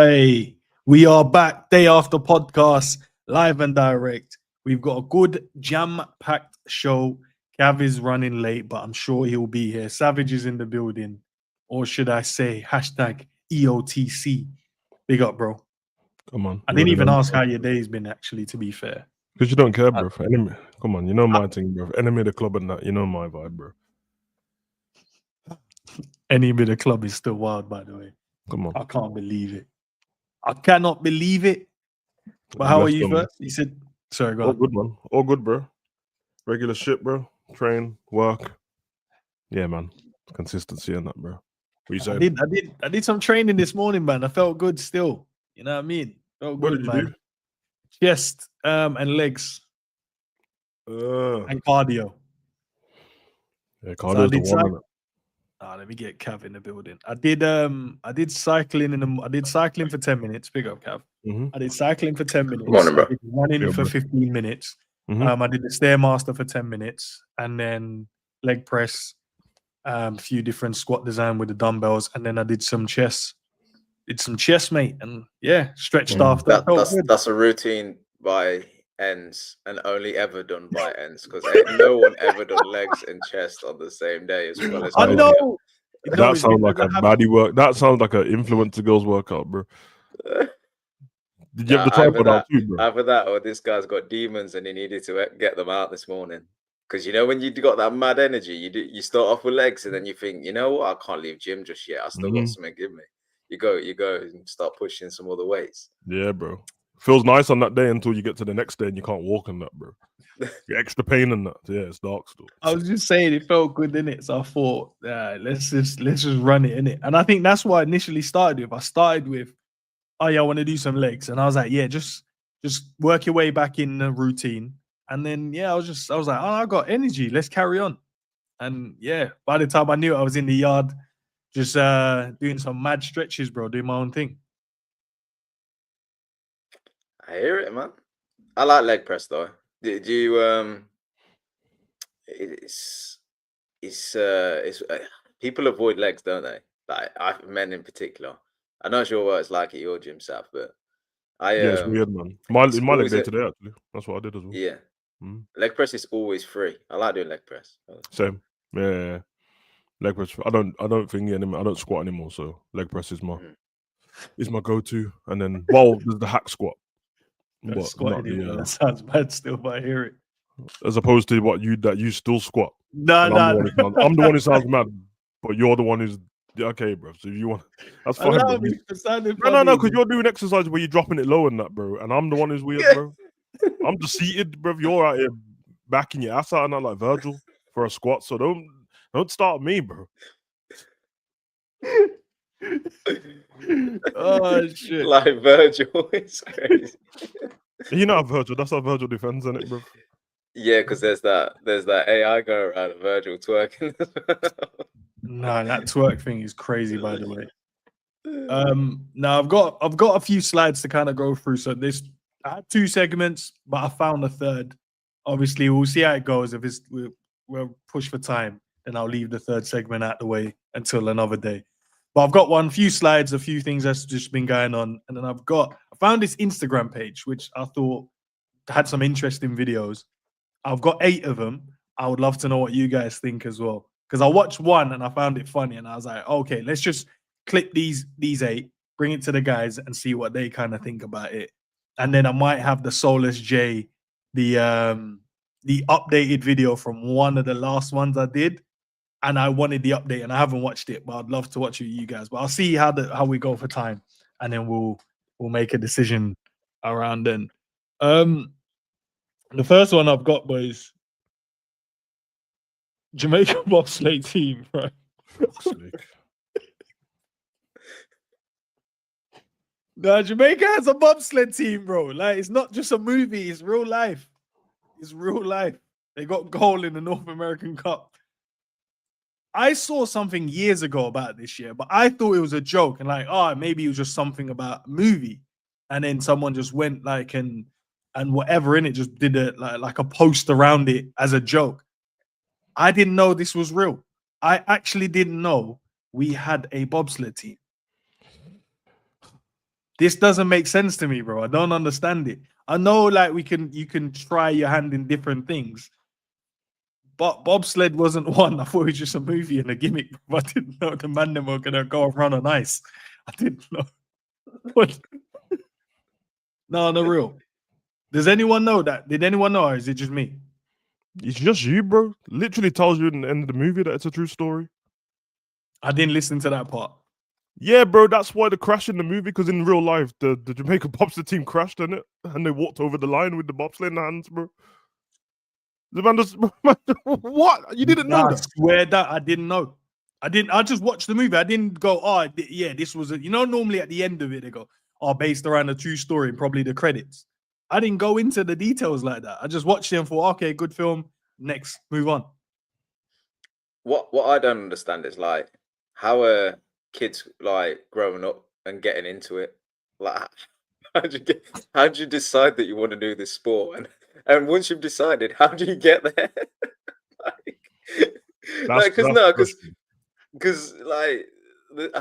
Hey, we are back day after podcast, live and direct. We've got a good jam-packed show. Cav is running late, but I'm sure he'll be here. Savage is in the building, or should I say hashtag EOTC. Big up, bro. Come on. I didn't even ask how your day's been, actually, to be fair. Because you don't care, bro. Enemy. Come on, you know my thing, bro. Enemy of the club and that, you know my vibe, bro. Enemy of the club is still wild, by the way. Come on. I can't believe it. I cannot believe it. But how are you first? You said, sorry, go on. All good, man. All good, bro. Regular shit, bro. Train, work. Yeah, man. Consistency and that, bro. What you saying? I did some training this morning, man. I felt good still. You know what I mean? Felt What good, did you man. do? Chest and legs and cardio. Yeah, cardio's the one. Let me get Cav in the building. I did cycling I did cycling for 10 minutes. Big up, Cav. I did cycling for 10 minutes. Morning, bro. I did running for 15 minutes. I did the Stairmaster for 10 minutes, and then leg press, a few different squat design with the dumbbells, and then I did some chest. Did some chest, mate, and yeah, stretched after. That's a routine by ends and only ever done by ends, because no one ever done legs and chest on the same day as well as I know. That sounds like a body work. That sounds like an influencer girls workout, bro. Did you have the tripod out too, bro? Either that or this guy's got demons and he needed to get them out this morning. Because you know when you got that mad energy, you start off with legs and then you think, you know what, I can't leave gym just yet. I still got something to give me. You go and start pushing some other weights. Yeah, bro. Feels nice on that day until you get to the next day and you can't walk on that, bro. You're extra pain in that. Yeah, it's dark still. I was just saying it felt good, innit? So I thought, let's just run it, innit? And I think that's what I initially started with. I started with, oh yeah, I want to do some legs. And I was like, yeah, just work your way back in the routine. And then yeah, I was like, oh, I got energy. Let's carry on. And yeah, by the time I knew it, I was in the yard just doing some mad stretches, bro, doing my own thing. I hear it, man. I like leg press though. Do you it's people avoid legs, don't they? Like men in particular. I'm not sure what it's like at your gym, Saf, but yeah, it's weird, man. My leg day today, actually. That's what I did as well. Yeah. Leg press is always free. I like doing leg press. Same. Yeah. Leg press. I don't think anymore. I don't squat anymore, so leg press is my go-to. And then there's the hack squat. That sounds bad still, but I hear it. As opposed to you still squat. No. I'm the one who sounds mad, but you're the one who's okay, bro. So if you want, that's fine. No, because you're doing exercise where you're dropping it low and that, bro. And I'm the one who's weird, bro. I'm just seated, bro. You're out here backing your ass out and that like Virgil for a squat. So don't start me, bro. Oh shit! Like Virgil, it's crazy. You know Virgil. That's how Virgil defends, isn't it, bro? Yeah, because there's that AI going around of Virgil twerking. Nah, that twerk thing is crazy, by the way. Now I've got a few slides to kind of go through. So I had 2 segments, but I found a third. Obviously, we'll see how it goes. If we'll push for time, then I'll leave the third segment out the way until another day. But I've got few slides, a few things that's just been going on, and then I found this Instagram page which I thought had some interesting videos. I've got 8 of them. I would love to know what you guys think as well, because I watched one and I found it funny, and I was like, okay, let's just clip these 8, bring it to the guys, and see what they kind of think about it. And then I might have the Soulless J, the updated video from one of the last ones I did. And I wanted the update, and I haven't watched it, but I'd love to watch it with you guys. But I'll see how we go for time, and then we'll make a decision around then. The first one I've got was Jamaica bobsleigh team, right? No, Jamaica has a bobsled team, bro. Like, it's not just a movie; it's real life. It's real life. They got gold in the North American Cup. I saw something years ago about this year, but I thought it was a joke and like, maybe it was just something about a movie. And then someone just went like and whatever in it, just did like a post around it as a joke. I didn't know this was real. I actually didn't know we had a bobsled team. this doesn't make sense to me, bro. I don't understand it. I know, like, you can try your hand in different things, but bobsled wasn't one. I thought it was just a movie and a gimmick. But I didn't know the man them were gonna go and run on ice. I didn't know. What? No, real. Does anyone know that? Did anyone know, or is it just me? It's just you, bro. Literally tells you in the end of the movie that it's a true story. I didn't listen to that part. Yeah, bro, that's why the crash in the movie, because in real life, the Jamaica bobsled team crashed in it, and they walked over the line with the bobsled in their hands, bro. The man just, what? You didn't know that? I swear that I didn't know. I just watched the movie. I didn't go, oh, yeah, this was normally at the end of it, they go, oh, based around a true story and probably the credits. I didn't go into the details like that. I just watched it and thought, okay, good film. Next, move on. What I don't understand is like how are kids like growing up and getting into it? Like how do you decide that you want to do this sport? And once you've decided, how do you get there? Because I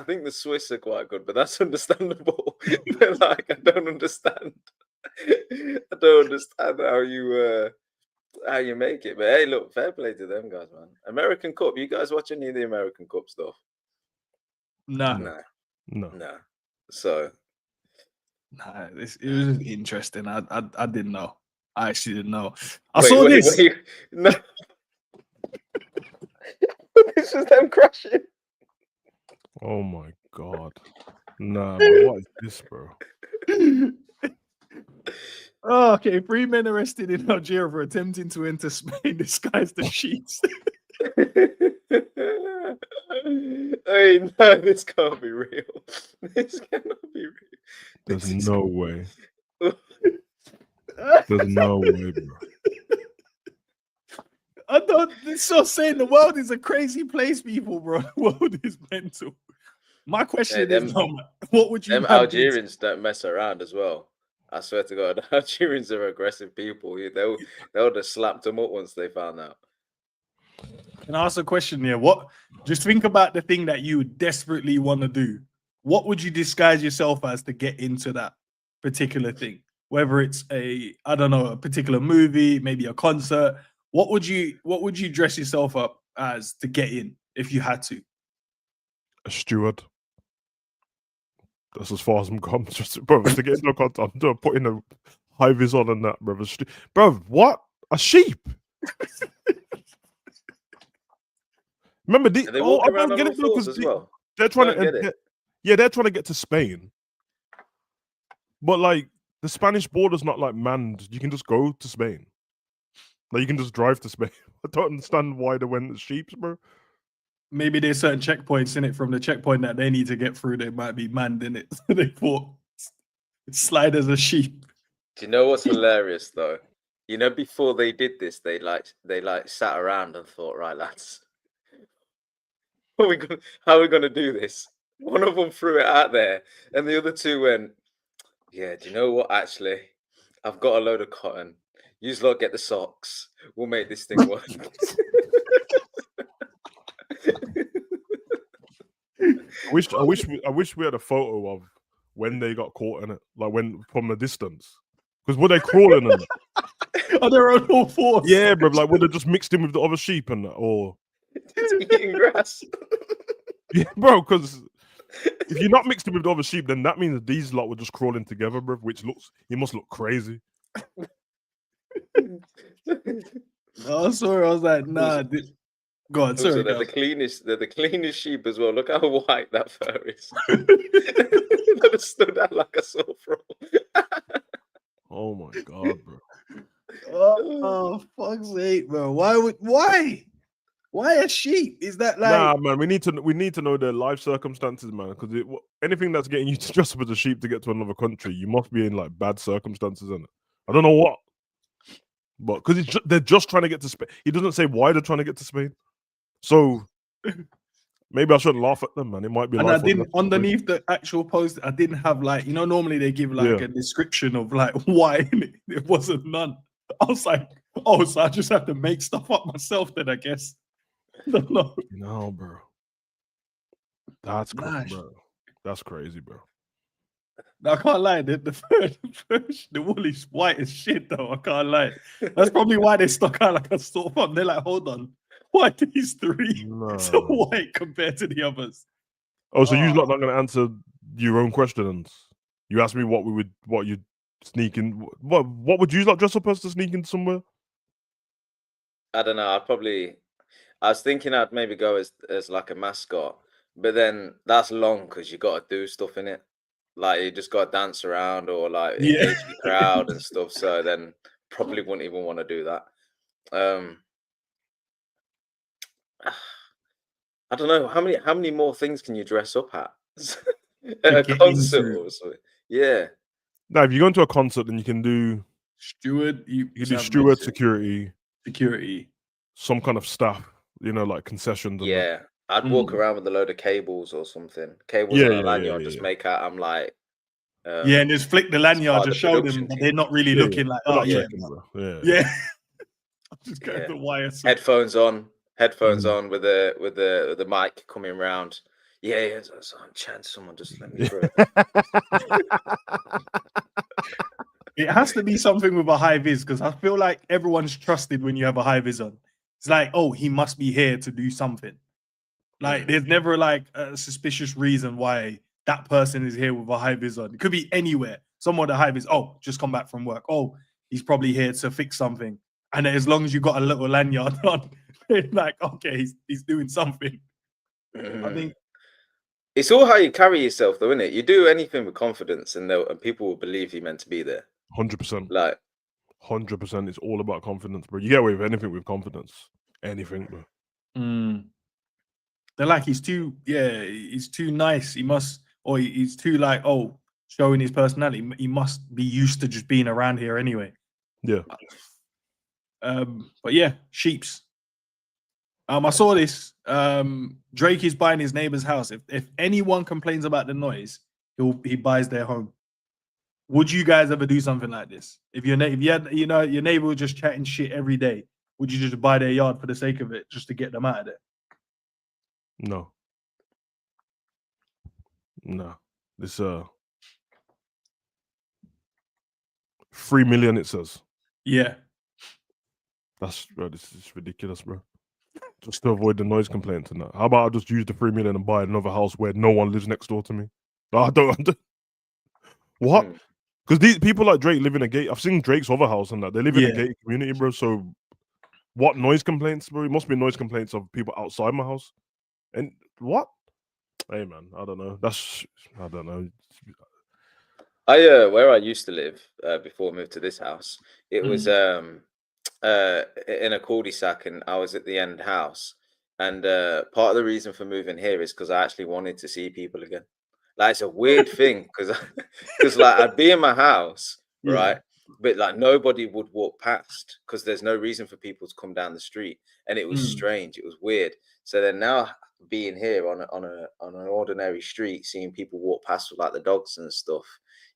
think the Swiss are quite good, but that's understandable. But like I don't understand. I don't understand how you make it. But hey, look, fair play to them guys, man. American Cup. You guys watch any of the American Cup stuff? No. So, it was interesting. I didn't know. I actually didn't know. I saw this. No. This is them crashing. Oh my god. Nah, bro, what is this, bro? Oh, okay. 3 men arrested in Algeria for attempting to enter Spain disguised as sheets. Hey, no, this can't be real. This cannot be real. There's no way. There's no way, bro. I don't. It's so saying the world is a crazy place, people, bro. The world is mental. My question is, what would you? Them Algerians don't mess around as well. I swear to God, Algerians are aggressive people. They'll just slapped them up once they found out. Can I ask a question here? Just think about the thing that you desperately want to do. What would you disguise yourself as to get into that particular thing? Whether it's a particular movie, maybe a concert. What would you dress yourself up as to get in if you had to? A steward. That's as far as I'm come. Just, bro, to get into a concert, I'm putting a high vis on and that, bro. Bro, what? A sheep? Remember, I don't get it because they're trying to. They're trying to get to Spain, but like the Spanish border's not like manned. You can just go to Spain. Like you can just drive to Spain. I don't understand why they went as sheeps, bro. Maybe there's certain checkpoints in it from the checkpoint that they need to get through. They might be manned in it. So they thought slide as a sheep. Do you know what's hilarious though? You know, before they did this, they sat around and thought, right, lads, how are we gonna do this? One of them threw it out there, and the other two went, yeah, do you know what? Actually, I've got a load of cotton. You lot get the socks. We'll make this thing work. I wish we had a photo of when they got caught in it, like when from a distance. Because were they crawling in it? Are they on all fours? Yeah, bro. Like, would they just mixed in with the other sheep and that, or eating grass? Yeah, bro. Because if you're not mixed in with the other sheep, then that means these lot were just crawling together, bro. Which he must look crazy. Oh, sorry. I was like, nah. Go on, sorry. They're the cleanest sheep as well. Look how white that fur is. That stood out like a sore throat. Oh my god, bro. Oh, fuck's sake, bro. Why a sheep? Is that like? Nah, man. We need to know their life circumstances, man. Because anything that's getting you to dress up as a sheep to get to another country, you must be in like bad circumstances, in it. I don't know what, but because they're just trying to get to Spain. He doesn't say why they're trying to get to Spain. So maybe I shouldn't laugh at them, man. It might be. And I didn't underneath the actual post. I didn't have like normally they give like a description of like why it wasn't none. I was like, oh, so I just have to make stuff up myself then, I guess. No, bro. That's crazy, bro. That's crazy, bro. I can't lie. The wool is white as shit, though. I can't lie. That's probably why they stuck out like a sore thumb. They're like, hold on, why are these three so white compared to the others? Oh, so you're not going to answer your own questions? You asked me what you'd sneak in. What would you like dress up as to sneak in somewhere? I don't know. I was thinking I'd maybe go as like a mascot, but then that's long because you got to do stuff in it. Like you just got to dance around or like engage the crowd and stuff. So then probably wouldn't even want to do that. I don't know how many more things can you dress up at a concert or something. Yeah. Now, if you go into a concert, then you can do steward. You can do steward, security, some kind of staff. You know, like concessions. Yeah, I'd walk around with a load of cables or something. Cables on a lanyard. Just make out I'm like. And just flick the lanyard, just show them that they're not really looking like. Oh yeah. I'm just going to wire. Headphones on with the mic coming round. Yeah. Chance someone just let me through. It has to be something with a high vis because I feel like everyone's trusted when you have a high vis on. It's like, oh, he must be here to do something. Like, there's never like a suspicious reason why that person is here with a high vis on. It could be anywhere. Someone with a high vis, oh, just come back from work. Oh, he's probably here to fix something. And as long as you got a little lanyard on, it's like, okay, he's doing something. I think it's all how you carry yourself, though, isn't it? You do anything with confidence, and people will believe you're meant to be there. 100%. Like 100%. It's all about confidence, bro. You get away with anything with confidence. Anything, bro. They're like, he's too nice. He's too like, showing his personality. He must be used to just being around here anyway. Yeah. But yeah, sheeps. I saw this. Drake is buying his neighbor's house. If anyone complains about the noise, he buys their home. Would you guys ever do something like this? If your neighbor was just chatting shit every day, would you just buy their yard for the sake of it, just to get them out of there? No. This 3 million, it says. Yeah. This is ridiculous, bro. Just to avoid the noise complaints and that. How about I just use the 3 million and buy another house where no one lives next door to me? I don't. What? Because these people like Drake live in a gate. I've seen Drake's other house and that. They live in a gated community, bro. So what noise complaints, bro? It must be noise complaints of people outside my house. And what? Hey, man, I don't know. I don't know. Where I used to live before I moved to this house, it was in a cul-de-sac, and I was at the end house. And part of the reason for moving here is because I actually wanted to see people again. Like, it's a weird thing because like I'd be in my house, right? But like nobody would walk past because there's no reason for people to come down the street, and it was strange. It was weird. So then now being here on an ordinary street, seeing people walk past with like the dogs and stuff,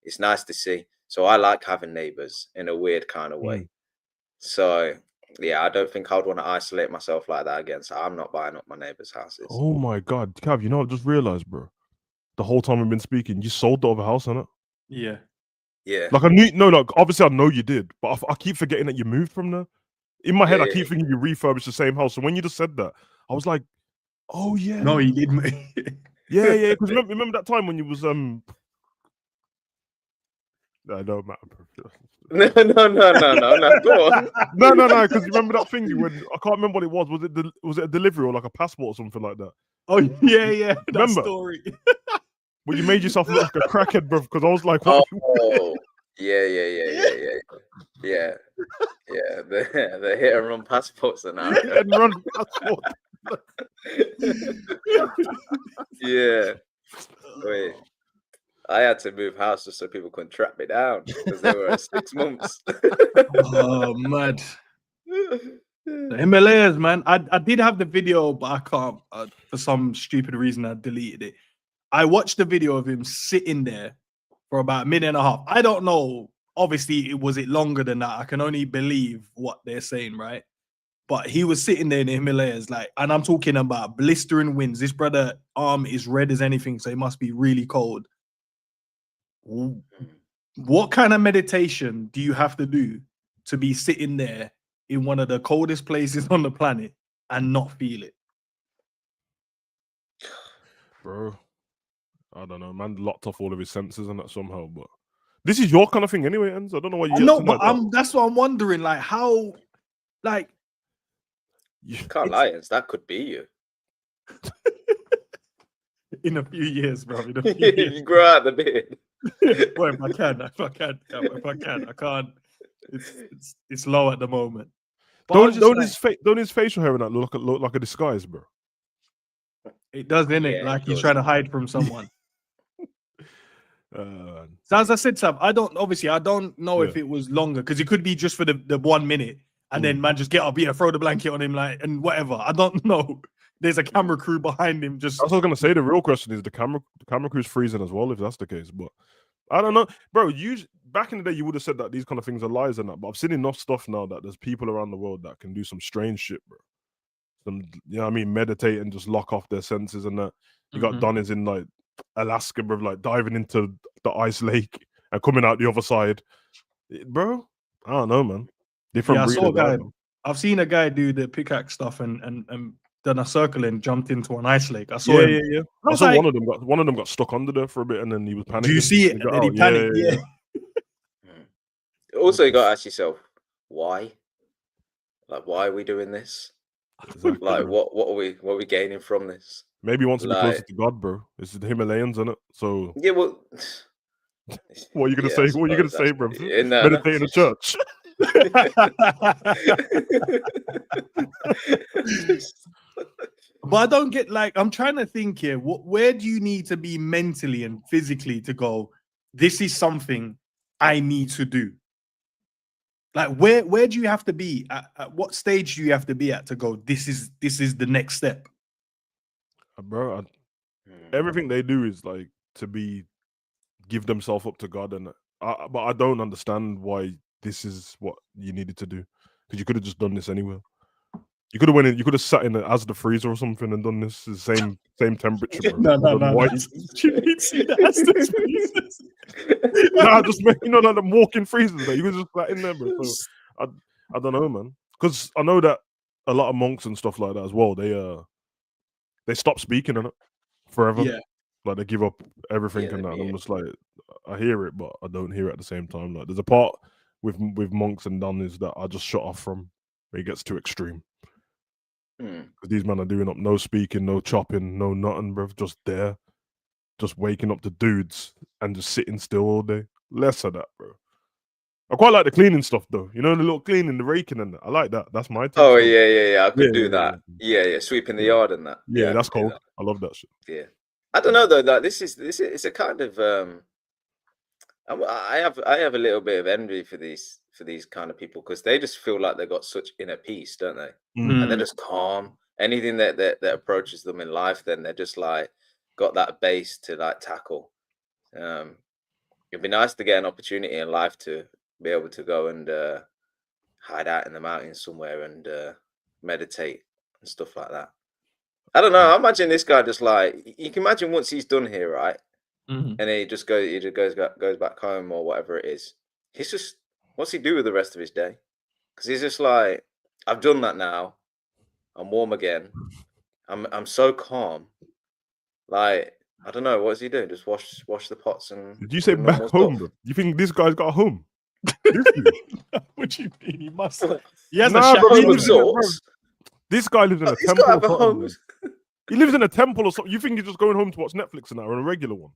it's nice to see. So I like having neighbors in a weird kind of way. So yeah, I don't think I'd want to isolate myself like that again. So I'm not buying up my neighbors' houses. Oh my God, Cav, you know, I just realized, bro. The whole time we've been speaking, you sold the other house, innit? Yeah. Yeah. Like obviously I know you did, but I keep forgetting that you moved from there. In my head, I keep thinking you refurbished the same house. So when you just said that, I was like, oh yeah. No, he did. Yeah. Because remember that time when you was No, don't matter. No. Go on. No. Because remember that thing when I can't remember what it was. Was it a delivery or like a passport or something like that? Oh yeah. Remember? Story. Well, you made yourself look like a crackhead, bro. Because I was like, what? Oh, yeah. The hit and run passports are now. Hit and run passport. Yeah. Wait. I had to move house just so people couldn't track me down because they were 6 months. Oh, mad. The Himalayas, man. I did have the video, but I can't. For some stupid reason, I deleted it. I watched the video of him sitting there for about a minute and a half. I don't know. Obviously, was it longer than that? I can only believe what they're saying, right? But he was sitting there in the Himalayas, like, and I'm talking about blistering winds. This brother arm is red as anything, so it must be really cold. what kind of meditation do you have to do to be sitting there in one of the coldest places on the planet and not feel it? Bro, I don't know, man. Locked off all of his senses and that somehow, but this is your kind of thing anyway, Enz. I don't know why you know, but that's what I'm wondering. Like, how, like, you can't lie, Enz. That could be you. In a few years, bro. In a few years. You grow out the beard. Well, if I can, I can't. It's low at the moment. Don't his facial hair and that look like a disguise, bro? It does, innit? Like he's trying to hide from someone. So as I said, Sam, I don't know if it was longer, because it could be just for the 1 minute and then man just get up, throw the blanket on him, like, and whatever. I don't know. There's a camera crew behind him. Just that's what I was gonna say. The real question is the camera crew's freezing as well, if that's the case. But I don't know, bro. Back in the day, you would have said that these kind of things are lies and that. But I've seen enough stuff now that there's people around the world that can do some strange shit, bro. Some, you know what I mean, meditate and just lock off their senses and that. You got Donnies in like Alaska, bro, like diving into the ice lake and coming out the other side, bro. I don't know, man. Different breed of guy. I've seen a guy do the pickaxe stuff and done a circle and jumped into an ice lake. I saw him. Yeah. I saw like, one of them got stuck under there for a bit and then he was panicking. Do you see it? And he panicked. Yeah. Also, you got to ask yourself, why? Like, why are we doing this? Exactly. Like, what are we gaining from this? Maybe he wants to be closer to God, bro. It's the Himalayans, isn't it? So yeah, well, what are you gonna say? What are you gonna say, bro? Meditate in the church. But I don't get, like, I'm trying to think here. Where do you need to be mentally and physically to go, this is something I need to do? Like, where do you have to be? At what stage do you have to be at to go, this is the next step? Bro, everything they do is like to give themselves up to God, and but I don't understand why this is what you needed to do, because you could have just done this anywhere. You could have went in. You could have sat in the freezer or something and done this the same temperature. Bro. No. You need to see the Asda's freezers. Nah, just make like the walking freezers. Like, you could just sat in there, bro. So I don't know, man. Because I know that a lot of monks and stuff like that as well. They stop speaking in it forever. Yeah. Like they give up everything and that. And I'm just like, I hear it, but I don't hear it at the same time. Like there's a part with monks and Donnies that I just shut off from where it gets too extreme. Because these men are doing up no speaking, no chopping, no nothing, bro. Just there, just waking up the dudes and just sitting still all day. Less of that, bro. I quite like the cleaning stuff though. You know, the little cleaning, the raking and that. I like that. That's my type. Oh yeah. I could do that. Yeah. Sweeping the yard and that. Yeah, that's cool. I love that shit. Yeah. I don't know though. Like this is a kind of I have a little bit of envy for these kind of people, because they just feel like they've got such inner peace, don't they? And they're just calm. Anything that approaches them in life, then they're just like got that base to like tackle. It'd be nice to get an opportunity in life to be able to go and hide out in the mountains somewhere and meditate and stuff like that. I don't know. I imagine this guy just like, you can imagine once he's done here, right? And then he just goes back home or whatever it is. He's just, what's he do with the rest of his day? Because he's just like, I've done that now. I'm warm again. I'm so calm. Like, I don't know, what does he do? Just wash the pots and. Did you say back home, bro? You think this guy's got a home? What do you mean? He must. He has this guy lives in a temple or something. He lives in a temple or something. You think he's just going home to watch Netflix and that, or a regular one?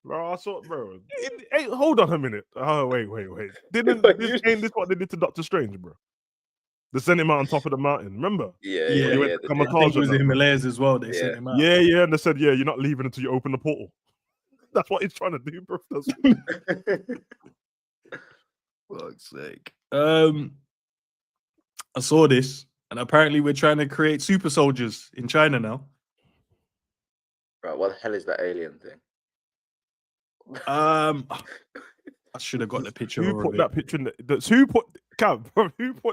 Bro, I saw, bro. Hey, hold on a minute. Oh, wait. Ain't this what they did to Doctor Strange, bro? They sent him out on top of the mountain. Remember? Yeah. I think it was the Himalayas as well. They sent him out. Yeah. And they said, you're not leaving until you open the portal. That's what he's trying to do, bro. Fuck's sake. I saw this, and apparently we're trying to create super soldiers in China now. Right, what the hell is that alien thing? I should have got the picture. Who put that picture in who put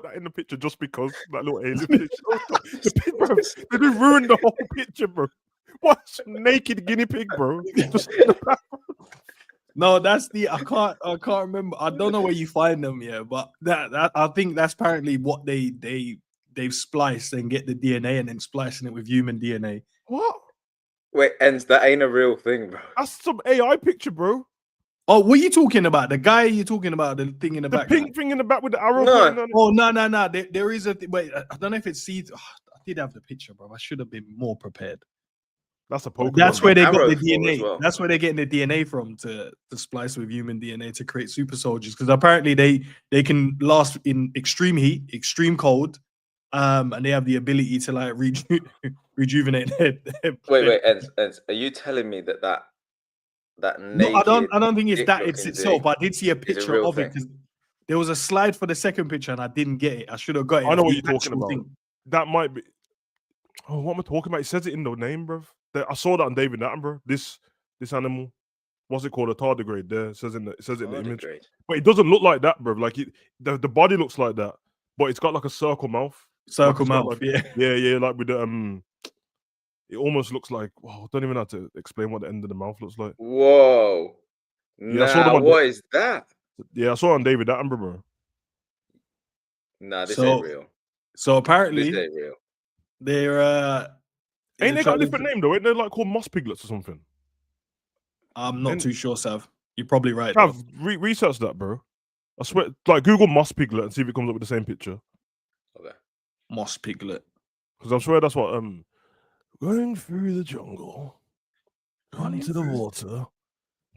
that in the picture just because that little alien picture? Bro, they ruined the whole picture, bro. What naked guinea pig, bro? Just No, that's the I can't remember. I don't know where you find them, yeah, but that I think that's apparently what they've spliced and get the DNA and then splicing it with human DNA. what? Wait, ends that ain't a real thing, bro. That's some AI picture, bro. Oh, what are you talking about? The guy you're talking about, the thing in the back. The pink thing in the back with the arrow. No. pointing on it. Oh no. There is a wait. I don't know if it's seeds. Oh, I did have the picture, bro. I should have been more prepared. That's a Pokemon. That's where they got Arrow the for as DNA. well. That's where they're getting the DNA from to splice with human DNA to create super soldiers. Because apparently they can last in extreme heat, extreme cold, and they have the ability to like rejuvenate their Wait, Ends, are you telling me that No, naked I don't think it's that dick-looking it's itself. dick But I did see a picture real of it thing? because there was a slide for the second picture and I didn't get it. I should have got it. I know what The you're talking actual about. thing. That might be. Oh, what am I talking about? It says it in the name, bro. I saw that on David Attenborough. This animal, what's it called? A tardigrade. There it says in the image, Tardigrade. but it doesn't look like that, bro. Like the body looks like that, but it's got like a circle mouth. Circle Like, mouth, like, yeah. yeah, like with the It almost looks like. Wow, I don't even have to explain what the end of the mouth looks like. Whoa. Yeah, I saw them Nah, on what is that? Yeah, I saw it on David Attenborough, bro. Nah, this So ain't real. so This apparently ain't real. they're Ain't they got a trying to- different name though? Ain't they like called moss piglets or something? I'm not Ain't- too sure, Sav. You're probably right. Trav, though. research that, bro. I swear, like Google moss piglet and see if it comes up with the same picture. Okay. Moss piglet. Because I swear that's what going through the jungle Running into the through- water,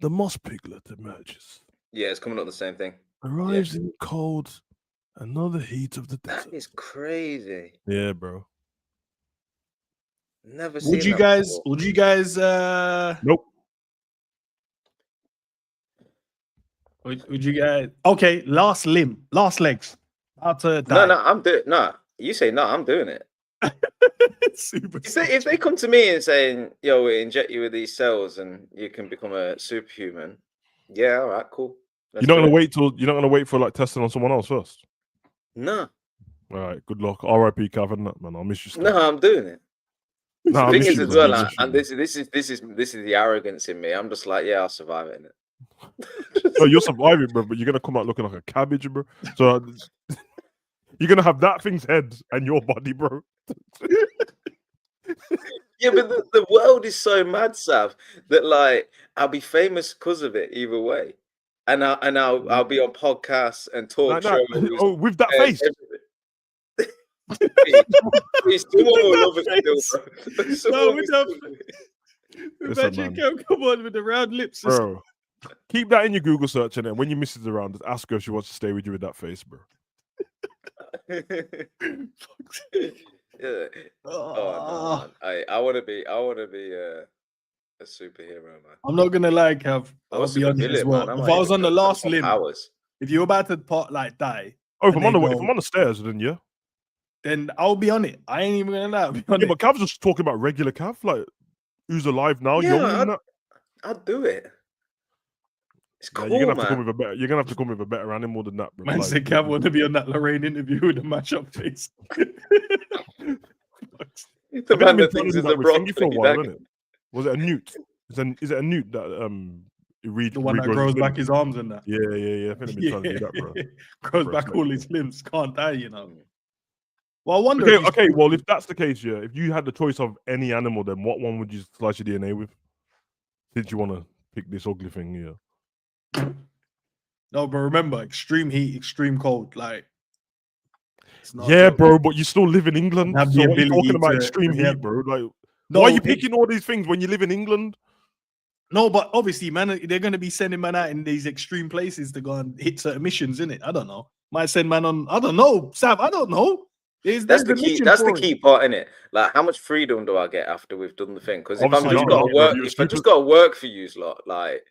the moss piglet emerges. Yeah, it's coming up the same thing. Arrives in cold, another heat of the That desert. is crazy. Yeah, bro. Never seen Would you that guys before. would you guys Nope. would you guys okay, last legs. How to die. No, I'm doing you say no, I'm doing it. Super If they come to me and saying, yo, we inject you with these cells and you can become a superhuman, yeah, all right, cool. You're not gonna wait for like testing on someone else first. No. All right, good luck. R.I.P. Kevin, man. I'll miss you. Still. No, I'm doing it. No, The I thing miss is you, as bro. well, I like, miss and you. this is the arrogance in me. I'm just like, yeah, I'll survive it. No, you're surviving, bro, but you're gonna come out looking like a cabbage, bro. So you're gonna have that thing's head and your body, bro. Yeah, but the world is so mad, Sav, that like I'll be famous because of it either way, and I'll be on podcasts and talk shows. Oh, with that face. Someone will love it still, bro. No, with that Listen, man. come on with the round lips. Bro, keep that in your Google search, and then when your missus is around, just ask her if she wants to stay with you with that face, bro. Yeah. Oh no, man. I want to be a superhero, man. I'm not gonna lie, Kev. I'll be honest as well. If I was on the last limb, if you're about to die, oh, if I'm on the stairs, then yeah. Then I'll be on it. I ain't even gonna lie. I'll be on Yeah, it. but Cav's just talking about regular Cav, like who's alive now, young and that. I'd do it. It's cool, you're gonna have man. to come with a better. You're gonna have to come with a better animal than that, bro. Man said Cav want to be on that Lorraine interview with a mashup face. The man that thinks it's a broccoli. For a while, isn't it? Was it a newt? Is it a newt that the one that grows back his arms and that? Yeah. I think they've been trying to do that, bro. Grows back all his limbs. Can't die, you know. Well, I wonder. Okay. Well, if that's the case, yeah. If you had the choice of any animal, then what one would you slice your DNA with? Since you want to pick this ugly thing, yeah. No, but remember, extreme heat, extreme cold, like. Yeah, bro, but you still live in England. Have so the what are you talking about to, extreme yeah. heat, bro? Like, no, why are you picking all these things when you live in England? No, but obviously, man, they're going to be sending man out in these extreme places to go and hit certain missions, innit? I don't know. Might send man on. I don't know, Sav. I don't know. That's the key. That's the key part, innit? Like, how much freedom do I get after we've done the thing? Because if I'm just got to work, if I just got to work for you, lot, like,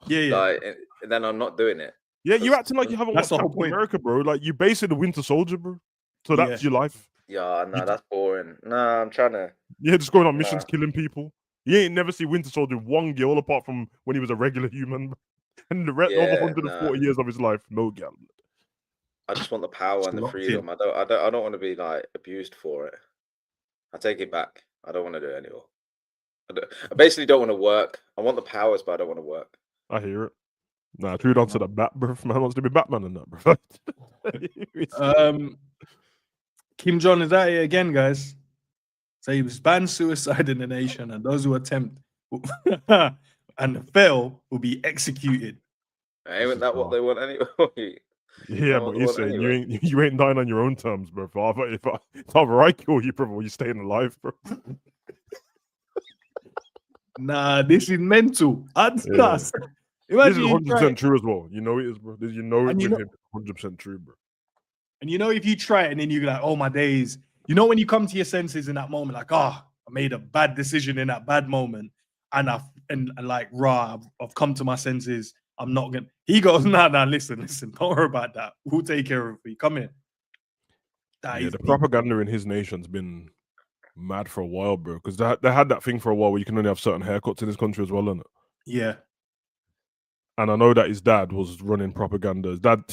like, then I'm not doing it. Yeah, you're acting like you haven't watched the whole Captain point. America, bro. Like you basically the Winter Soldier, bro. So that's your life. Yeah, no, that's boring. No, I'm trying to. Yeah, just going on missions, killing people. You ain't never see Winter Soldier one girl apart from when he was a regular human, and the rest over 140 years of his life, no girl. I just want the power and the freedom. I don't want to be like abused for it. I take it back. I don't want to do it anymore. I basically don't want to work. I want the powers, but I don't want to work. I hear it. Nah, true on to the bat, bro. Man wants to be Batman and that, bro. Kim Jong is at it again, guys. So he was banned suicide in the nation, and those who attempt and fail will be executed. Ain't that what they want anyway? Yeah, but he's saying you ain't dying on your own terms, bro. If either I kill you, bro, or you staying alive, bro. Nah, this is mental. Imagine this is 100% true as well. You know it is, bro. You know it with him. 100% true, bro. And you know, if you try it and then you're like, oh, my days. You know, when you come to your senses in that moment, like, I made a bad decision in that bad moment, and I've come to my senses. I'm not gonna. He goes, nah, listen, don't worry about that. We'll take care of it. Come in. The propaganda in his nation's been mad for a while, bro. Because they had that thing for a while where you can only have certain haircuts in this country as well, isn't it? Yeah. And I know that his dad was running propaganda. His dad,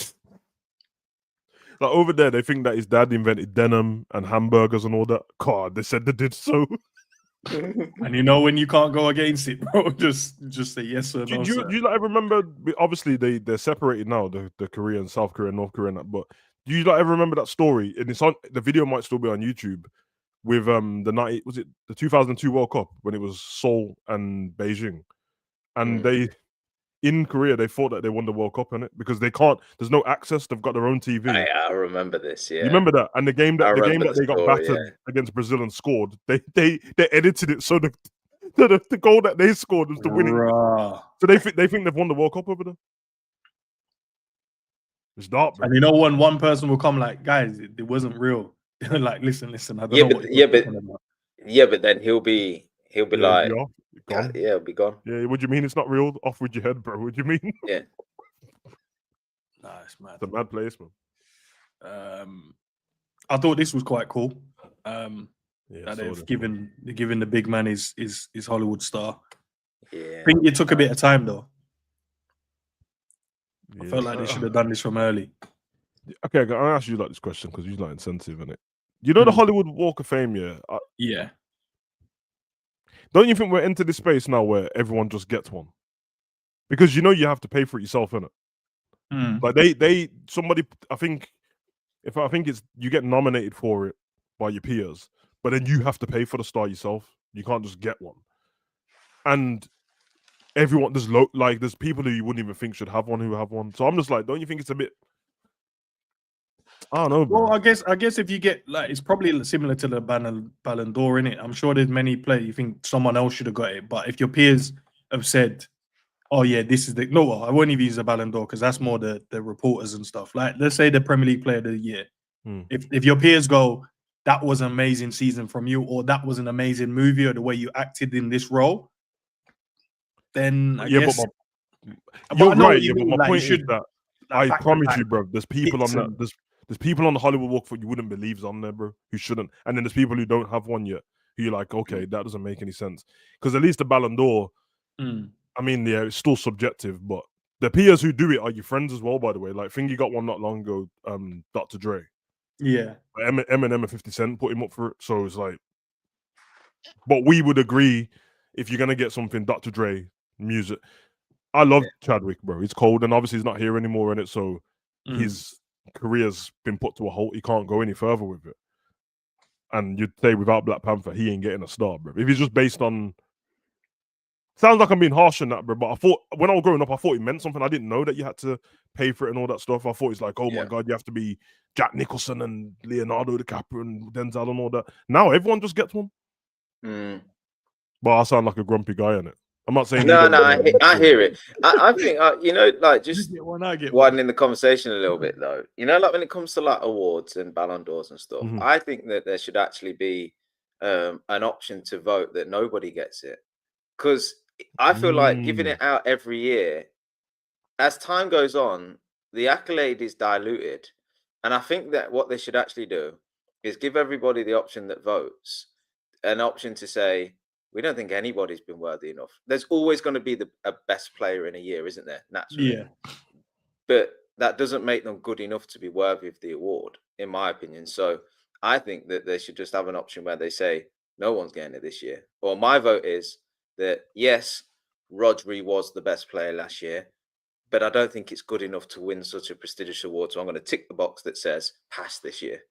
like over there, they think that his dad invented denim and hamburgers and all that. God, they said they did so. And you know when you can't go against it, bro, just say yes or no. Do you like remember? Obviously, they're separated now. The Korean, South Korea, North Korea, and that. But do you like ever remember that story? And it's on the video might still be on YouTube with the 2002 World Cup when it was Seoul and Beijing, and they. In Korea, they thought that they won the World Cup in it because they can't. There's no access. They've got their own TV. I remember this. Yeah, you remember that? And the game that they got battered against Brazil and scored, they edited it so the goal that they scored was the winning. So they think they've won the World Cup over there. It's dark, bro. And you know when one person will come like, guys, it wasn't real. Like, listen. I don't know what you're talking about. Yeah, but then he'll be like, gone. Yeah, he'll be gone. Yeah, what do you mean it's not real? Off with your head, bro. What do you mean? Yeah. Nah, it's mad. It's a mad place, man. I thought this was quite cool. That they're giving the big man his Hollywood star. Yeah. I think it took a bit of time though. I felt like they should have done this from early. Okay, I'll ask you like this question because you're not insensitive in it. You know the Hollywood Walk of Fame, yeah? Yeah. Don't you think we're into this space now where everyone just gets one? Because you know you have to pay for it yourself, innit? Like I think it's you get nominated for it by your peers, but then you have to pay for the star yourself. You can't just get one. And everyone there's people who you wouldn't even think should have one who have one. So I'm just like, don't you think it's a bit? I don't know, bro. Well, I guess if you get like, it's probably similar to the Ballon d'Or, innit? I'm sure there's many players you think someone else should have got it, but if your peers have said, "Oh yeah, this is I won't even use the Ballon d'Or because that's more the reporters and stuff." Like, let's say the Premier League Player of the Year. If your peers go, "That was an amazing season from you," or "That was an amazing movie," or the way you acted in this role, then I guess. But you're right. But my point is that I promise you, bro. There's people on that. There's people on the Hollywood Walk for you wouldn't believe is on there, bro, who shouldn't. And then there's people who don't have one yet, who you're like, okay, that doesn't make any sense. Because at least the Ballon d'Or, I mean, yeah, it's still subjective, but the peers who do it are your friends as well, by the way. Like, Thingy got one not long ago, Dr. Dre. Yeah. Eminem and 50 Cent put him up for it. So it's like, but we would agree if you're going to get something, Dr. Dre music. I love Chadwick, bro. He's cold, and obviously he's not here anymore in it, so his career's been put to a halt. He can't go any further with it. And you'd say without Black Panther, he ain't getting a star, bro. If he's just based on... Sounds like I'm being harsh on that, bro, but I thought, when I was growing up, I thought it meant something. I didn't know that you had to pay for it and all that stuff. I thought it's like, oh my God, you have to be Jack Nicholson and Leonardo DiCaprio and Denzel and all that. Now everyone just gets one. But I sound like a grumpy guy in it. I'm not saying I hear it. I think like just widening the conversation a little bit though. Like when it comes to like awards and Ballon d'Ors and stuff, I think that there should actually be an option to vote that nobody gets it, because I feel like giving it out every year, as time goes on, the accolade is diluted, and I think that what they should actually do is give everybody the option that votes an option to say, we don't think anybody's been worthy enough. There's always going to be a best player in a year, isn't there? Naturally. Yeah. But that doesn't make them good enough to be worthy of the award, in my opinion. So I think that they should just have an option where they say, no one's getting it this year. Or my vote is, that yes, Rodri was the best player last year, but I don't think it's good enough to win such a prestigious award. So I'm going to tick the box that says pass this year.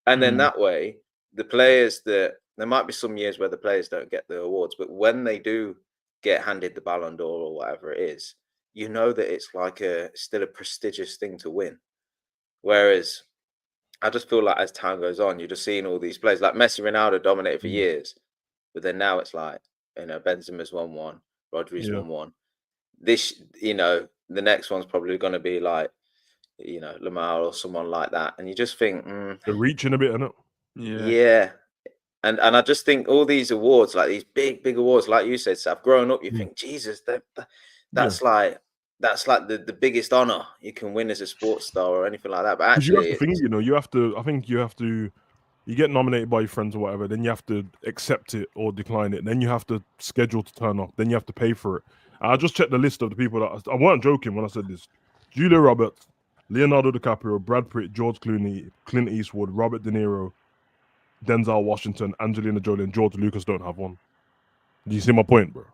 And then that way, the players that there might be some years where the players don't get the awards, but when they do get handed the Ballon d'Or or whatever it is, you know that it's like still a prestigious thing to win. Whereas I just feel like as time goes on, you're just seeing all these players like Messi, Ronaldo dominated for years, but then now it's like, Benzema's won one, Rodri's won one. This, the next one's probably going to be like, Lamar or someone like that, and you just think they're reaching a bit, innit? Yeah. And I just think all these awards, like these big awards, like you said, Saf, growing up, you think, Jesus, that's like the biggest honor you can win as a sports star or anything like that. But actually, you have to you get nominated by your friends or whatever, then you have to accept it or decline it. Then you have to schedule to turn up. Then you have to pay for it. I just checked the list of the people that I weren't joking when I said this. Julia Roberts, Leonardo DiCaprio, Brad Pitt, George Clooney, Clint Eastwood, Robert De Niro, Denzel Washington, Angelina Jolie, and George Lucas don't have one. Do you see my point, bro?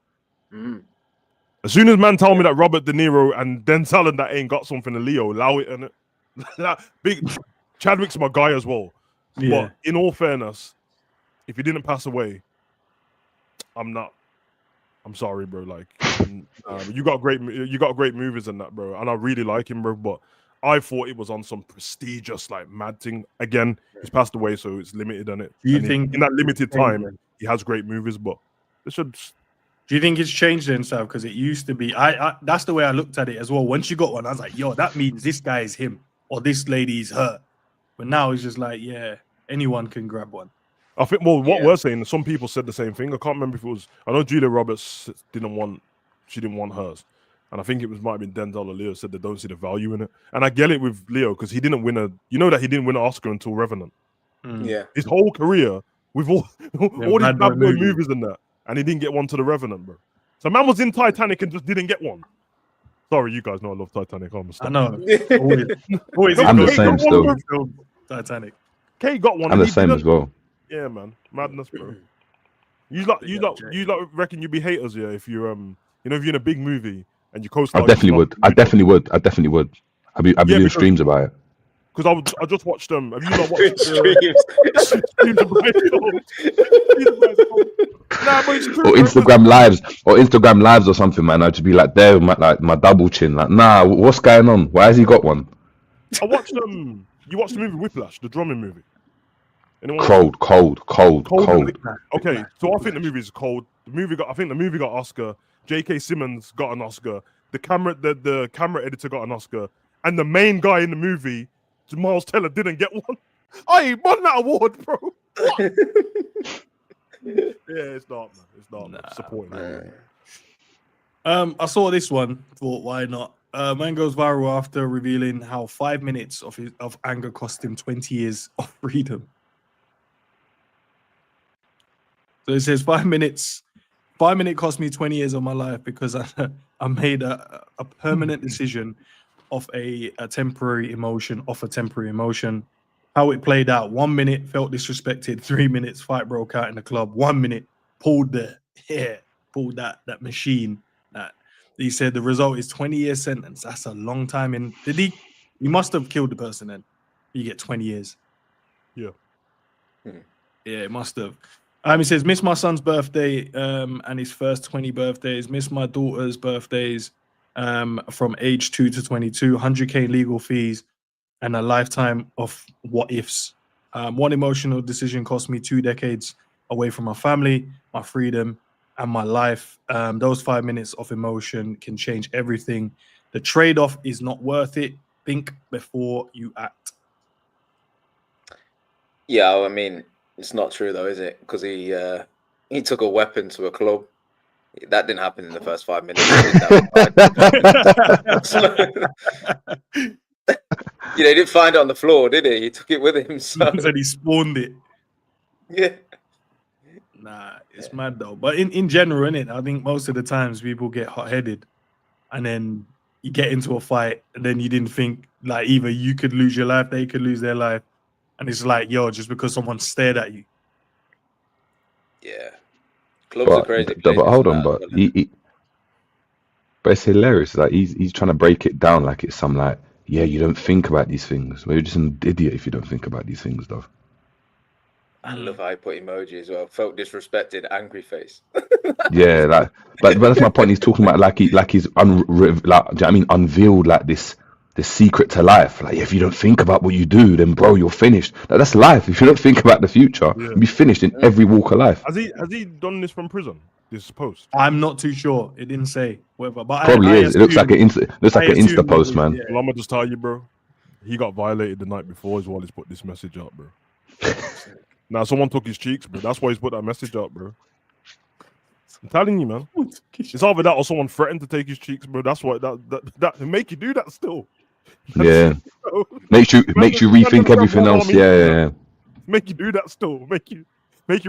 As soon as man told me that Robert De Niro and Denzel and that ain't got something to Leo, allow it, innit? Big Chadwick's my guy as well. Yeah. But in all fairness, if he didn't pass away, I'm sorry, bro. Like, you got great movies in that, bro, and I really like him, bro. But I thought it was on some prestigious, like, mad thing. Again, he's passed away, so it's limited, innit? Do you think in that limited time he has great movies, but it should? Do you think it's changed then, Sav? Because it used to be, I that's the way I looked at it as well. Once you got one, I was like, yo, that means this guy is him or this lady is her. But now it's just like, yeah, anyone can grab one. I think, well, what we're saying, some people said the same thing. I can't remember if it was, I know Julia Roberts didn't want hers. And I think it might have been Denzel or Leo said they don't see the value in it. And I get it with Leo because he didn't win he didn't win an Oscar until Revenant. Yeah. His whole career, with all these bad boy movies and that, and he didn't get one to the Revenant, bro. So man was in Titanic and just didn't get one. Sorry, you guys know I love Titanic. I know. Always I'm the same still. Titanic. Kate got one. I'm the same as well. Yeah, man. Madness, bro. You reckon you'd be haters, yeah, if you're if you're in a big movie and you co-star. I definitely would. I'd be doing streams about it. Because I just watched them. Have you not watched Or Instagram lives or something, man. I'd just be like there with my double chin, like, nah, what's going on? Why has he got one? I watched you watched the movie Whiplash, the drumming movie. Cold. Okay, so I think the movie is cold. I think the movie got Oscar. J.K. Simmons got an Oscar. The camera editor got an Oscar, and the main guy in the movie, Miles Teller, didn't get one. I won that award, bro. What? Yeah, it's not, man. It's not supporting. I saw this one. Thought, why not? Man goes viral after revealing how 5 minutes of anger cost him 20 years of freedom. So it says 5 minutes. 5 minutes cost me 20 years of my life because I made a permanent decision of a temporary emotion, How it played out: 1 minute, felt disrespected. 3 minutes, fight broke out in the club. 1 minute, pulled that machine. He said the result is 20-year sentence. That's a long time. And he must have killed the person then. You get 20 years. Yeah. Yeah, it must have. He says, miss my son's birthday and his first 20 birthdays. Miss my daughter's birthdays from age 2 to 22. 100K legal fees and a lifetime of what ifs. One emotional decision cost me 2 decades away from my family, my freedom, and my life. Those 5 minutes of emotion can change everything. The trade-off is not worth it. Think before you act. Yeah, I mean, it's not true though, is it? Because he took a weapon to a club. That didn't happen in the first 5 minutes. He didn't find it on the floor, did he? He took it with him. So he spawned it. Yeah. Nah, it's mad though. But in general, innit, I think most of the times people get hot-headed and then you get into a fight and then you didn't think, like, either you could lose your life, they could lose their life. And it's like, yo, just because someone stared at you. Yeah. Clubs are crazy But places. hold for on, that as but well, innit? but it's hilarious. Like he's trying to break it down like it's some like, yeah, you don't think about these things. Well, you're just an idiot if you don't think about these things, though. I love how he put emoji as well. Felt disrespected, angry face. Yeah, like, but that's my point. He's talking about like he's like, do you know what I mean, unveiled like this secret to life. Like if you don't think about what you do, then bro, you're finished. Like, that's life. If you don't think about the future, Yeah. you'll be finished in every walk of life. Has he done this from prison? This post? I'm not too sure. It didn't say whether, but Probably I is. It looks like an assume- Insta assume post, it is, man. yeah. Well, I'm gonna just tell you, bro. He got violated the night before as well. He's put this message up, bro. Now someone took his cheeks, bro. That's why he's put that message up, bro. I'm telling you, man. It's either that or someone threatened to take his cheeks, bro. That's why that make you do that still. Yeah, makes you rethink everything else. Yeah. Make you do that still. Make you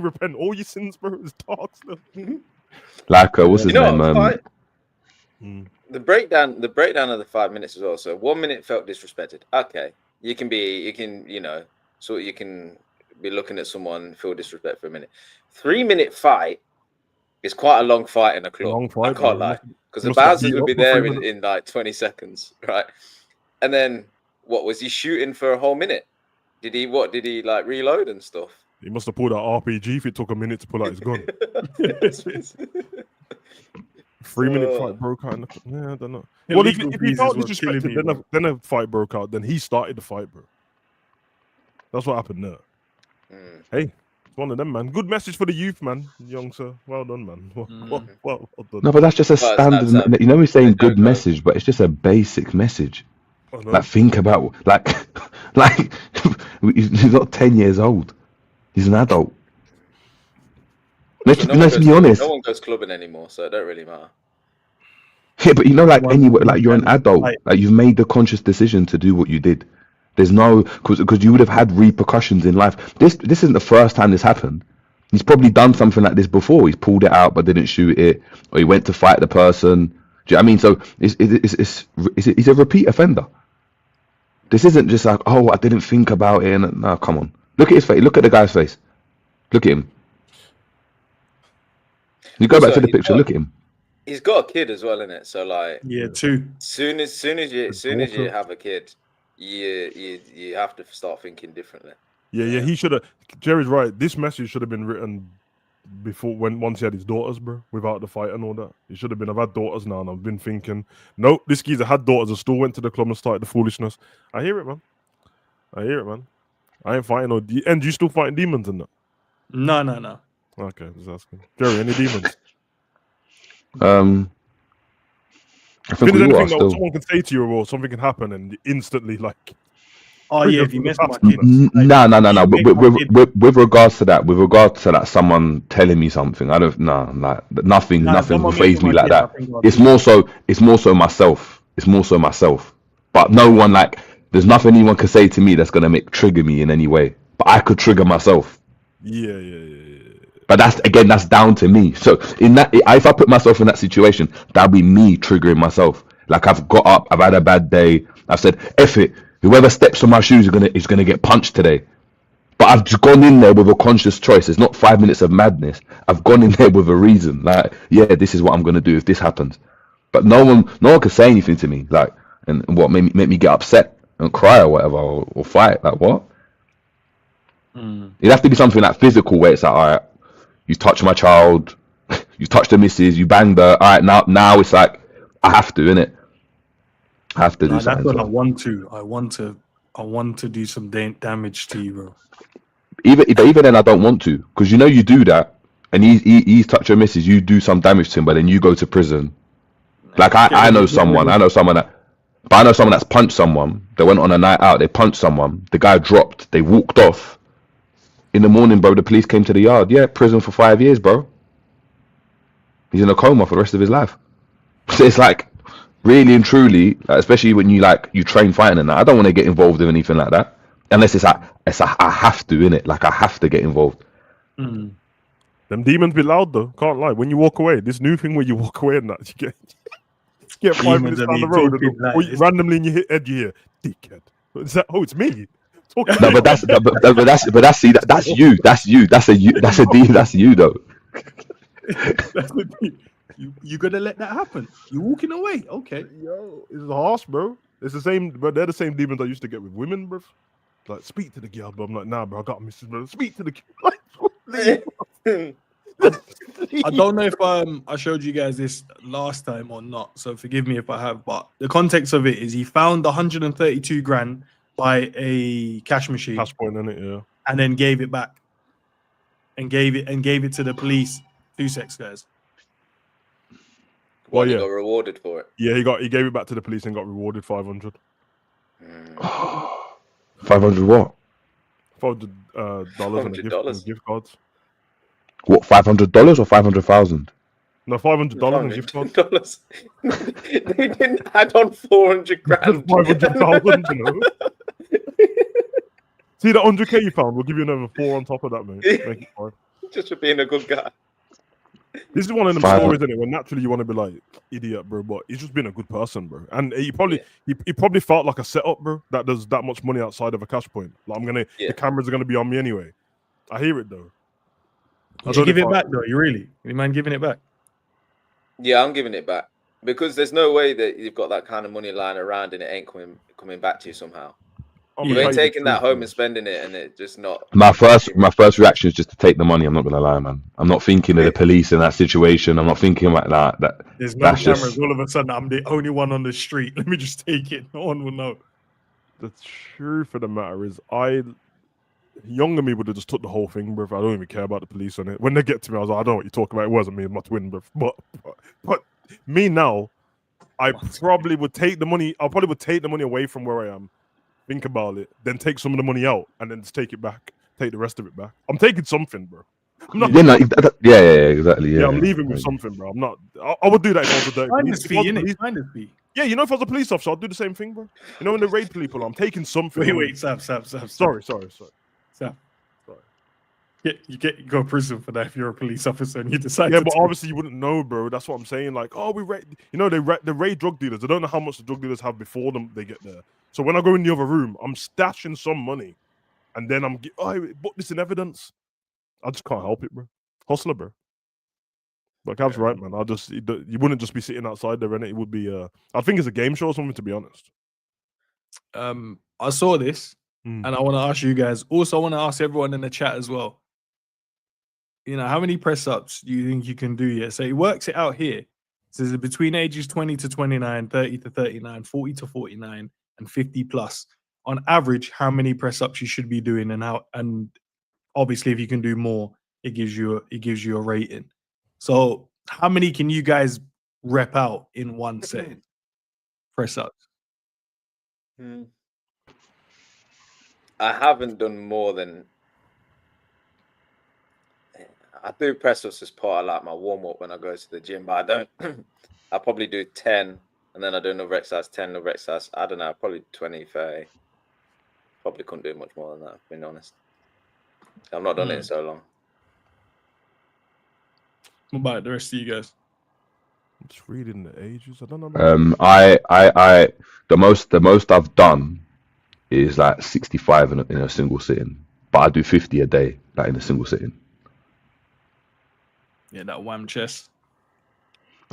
repent all your sins, bro. It's dark still. Like what's his name? The breakdown of the 5 minutes as well. So 1 minute felt disrespected. Okay, you can be looking at someone feel disrespect for a minute. 3 minute fight is quite a long fight in a club. Long fight, I can't bro. lie, because the bouncers would be there in like 20 seconds, right? And then what was he shooting for a whole minute? Did he like reload and stuff? He must have pulled out RPG if it took a minute to pull out his gun. 3 minute fight broke out. Yeah, I don't know. Well, if he felt disrespected, then a fight broke out. Then he started the fight, bro. That's what happened there. Hey, it's one of them, man. Good message for the youth, man. Young sir, well done, man. Well done. No, but that's just a standard. You know, we're saying good message, but it's just a basic message. Like think about like he's not 10 years old. He's an adult. Let's be honest. No one goes clubbing anymore, so it don't really matter. Yeah, but you know, like anyway, like you're an adult. Like you've made the conscious decision to do what you did. There's no because you would have had repercussions in life. This isn't the first time this happened. He's probably done something like this before. He's pulled it out but didn't shoot it, or he went to fight the person. Do you know what I mean? So he's a repeat offender. This isn't just like, oh, I didn't think about it. And no, come on. Look at his face. Look at the guy's face. Look at him. You go back to the picture. Look at him. He's got a kid as well, innit? So like, yeah, two. Soon as you have a kid, you have to start thinking differently. Yeah. He should have. Jerry's right. This message should have been written before once he had his daughters, bro, without the fight and all that. It should have been, I've had daughters now, and I've been thinking, nope, this geezer had daughters and still went to the club and started the foolishness. I hear it, man. I ain't fighting no. And you still fighting demons in that? No. Okay, just asking. Jerry, any demons? I think we all are still. Someone can say to you, or something can happen, and instantly like. Oh yeah, if you miss my kid. No. With regards to that, someone telling me something, I don't like nothing will faze me like that. It's more so myself. But no one like there's nothing anyone can say to me that's gonna trigger me in any way. But I could trigger myself. Yeah. But that's down to me. So in that, if I put myself in that situation, that'll be me triggering myself. Like I've got up, I've had a bad day. I've said, F it. Whoever steps on my shoes is gonna get punched today. But I've just gone in there with a conscious choice. It's not 5 minutes of madness. I've gone in there with a reason. Like, yeah, this is what I'm gonna do if this happens. But no one can say anything to me. Like, and what make me get upset and cry or whatever or fight. Like what? It'd have to be something like physical, where it's like, all right, you touch my child, you touch the missus, you banged her. All right, now it's like I have to, innit? I have to do something. That's what I want to do some damage to you, bro. Even then, I don't want to, because you do that, and he's touched your missus, you do some damage to him, but then you go to prison. Like I know someone that's punched someone. They went on a night out, they punched someone. The guy dropped. They walked off. In the morning, bro, the police came to the yard. Yeah, prison for 5 years, bro. He's in a coma for the rest of his life. So it's like, really and truly, especially when you train fighting and that, I don't want to get involved in anything like that. Unless I have to, innit? Like, I have to get involved. Them demons be loud, though. Can't lie. When you walk away, this new thing where you walk away and that, you get 5 minutes down the road, and randomly in your head, you hear, dickhead. Is that, it's me. No, but that's you. That's you. That's you though. That's the thing. You gonna let that happen? You walking away? Okay. Yo, it's harsh, bro. It's the same, but they're the same demons I used to get with women, bro. Like, speak to the girl, but I'm like, nah, bro, I got Mrs. Bro. Speak to the girl. I don't know if I showed you guys this last time or not, so forgive me if I have. But the context of it is he found 132 grand by a cash machine, Cash point in it, yeah, and then gave it back, and gave it to the police. 2 sex guys. Well, yeah, he got rewarded for it. Yeah, he gave it back to the police and got rewarded 500. 500 what? $500 and gift cards. What, $500 or 500,000? No, $500 and gift cards. They didn't add on 400 grand. 500,000, you know. See the 100k you found? We'll give you another 4 on top of that, mate. Make it fine. Just for being a good guy. This is one of them stories, isn't it? When naturally you want to be like, idiot, bro, but he's just been a good person, bro. And he probably felt like a setup, bro, that does that much money outside of a cash point. Like, the cameras are gonna be on me anyway. I hear it though. Would you give it back though? You mind giving it back? Yeah, I'm giving it back because there's no way that you've got that kind of money lying around and it ain't coming back to you somehow. You ain't taking that home and spending it, and it just not. My first reaction is just to take the money. I'm not gonna lie, man. I'm not thinking of the police in that situation. I'm not thinking about that. There's no cameras. All of a sudden, I'm the only one on the street. Let me just take it. No one will know. The truth of the matter is, younger me would have just took the whole thing, bro. I don't even care about the police on it. When they get to me, I was like, I don't know what you're talking about. It wasn't me, my twin, bro. But me now, I probably would take the money. I probably would take the money away from where I am. Think about it, then take some of the money out, and then just take it back. Take the rest of it back. I'm taking something, bro. I'm not, exactly. Yeah, I'm leaving with something, bro. I'm not. I would do that if I was a dirty Finder's fee. Yeah, you know, if I was a police officer, I'd do the same thing, bro. You know, when they raid people, I'm taking something. Wait, stop. Sorry. You go to prison for that if you're a police officer and you decide. Yeah, but obviously you wouldn't know, bro. That's what I'm saying. Like, we raid. You know, they raid drug dealers. They don't know how much the drug dealers have before they get there. So when I go in the other room, I'm stashing some money, and then put this in evidence. I just can't help it, bro. Hustler, bro. But Cav's right, man. You wouldn't just be sitting outside there, innit? It would be. I think it's a game show or something, to be honest. I saw this, and I want to ask you guys. Also, I want to ask everyone in the chat as well. You know, how many press ups do you think you can do here? So he works it out here. It says between ages 20 to 29, 30 to 39, 40 to 49, and 50 plus. On average, how many press ups you should be doing, and obviously if you can do more, it gives you a rating. So how many can you guys rep out in one setting? Press ups. I haven't done more than. I do press ups as part of like my warm up when I go to the gym, but I don't. I probably do 10, and then I do another exercise, 10, another exercise. I don't know, probably 20, 30. Probably couldn't do much more than that, being honest. I've not done it in so long. What about the rest of you guys? I'm just reading the ages. I don't know. I the most I've done is like 65 in a single sitting, but I do 50 a day, like in a single sitting. Yeah, that wham chest.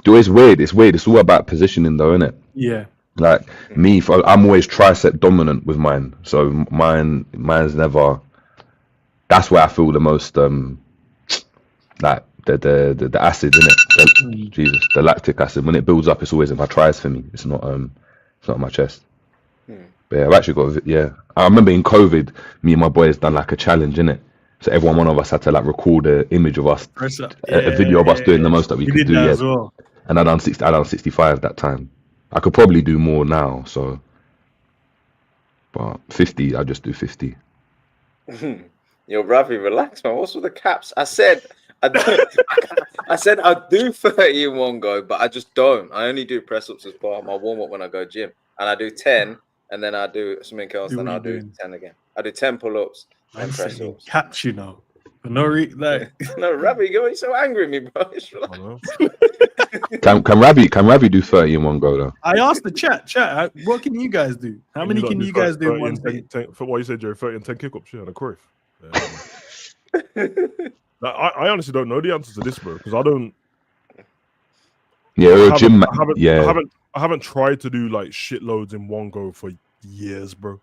Dude, it's weird. It's all about positioning, though, isn't it? Yeah. Like me, I'm always tricep dominant with mine, so mine's never. That's where I feel the most like the acid in it. Jesus, the lactic acid when it builds up, it's always in my tries for me. It's not my chest. But yeah, I've actually got I remember in COVID, me and my boys done like a challenge, innit? So one of us had to like record an image of us, a video of us doing the most that we could do. As well. And I done 65 that time. I could probably do more now, so. But 50, I just do 50. Yo, Ravi, relax, man. What's with the caps? I said I'd do 30 in one go, but I just don't. I only do press ups as part of my warm up when I go gym, and I do 10, and then I do something else, then I'll do 10 again. I do 10 pull ups and press ups. Caps, you know. No, Ravi, you're so angry at me, bro. Can Ravi do 30 in one go though? I asked the chat. What can you guys do? How many can you guys do in one day? For what you said, Jerry, 30 and 10 kick ups, yeah, and a Cruyff. Like, I honestly don't know the answer to this, bro, because I don't. Yeah, I haven't tried to do like shitloads in one go for years, bro.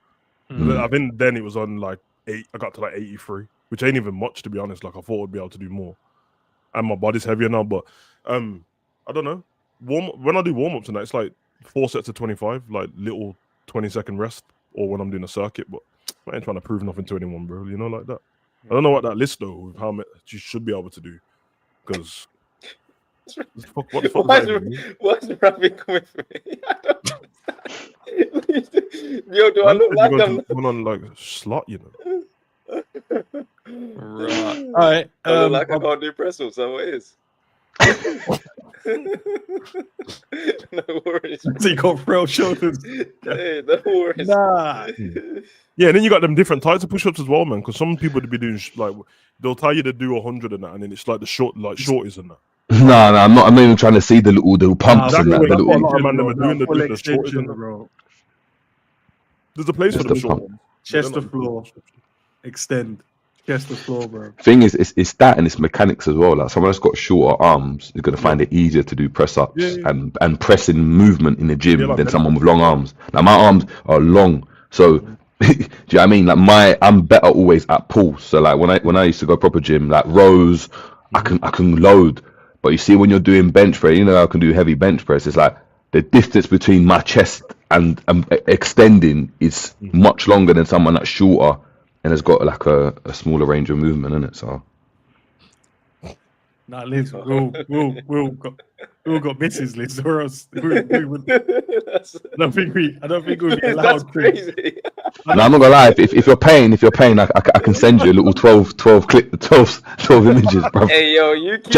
Mm. I think then it was on like 8. I got to like 83, which ain't even much, to be honest. Like I thought I'd be able to do more, and my body's heavier now. But I don't know. When I do warm ups and that, it's like 4 sets of 25, like little 20-second rest, or when I'm doing a circuit. But I ain't trying to prove nothing to anyone, bro. You know, like that. I don't know what that list though, with how much you should be able to do, because. What the fuck why is Ravi coming for me? I don't understand. Yo, do I look like I'm on like slot, you know? Right. All right. I look like I can't do press ups, so what is? No worries. So you got frail shoulders. Hey, no worries. Nah. Yeah, and then you got them different types of push-ups as well, man. Because some people be doing like they'll tell you to do 100 and that, and then it's like the shorties and that. No, I'm not even trying to see the little pumps and that. The little. A lot of man are doing the shorties and that. Bro. There's a place for the short ones. Chest to floor, extend. Chest to floor, bro. Thing is, it's that and it's mechanics as well. Like someone that's got shorter arms is gonna find it easier to do press ups and pressing movement in the gym than someone with long arms. Like my arms are long, so do you know what I mean? Like I'm better always at pulls. So like when I used to go proper gym, like rows, I can load. But you see, when you're doing bench press, you know I can do heavy bench press. It's like the distance between my chest and extending is much longer than someone that's shorter and has got like a smaller range of movement in it. So, nah, Liz, we'll got misses, Liz, or else we would. I don't think we'd be allowed. That's crazy. No, I'm not gonna lie. If you're paying, I can send you a little 12 images, bro. Hey yo, you keep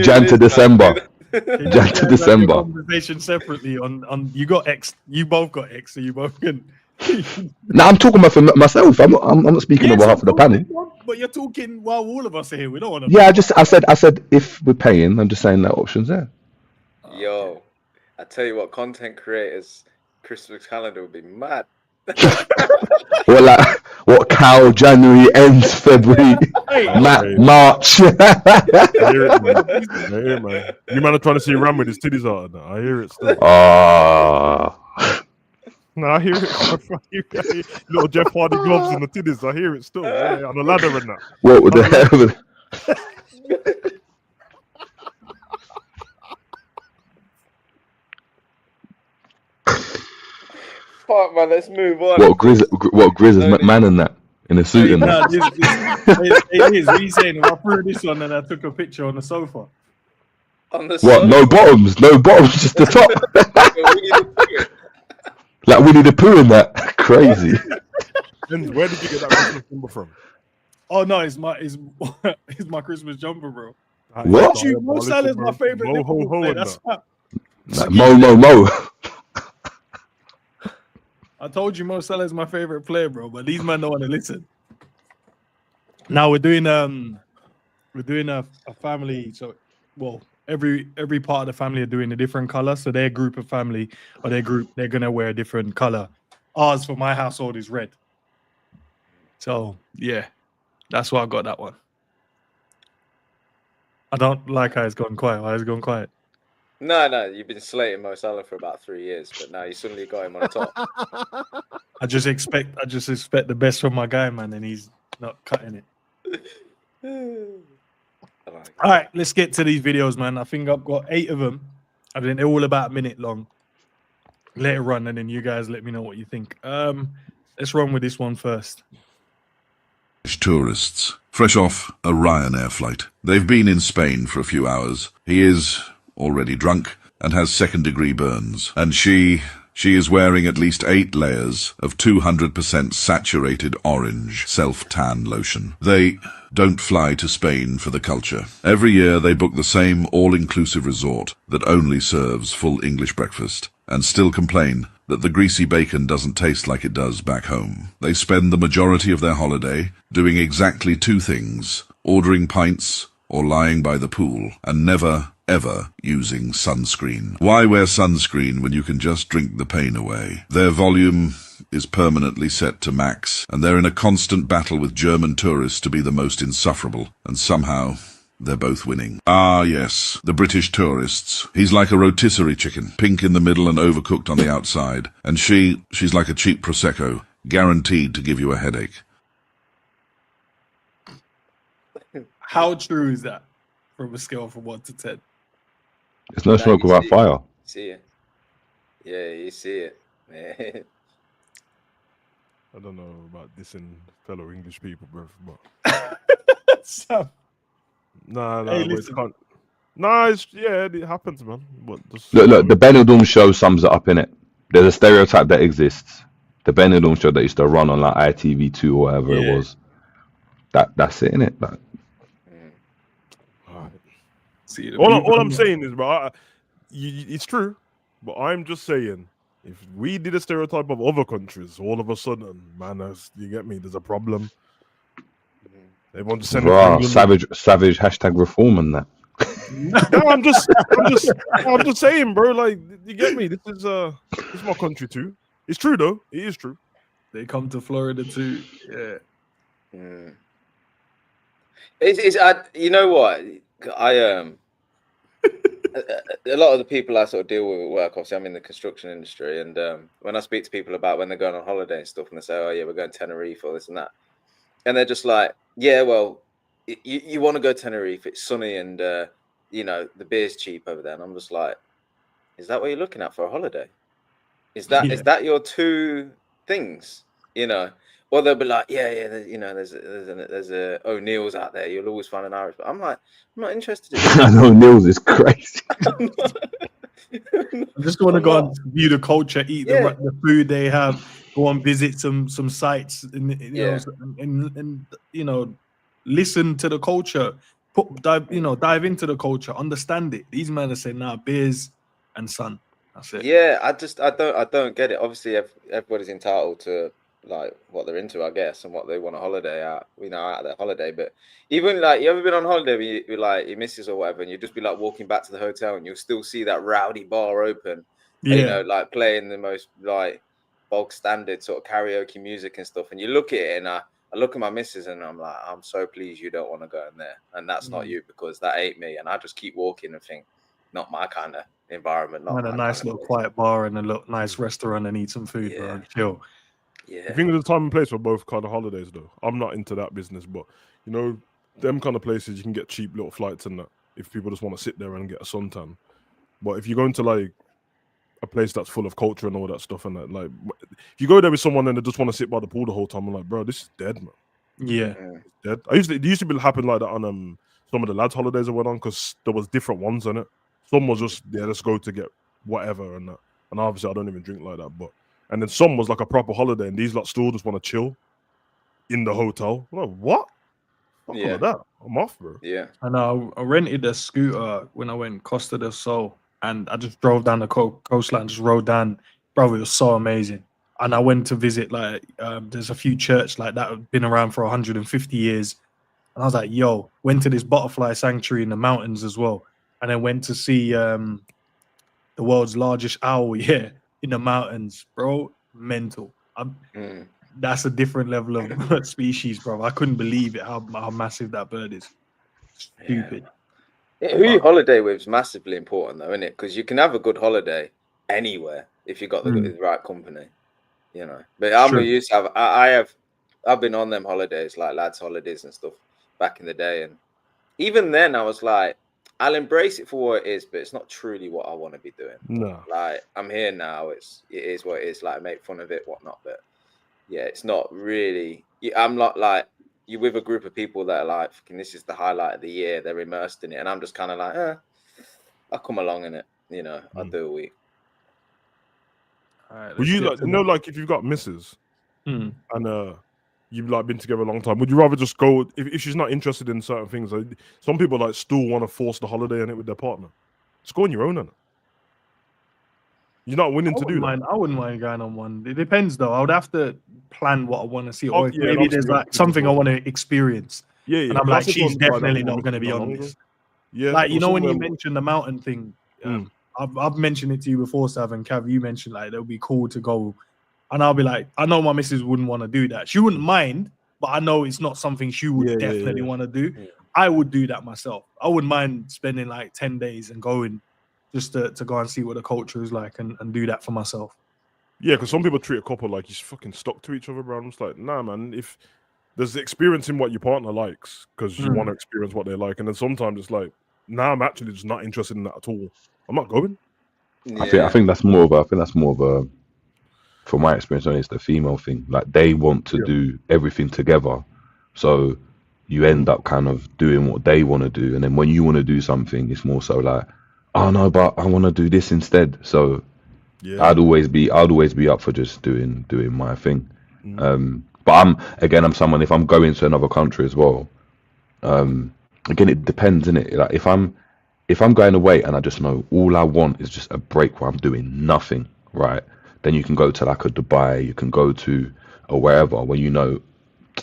Jan to December. Jan to December. Conversation separately on you got X, you both got X, so you both can. No, I'm talking about for myself. I'm not speaking on behalf of the panel. But you're talking while all of us are here. We don't want to. Yeah, I said if we're paying, I'm just saying that option's there. Yo, I tell you what, content creators Christmas calendar would be mad. What cow January ends February, March. I hear it, man. You man are trying to see Ram with his titties out. I hear it still. No, I hear it. Little Jeff Hardy gloves and the titties. I hear it still. Yeah, on the ladder and that. What would the hell? Fuck, man, let's move on. What Grizz is McMahon and that in a suit and that. It is. What are you saying? I threw this on and I took a picture on the sofa. What? No bottoms, just the top. Like Winnie the Pooh in that. Crazy. And where did you get that Christmas number from? Oh no, it's my Christmas jumper, bro. What? Mo Salah's my favorite. Like Mo. I told you Mo Salah is my favorite player, bro. But these men don't want to listen. Now we're doing a family. So, well, every part of the family are doing a different color. So their group of family or they're gonna wear a different color. Ours for my household is red. So yeah, that's why I got that one. I don't like how it's gone quiet. Why has it gone quiet? No, you've been slating Mo Salah for about 3 years, but now you suddenly got him on the top. I just expect the best from my guy, man, and he's not cutting it. All right, let's get to these videos, man. I think I've got 8 of them. I think they're all about a minute long. Let it run, and then you guys let me know what you think. Let's run with this one first. Tourists, fresh off a Ryanair flight. They've been in Spain for a few hours. He is already drunk and has second-degree burns. And she is wearing at least 8 layers of 200% saturated orange self-tan lotion. They don't fly to Spain for the culture. Every year they book the same all-inclusive resort that only serves full English breakfast and still complain that the greasy bacon doesn't taste like it does back home. They spend the majority of their holiday doing exactly 2 things: ordering pints or lying by the pool, and never, ever using sunscreen. Why wear sunscreen when you can just drink the pain away? Their volume is permanently set to max, and they're in a constant battle with German tourists to be the most insufferable, and somehow they're both winning. Ah, yes, the British tourists. He's like a rotisserie chicken, pink in the middle and overcooked on the outside. And she's like a cheap Prosecco, guaranteed to give you a headache. How true is that from a scale from 1 to 10? There's no smoke without fire. See it. Yeah, you see it. Man. I don't know about dissing fellow English people, bro, but Sam. Nah, Hey, it can't. Nah, it happens, man. But Look, the Benidorm show sums it up, innit? There's a stereotype that exists. The Benidorm show that used to run on like ITV2 or whatever it was. That's it, innit? Like, see, all I'm saying is, bro, it's true, but I'm just saying, if we did a stereotype of other countries, all of a sudden, man, you get me? There's a problem. Everyone just savage #reform and that. No, I'm just saying, bro. Like, you get me? This is my country too. It's true though. It is true. They come to Florida too. Yeah. You know what? A lot of the people I sort of deal with at work, obviously I'm in the construction industry, and when I speak to people about when they're going on holiday and stuff, and they say, "Oh yeah, we're going to Tenerife or this and that," and they're just like, "Yeah, well, you want to go to Tenerife? It's sunny and you know the beer's cheap over there." And I'm just like, "Is that what you're looking at for a holiday? Is that your two things? You know?" Or they'll be like, "Yeah, you know, there's a O'Neill's out there. You'll always find an Irish." But I'm like, I'm not interested in that. O'Neill's is crazy. I just want to go and view the culture, eat the food they have, go and visit some sites, and you know, listen to the culture, dive into the culture, understand it. These men are saying, "Nah, beers and sun." That's it. Yeah, I don't get it. Obviously, everybody's entitled to like what they're into, I guess, and what they want a holiday out, out of their holiday. But even like, you ever been on holiday with like your missus or whatever, and you just be like walking back to the hotel, and you'll still see that rowdy bar open, you know, like playing the most like bog standard sort of karaoke music and stuff. And you look at it, and I look at my missus, and I'm like, I'm so pleased you don't want to go in there, and that's not you, because that ain't me. And I just keep walking and think, not my kind of environment. Not a nice little quiet bar and a nice restaurant and eat some food, bro, and chill. Yeah. I think there's a time and place for both kind of holidays, though. I'm not into that business, but you know, them kind of places you can get cheap little flights and that if people just want to sit there and get a suntan. But if you go into like a place that's full of culture and all that stuff, and that, like, if you go there with someone and they just want to sit by the pool the whole time, I'm like, bro, this is dead, man. Yeah, it's dead. It used to happen like that on some of the lads' holidays I went on, because there was different ones on it. Some was just let's go to get whatever and that, and obviously I don't even drink like that, but. And then some was like a proper holiday, and these lot still just want to chill in the hotel. I'm like, what? Fuck all of that. I'm off, bro. Yeah. I know. I rented a scooter when I went Costa del Sol, and I just drove down the coastline, just rode down. Bro, it was so amazing. And I went to visit, like, there's a few churches like that have been around for 150 years. And I was like, yo, went to this butterfly sanctuary in the mountains as well. And then went to see the world's largest owl, in the mountains, bro. Mental. That's a different level of species, bro. I couldn't believe it, how massive that bird is. Stupid. Yeah, who you holiday with is massively important, though, isn't it? Because you can have a good holiday anywhere if you got the right company, you know. But I'm used to have. I've been on them holidays, like lads' holidays and stuff, back in the day, and even then I was like, I'll embrace it for what it is, but it's not truly what I want to be doing. No, like I'm here now. It is what it is. Like, make fun of it, whatnot. But yeah, it's not really. I'm not like you with a group of people that are like, this is the highlight of the year. They're immersed in it, and I'm just kind of like, I'll come along in it. You know, I'll do a week. Would you like, like if you've got missus and you've like been together a long time, would you rather just go if she's not interested in certain things? Like, some people like still want to force the holiday in it with their partner. Just go on your own on it. You're not willing to do that. I wouldn't mind going on one. It depends though. I would have to plan what I want to see, or maybe there's like something I want to experience. Yeah. And I'm like, she's definitely not going to be on this. Yeah. Like, you know, when you mentioned the mountain thing, I've mentioned it to you before, Sav, and Cav, you mentioned like it would be cool to go and I'll be like, I know my missus wouldn't want to do that. She wouldn't mind, but I know it's not something she would definitely want to do. Yeah. I would do that myself. I wouldn't mind spending like 10 days and going just to go and see what the culture is like and do that for myself. Yeah, because some people treat a couple like he's fucking stuck to each other, bro. I'm just like, nah, man. If there's experiencing what your partner likes because you want to experience what they like, and then sometimes it's like, nah, I'm actually just not interested in that at all. I'm not going. Yeah. I think that's more of a from my experience, only it's the female thing. Like they want to do everything together, so you end up kind of doing what they want to do, and then when you want to do something, it's more so like, oh no, but I want to do this instead. So I'd always be up for just doing my thing. But I'm someone, if I'm going to another country as well, again it depends, innit? Like if I'm going away and I just know all I want is just a break where I'm doing nothing, right? Then you can go to like a Dubai, you can go to a wherever where you know,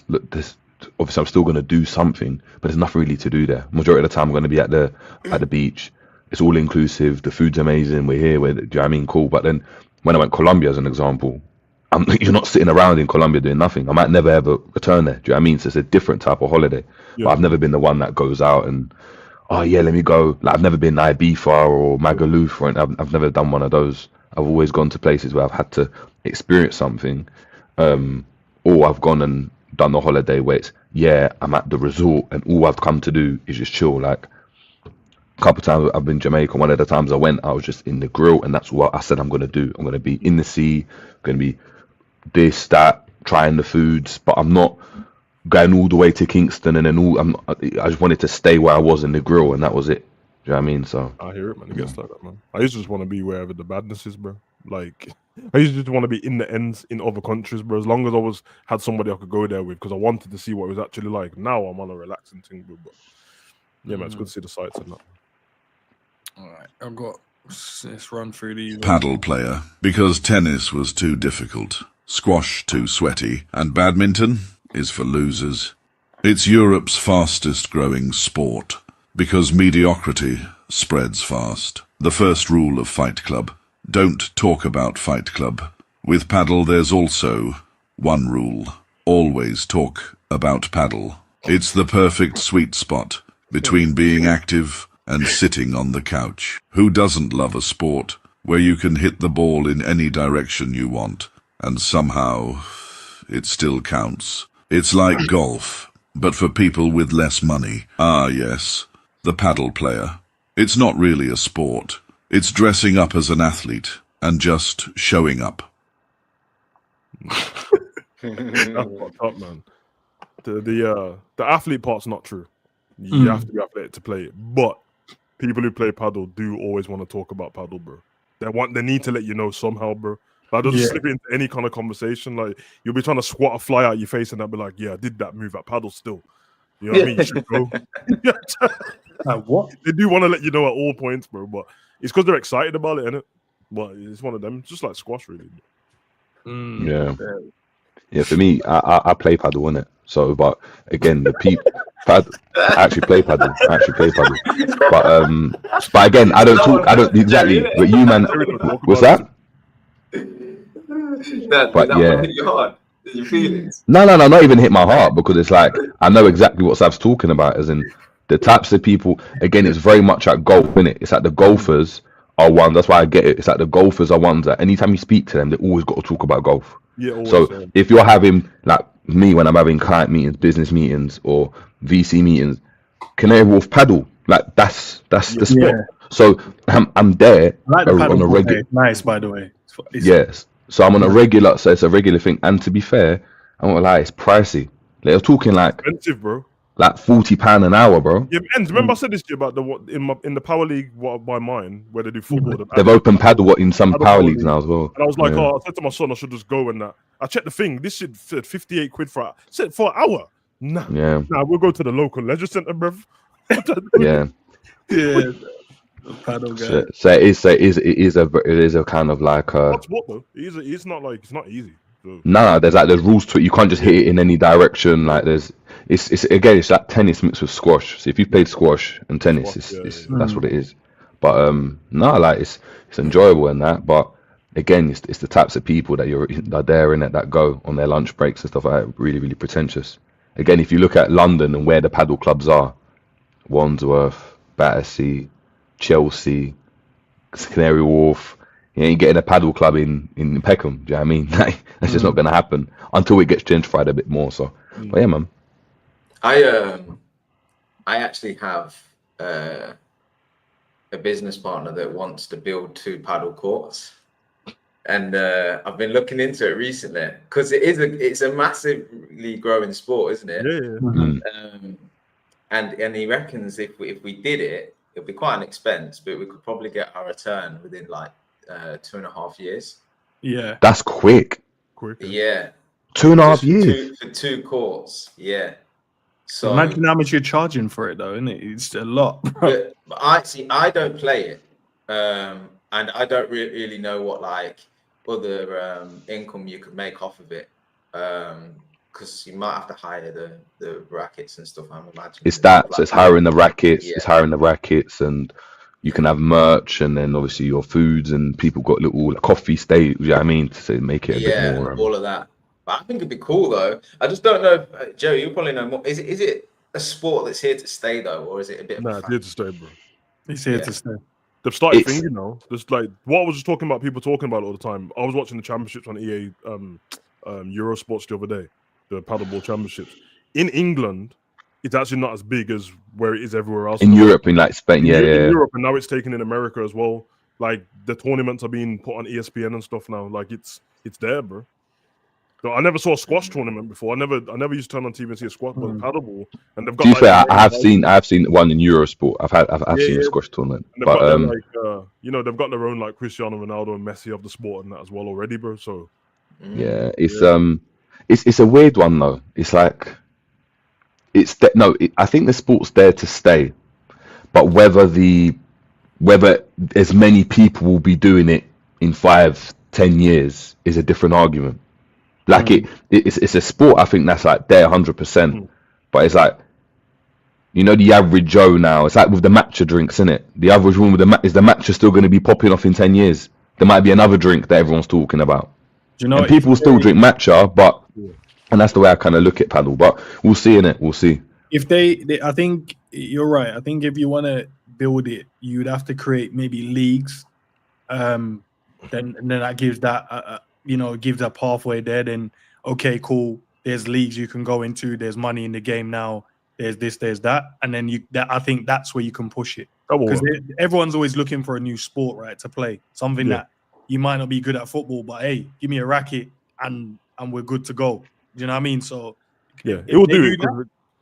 look, this obviously I'm still going to do something, but there's nothing really to do there. Majority of the time I'm going to be at the beach. It's all inclusive. The food's amazing. We're here. Do you know what I mean? Cool. But then when I went Colombia as an example, you're not sitting around in Colombia doing nothing. I might never ever return there. Do you know what I mean? So it's a different type of holiday. But I've never been the one that goes out and, oh yeah, let me go. Like I've never been Ibiza or Magaluf, or I've never done one of those. I've always gone to places where I've had to experience something, or I've gone and done the holiday where it's, I'm at the resort and all I've come to do is just chill. Like a couple of times I've been in Jamaica. One of the times I went, I was just in the grill, and that's what I said I'm going to do. I'm going to be in the sea, going to be this, that, trying the foods, but I'm not going all the way to Kingston and then I just wanted to stay where I was in the grill, and that was it. Do you know what I mean? So I hear it, man. It gets like that, man. I used to just want to be wherever the badness is, bro. Like I used to just want to be in the ends in other countries, bro. As long as I had somebody I could go there with, because I wanted to see what it was actually like. Now I'm on a relaxing thing, bro. But yeah, man, it's good to see the sights and that. All right, I've got let's run through these. Paddle player, because tennis was too difficult, squash too sweaty, and badminton is for losers. It's Europe's fastest growing sport, because mediocrity spreads fast. The first rule of Fight Club: don't talk about Fight Club. With paddle there's also one rule: always talk about paddle. It's the perfect sweet spot between being active and sitting on the couch. Who doesn't love a sport where you can hit the ball in any direction you want, and somehow it still counts? It's like golf, but for people with less money. Ah yes, the paddle player. It's not really a sport. It's dressing up as an athlete and just showing up. That's fucked up, man. The athlete part's not true. You have to be athletic to play it, but people who play paddle do always want to talk about paddle, bro. They need to let you know somehow, bro. Like, they'll just slip into any kind of conversation. Like, you'll be trying to squat a fly out your face, and they'll be like, "Yeah, I did that move at paddle still." You know what I mean? You should go. What? They do want to let you know at all points, bro. But it's because they're excited about it, innit? But it's one of them. It's just like squash, really. Yeah. For me, I play paddle, innit? So, but again, the people. I actually play paddle. But again, I don't talk. I don't exactly. But you, man, what's that? But yeah, hit your heart. Your feelings. No, not even hit my heart, because it's like I know exactly what Sav's talking about. As in the types of people. Again, it's very much like golf, innit? It's like the golfers are ones. That's why I get it. It's like the golfers are ones that anytime you speak to them, they always got to talk about golf. Yeah. Always, so if you're having like me when I'm having client meetings, business meetings, or VC meetings, Canary Wharf paddle, like that's the spot. Yeah. So I'm there on a regular. Nice, by the way. Yes. So I'm on a regular. So it's a regular thing. And to be fair, I'm not lie, it's pricey. Like, you're talking like expensive, bro. Like £40 an hour, bro. Yeah, and remember I said this to you about in the power league by mine where they do football. They've opened paddle in some power leagues now as well. And I was like, I said to my son, I should just go and that. I checked the thing. This shit said 58 quid for an hour. Nah, we'll go to the local leisure centre, bruv. Yeah. Paddle guy. So it is a kind of like What's what though? It's not easy. So. No, there's rules to it. You can't just hit it in any direction. Like it's like tennis mixed with squash. So if you've played squash and tennis, that's what it is. But it's enjoyable and that. But again, it's the types of people that are there in it that go on their lunch breaks and stuff like that. Really, really pretentious. Again, if you look at London and where the paddle clubs are, Wandsworth, Battersea, Chelsea, Canary Wharf, you ain't getting a paddle club in Peckham. Do you know what I mean? That's just not going to happen until it gets gentrified a bit more. So, but yeah, man. I actually have a business partner that wants to build 2 paddle courts, and I've been looking into it recently because it's a massively growing sport, isn't it? Yeah. And he reckons if we did it, it'd be quite an expense, but we could probably get our return within like 2.5 years. Yeah, that's quick. Yeah, 2.5 years for 2 courts. Yeah. So imagine how much you're charging for it, though, isn't it? It's a lot, bro. But I don't play it, and I don't really know what like other income you could make off of it, because you might have to hire the rackets and stuff. I'm imagining it's that. So it's hiring the rackets. Yeah. It's hiring the rackets, and you can have merch, and then obviously your foods, and people got little coffee states. You know what I mean? To make it a bit more. All of that. But I think it'd be cool though. I just don't know, Joe. You probably know more. Is it a sport that's here to stay though, or is it a bit? Nah, it's here to stay, bro. It's here to stay. They've started thinking now. There's like what I was just talking about. People talking about it all the time. I was watching the championships on EA Eurosports the other day, the paddleball championships in England. It's actually not as big as where it is everywhere else in Europe, in like Spain. In Europe, and now it's taken in America as well. Like the tournaments are being put on ESPN and stuff now. Like it's there, bro. So I never saw a squash tournament before. I never used to turn on TV and see a squash, but paddleball, and they've got. To be fair, I have seen one in Eurosport. I've seen a squash tournament, but they've got their own like Cristiano Ronaldo and Messi of the sport and that as well already, bro. So yeah, it's a weird one though. It's like I think the sport's there to stay, but whether as many people will be doing it in 5-10 years is a different argument. Like it's a sport, I think that's like there 100%, but it's like, the average Joe now. It's like with the matcha drinks, isn't it? The average one is the matcha still going to be popping off in 10 years? There might be another drink that everyone's talking about. Do you know? And people still drink matcha, but and that's the way I kind of look at paddle. But we'll see in it. We'll see. If they, I think you're right. I think if you want to build it, you'd have to create maybe leagues. Then that gives that. Gives a pathway there. Then okay, cool. There's leagues you can go into. There's money in the game now. There's this, there's that, and then I think that's where you can push it, because everyone's always looking for a new sport, right, to play. Something that you might not be good at football, but hey, give me a racket and we're good to go. Do you know what I mean? So it will do it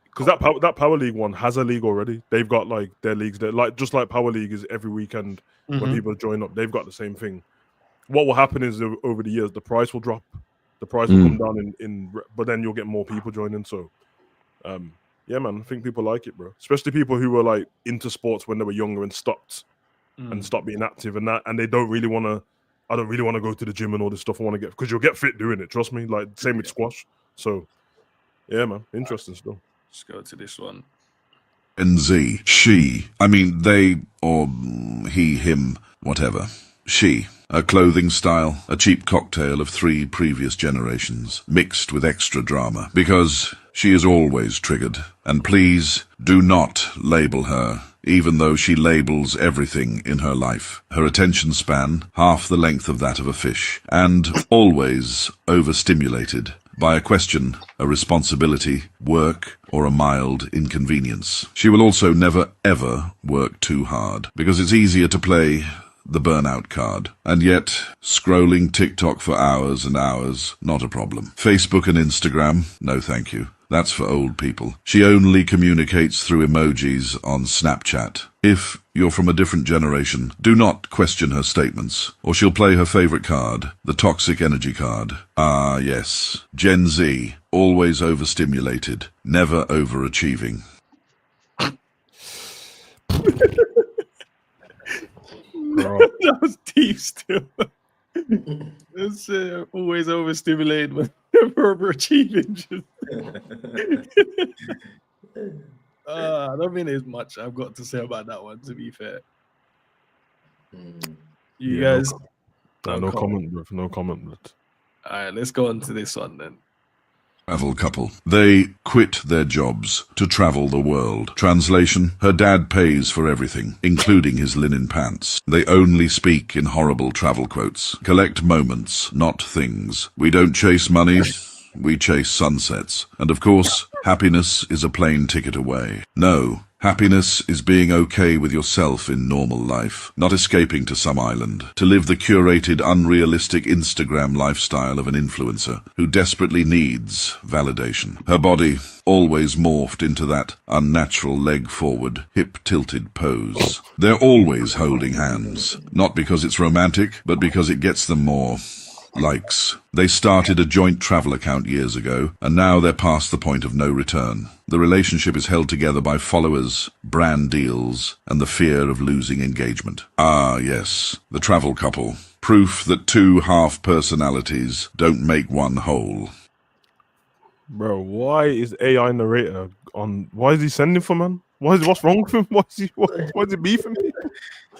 because that Power League one has a league already. They've got like their leagues there, like just like Power League is every weekend when people join up. They've got the same thing. What will happen is over the years the price will drop, the price will come down but then you'll get more people joining. So, yeah, man, I think people like it, bro. Especially people who were like into sports when they were younger and stopped being active and they don't really want to. I don't really want to go to the gym and all this stuff. I want to get because you'll get fit doing it. Trust me. Like same with squash. So, yeah, man, interesting stuff. Let's go to this one. NZ, she, I mean they or he, him, whatever. She, a clothing style, a cheap cocktail of 3 previous generations, mixed with extra drama, because she is always triggered. And please do not label her, even though she labels everything in her life. Her attention span, half the length of that of a fish, and always overstimulated by a question, a responsibility, work, or a mild inconvenience. She will also never ever work too hard, because it's easier to play the burnout card. And yet, scrolling TikTok for hours and hours, not a problem. Facebook and Instagram, no thank you. That's for old people. She only communicates through emojis on Snapchat. If you're from a different generation, do not question her statements, or she'll play her favorite card, the toxic energy card. Ah, yes. Gen Z, always overstimulated, never overachieving. That was deep still. It's always overstimulated, but never overachieving. I don't think there's much I've got to say about that one, to be fair. You guys, No comment, bro. No comment. All right, let's go on to this one then. Travel couple. They quit their jobs to travel the world. Translation: her dad pays for everything, including his linen pants. They only speak in horrible travel quotes. Collect moments, not things. We don't chase money, we chase sunsets. And of course, happiness is a plane ticket away. No. Happiness is being okay with yourself in normal life, not escaping to some island, to live the curated, unrealistic Instagram lifestyle of an influencer who desperately needs validation. Her body always morphed into that unnatural leg-forward, hip-tilted pose. They're always holding hands, not because it's romantic, but because it gets them more likes. They started a joint travel account years ago, and now they're past the point of no return. The relationship is held together by followers, brand deals, and the fear of losing engagement. Ah, yes, the travel couple. Proof that two half-personalities don't make one whole. Bro, why is AI narrator on? Why is he sending for, man? What's wrong with him? Why is he beefing people?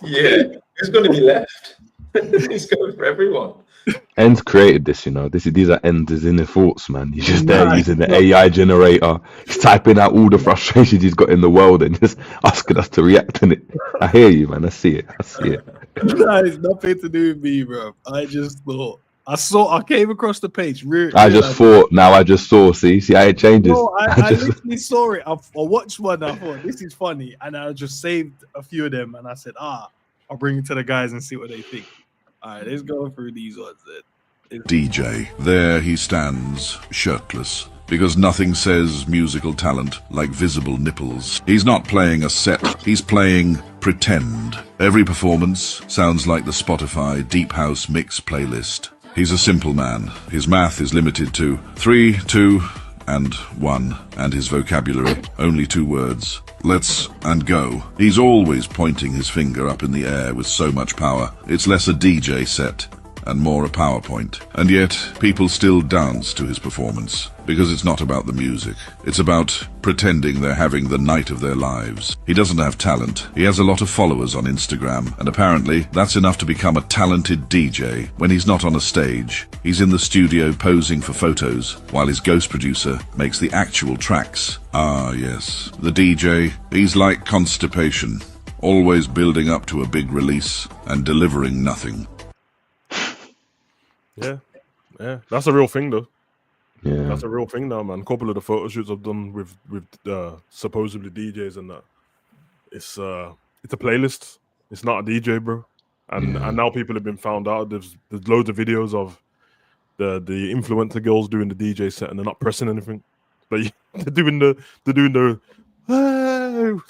Yeah, who's going to be left? He's going for everyone. Ends created this, you know. These are Ends in the thoughts, man. He's just there using the AI generator. He's typing out all the frustrations he's got in the world and just asking us to react on it. I hear you, man. I see it. That has nothing to do with me, bro. I just thought. I came across the page. I just saw. See how it changes. No, I literally saw it. I watched one. I thought this is funny, and I just saved a few of them. And I said, I'll bring it to the guys and see what they think. All right, let's go through these ones then. DJ. There he stands, shirtless, because nothing says musical talent like visible nipples. He's not playing a set, he's playing pretend. Every performance sounds like the Spotify Deep House Mix playlist. He's a simple man. His math is limited to 3, 2, and 1, and his vocabulary, only 2 words. Let's and go. He's always pointing his finger up in the air with so much power. It's less a DJ set and more a PowerPoint. And yet, people still dance to his performance, because it's not about the music. It's about pretending they're having the night of their lives. He doesn't have talent. He has a lot of followers on Instagram, and apparently that's enough to become a talented DJ. When he's not on a stage, he's in the studio posing for photos, while his ghost producer makes the actual tracks. Ah, yes. The DJ, he's like constipation, always building up to a big release and delivering nothing. Yeah, that's a real thing though. Yeah, that's a real thing now, man. A couple of the photo shoots I've done with supposedly DJs and that, it's a playlist. It's not a DJ, bro. And now people have been found out. There's loads of videos of the influencer girls doing the DJ set and they're not pressing anything, but they're doing the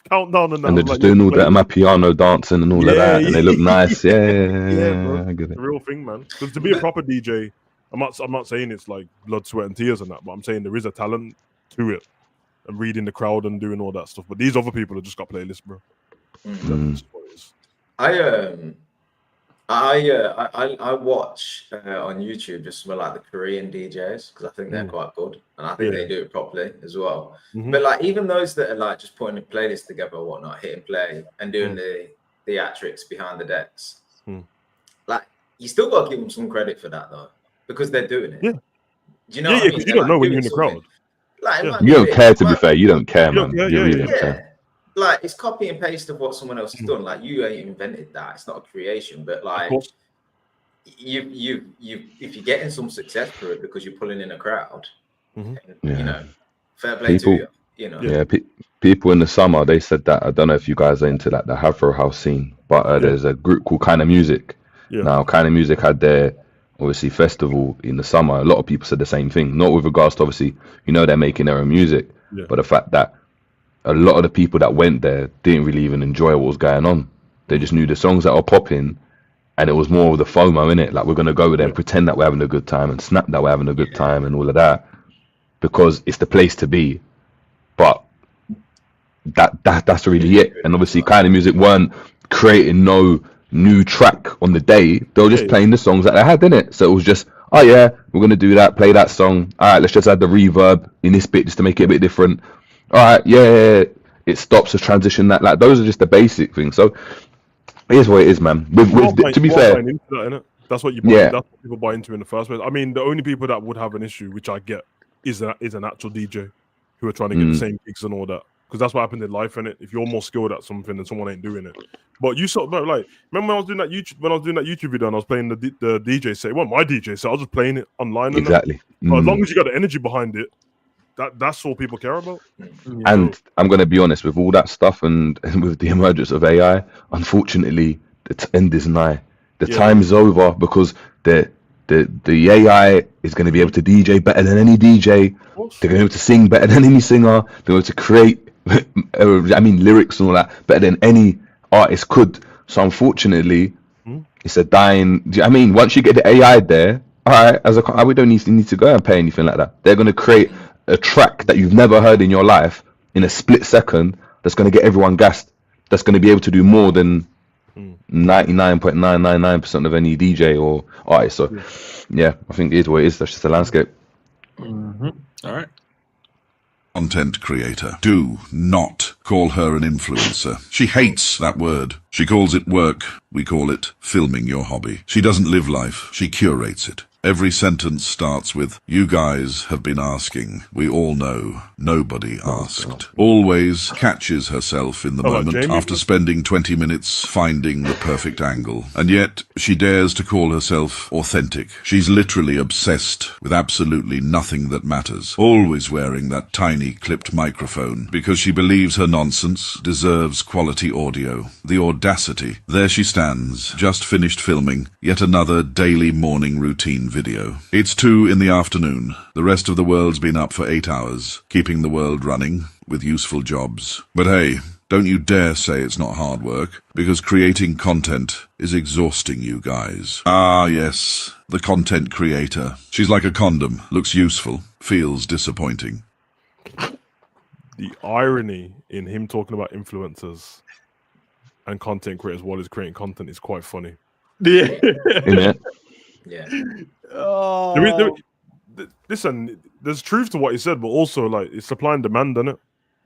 countdown and that. And they're just doing all that Amapiano dancing and all of that, and they look nice. Yeah, bro. I get it. It's a real thing, man. Because to be a proper DJ, I'm not saying it's like blood, sweat, and tears and that, but I'm saying there is a talent to it, and reading the crowd and doing all that stuff. But these other people have just got playlists, bro. That's what it is. I watch on YouTube just some of like the Korean DJs because I think they're quite good and I think they do it properly as well. But like even those that are like just putting a playlist together or whatnot, hitting play and doing the theatrics behind the decks, like you still got to give them some credit for that though because they're doing it. Yeah. Do you know? What I mean? You don't know when you're in the crowd. Like, you don't care, to be fair. You don't care, man. You really don't care. Like it's copy and paste of what someone else has done. Like you ain't invented that. It's not a creation, but like you if you're getting some success for it because you're pulling in a crowd, and, you know, fair play to you. You know, people in the summer they said that. I don't know if you guys are into like the Afro house scene, but there's a group called Kind of Music. Now, Kind of Music had their obviously festival in the summer. A lot of people said the same thing. Not with regards to obviously, you know, they're making their own music, but the fact that a lot of the people that went there didn't really even enjoy what was going on. They just knew the songs that are popping, and it was more of the FOMO in it. Like we're gonna go there and pretend that we're having a good time and snap that we're having a good time and all of that, because it's the place to be. But that's really it. And obviously, Kind of Music weren't creating no new track on the day. They were just playing the songs that they had in it. So it was just, oh yeah, we're gonna do that, play that song. All right, let's just add the reverb in this bit just to make it a bit different. All right, it stops the transition. That like those are just the basic things. So it is what it is, man. To be fair, That's what you buy. Yeah. That's what people buy into in the first place. I mean, the only people that would have an issue, which I get, is an actual DJ who are trying to get the same gigs and all that. Because that's what happened in life, innit? If you're more skilled at something and someone ain't doing it. But you sort of like, remember when I was doing that YouTube video and I was playing the DJ set? It wasn't my DJ set. I was just playing it online. Exactly. But as long as you got the energy behind it, that's all people care about. And I'm going to be honest, with all that stuff and with the emergence of AI, unfortunately, the end is nigh. The time is over, because the AI is going to be able to DJ better than any DJ. They're going to be able to sing better than any singer. They're able to create, lyrics and all that better than any artist could. So unfortunately, it's a dying. Once you get the AI there, all right, we don't need to go and pay anything like that. They're going to create a track that you've never heard in your life in a split second. That's going to get everyone gassed. That's going to be able to do more than 99.999% of any DJ or artist. So yeah, I think it is what it is. That's just the landscape. All right. Content creator. Do not call her an influencer. She hates that word. She calls it work. We call it filming your hobby. She doesn't live life. She curates it. Every sentence starts with, "You guys have been asking. We all know. Nobody asked." Always catches herself in the moment after spending 20 minutes finding the perfect angle. And yet, she dares to call herself authentic. She's literally obsessed with absolutely nothing that matters. Always wearing that tiny clipped microphone because she believes her nonsense deserves quality audio. The audacity. There she stands, just finished filming yet another daily morning routine video. It's 2 in the afternoon. The rest of the world's been up for 8 hours, keeping the world running with useful jobs. But hey, don't you dare say it's not hard work, because creating content is exhausting you guys. Ah, yes, the content creator. She's like a condom, looks useful, feels disappointing. The irony in him talking about influencers and content creators while he's creating content is quite funny. Yeah. Yeah. Listen, there's truth to what he said, but also like it's supply and demand, isn't it?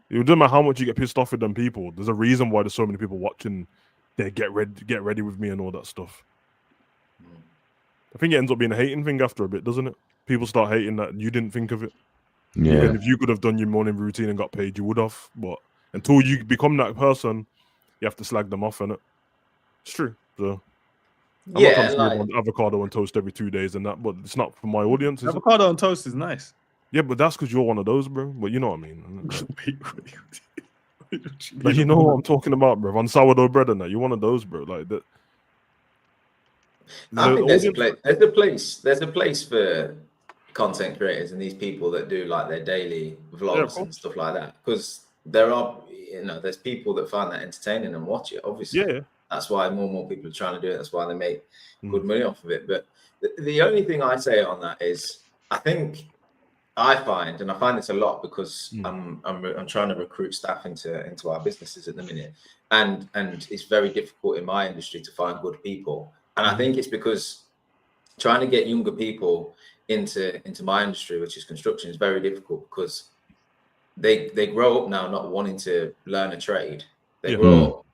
It doesn't matter how much you get pissed off with them people. There's a reason why there's so many people watching. They get ready with me and all that stuff. I think it ends up being a hating thing after a bit, doesn't it? People start hating that you didn't think of it. Yeah. Even if you could have done your morning routine and got paid, you would have. But until you become that person, you have to slag them off, innit? It's true. So I'm not consuming avocado and toast every 2 days and that, but it's not for my audience. Avocado and toast is nice. Yeah, but that's because you're one of those, bro. But you know what I mean. Like, you know what I'm talking about, bro. On sourdough bread and that, you're one of those, bro. Like that. I think there's a place for content creators and these people that do like their daily vlogs and stuff like that, because there are, there's people that find that entertaining and watch it. Obviously, that's why more and more people are trying to do it. That's why they make good money off of it. But the only thing I say on that is, I find this a lot because I'm trying to recruit staff into our businesses at the minute, and it's very difficult in my industry to find good people. And I think it's because trying to get younger people into my industry, which is construction, is very difficult because they grow up now not wanting to learn a trade. They grow up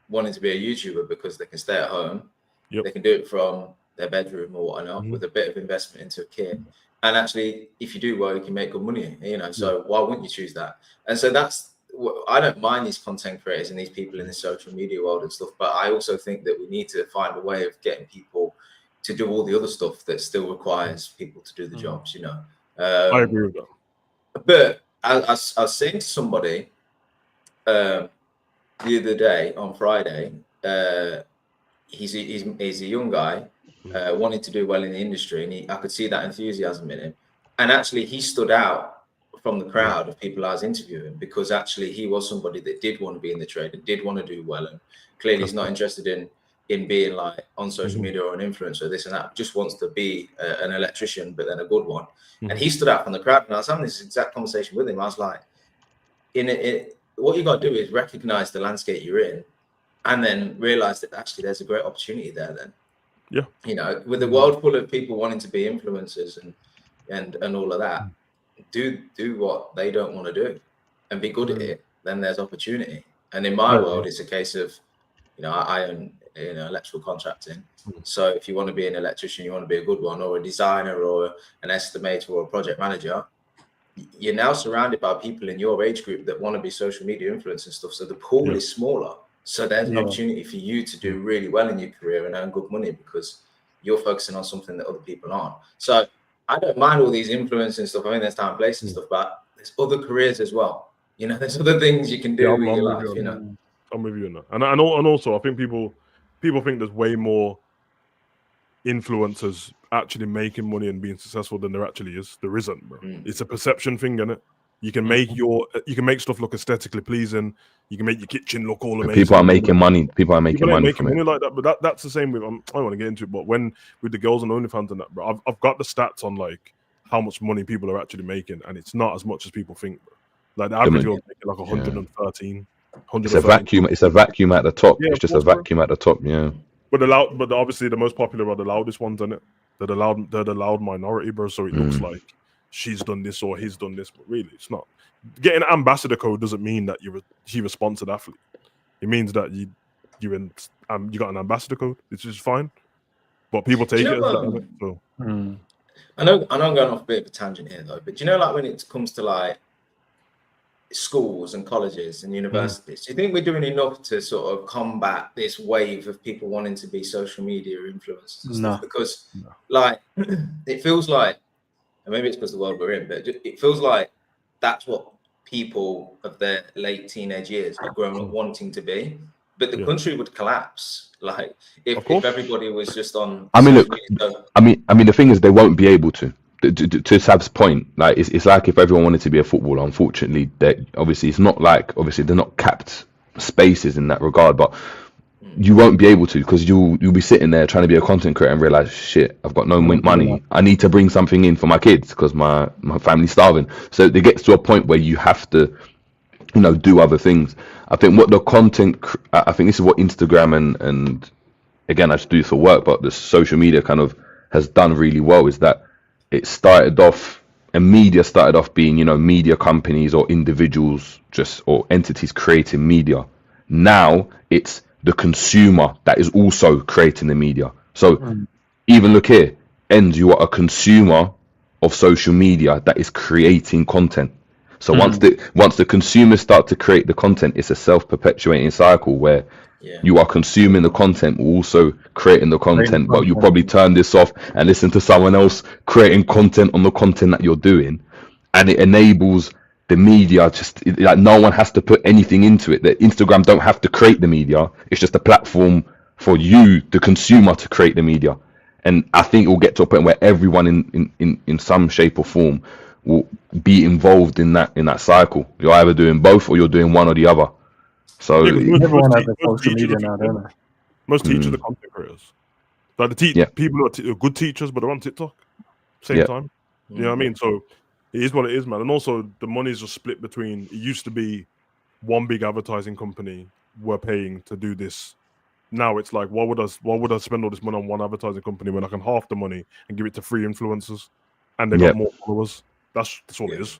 wanting to be a YouTuber because they can stay at home. They can do it from their bedroom or whatnot with a bit of investment into a kit. And actually, if you do well, you can make good money, so why wouldn't you choose that? And so I don't mind these content creators and these people in the social media world and stuff, but I also think that we need to find a way of getting people to do all the other stuff that still requires people to do the jobs, I agree with that. But I was saying to somebody the other day on Friday, he's a young guy, wanting to do well in the industry, and I could see that enthusiasm in him. And actually, he stood out from the crowd of people I was interviewing because actually he was somebody that did want to be in the trade and did want to do well, and clearly he's not interested in being like on social media or an influencer, this and that. Just wants to be an electrician, but then a good one. And he stood out from the crowd, and I was having this exact conversation with him. I was like, what you got to do is recognize the landscape you're in, and then realize that actually there's a great opportunity there. Then, with the world full of people wanting to be influencers and all of that, do what they don't want to do and be good at it. Then there's opportunity. And in my world, it's a case of I own electrical contracting. So if you want to be an electrician, you want to be a good one, or a designer, or an estimator, or a project manager, you're now surrounded by people in your age group that want to be social media influencers and stuff. So the pool is smaller. So there's an opportunity for you to do really well in your career and earn good money because you're focusing on something that other people aren't. So I don't mind all these influencers and stuff. I mean, there's time, place, and stuff, but there's other careers as well. There's other things you can do with your life. I'm with you on that, and also I think people think there's way more influencers actually making money and being successful than there actually is. There isn't, bro. It's a perception thing, isn't it? You can make stuff look aesthetically pleasing. You can make your kitchen look all amazing. People are making money. People are making money from it. Like that. But that's the same with. I don't want to get into it, but with the girls on OnlyFans and that, bro, I've got the stats on like how much money people are actually making, and it's not as much as people think, bro. Like the average girl making like 113. It's a vacuum. It's a vacuum at the top. It's just a vacuum at the top. Yeah. But obviously the most popular are the loudest ones, isn't it? They're the loud minority, bro. So it looks like she's done this or he's done this, but really it's not. Getting an ambassador code doesn't mean that you're a sponsored athlete. It means that you got an ambassador code. It's just fine. But people take it as that. So. I know I'm going off a bit of a tangent here though, but like when it comes to like schools and colleges and universities, do you think we're doing enough to sort of combat this wave of people wanting to be social media influencers? No. Because like it feels like, and maybe it's because of the world we're in, but it feels like that's what people of their late teenage years are grown up wanting to be. But the country would collapse, like if everybody was just on. I mean, look. I mean, the thing is, they won't be able to. To Sab's point, like it's like if everyone wanted to be a footballer. Unfortunately, obviously it's not like they're not capped spaces in that regard, but you won't be able to because you'll be sitting there trying to be a content creator and realize, shit, I've got no money. I need to bring something in for my kids because my family's starving. So it gets to a point where you have to, do other things. I think I think this is what Instagram and again I just do this for work, but the social media kind of has done really well is that. It started off, and media started off being, media companies or individuals or entities creating media. Now it's the consumer that is also creating the media. So even look here, you are a consumer of social media that is creating content. So once the consumers start to create the content, it's a self-perpetuating cycle where you are consuming the content, also creating the content, but you probably turn this off and listen to someone else creating content on the content that you're doing, and it enables the media like no one has to put anything into it. That Instagram don't have to create the media; it's just a platform for you, the consumer, to create the media. And I think it will get to a point where everyone in some shape or form will be involved in that cycle. You're either doing both or you're doing one or the other. So everyone has a social media now, don't they? Most teachers are content creators. Like people who are good teachers, but they're on TikTok. Same time. You know what I mean? So it is what it is, man. And also the money is just split between. It used to be one big advertising company were paying to do this. Now it's like, why would I spend all this money on one advertising company when I can half the money and give it to free influencers, and they got more followers? That's all it is.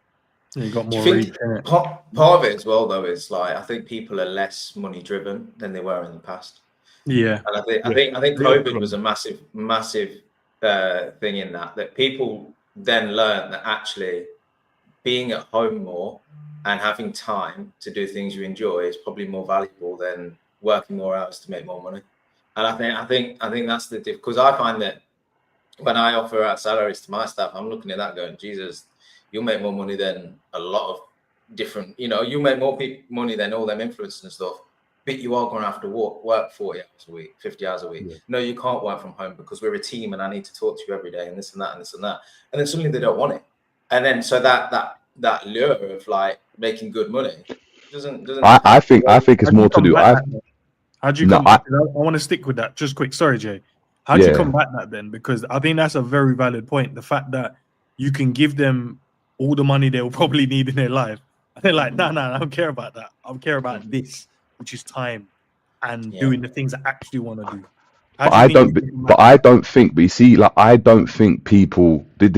You got more reach. Part of it as well, though, is like I think people are less money driven than they were in the past. Yeah, and I think COVID was a massive thing in that people then learned that actually being at home more and having time to do things you enjoy is probably more valuable than working more hours to make more money. And I think that's the diff, because I find that when I offer out salaries to my staff, I'm looking at that going, Jesus, you'll make more money than a lot of different, you make more money than all them influencers and stuff, but you are going to have to work 40 hours a week, 50 hours a week. Yeah. No, you can't work from home because we're a team and I need to talk to you every day and this and that and this and that. And then suddenly they don't want it. And then so that lure of like making good money doesn't. I think it's more to do. How'd you come back? I want to stick with that just quick. Sorry, Jay. How'd you combat that then? Because I think that's a very valid point. The fact that you can give them all the money they'll probably need in their life. And they're like, no, I don't care about that. I care about this, which is time and doing the things I actually want to do. But I don't think, but you see, like, I don't think people, it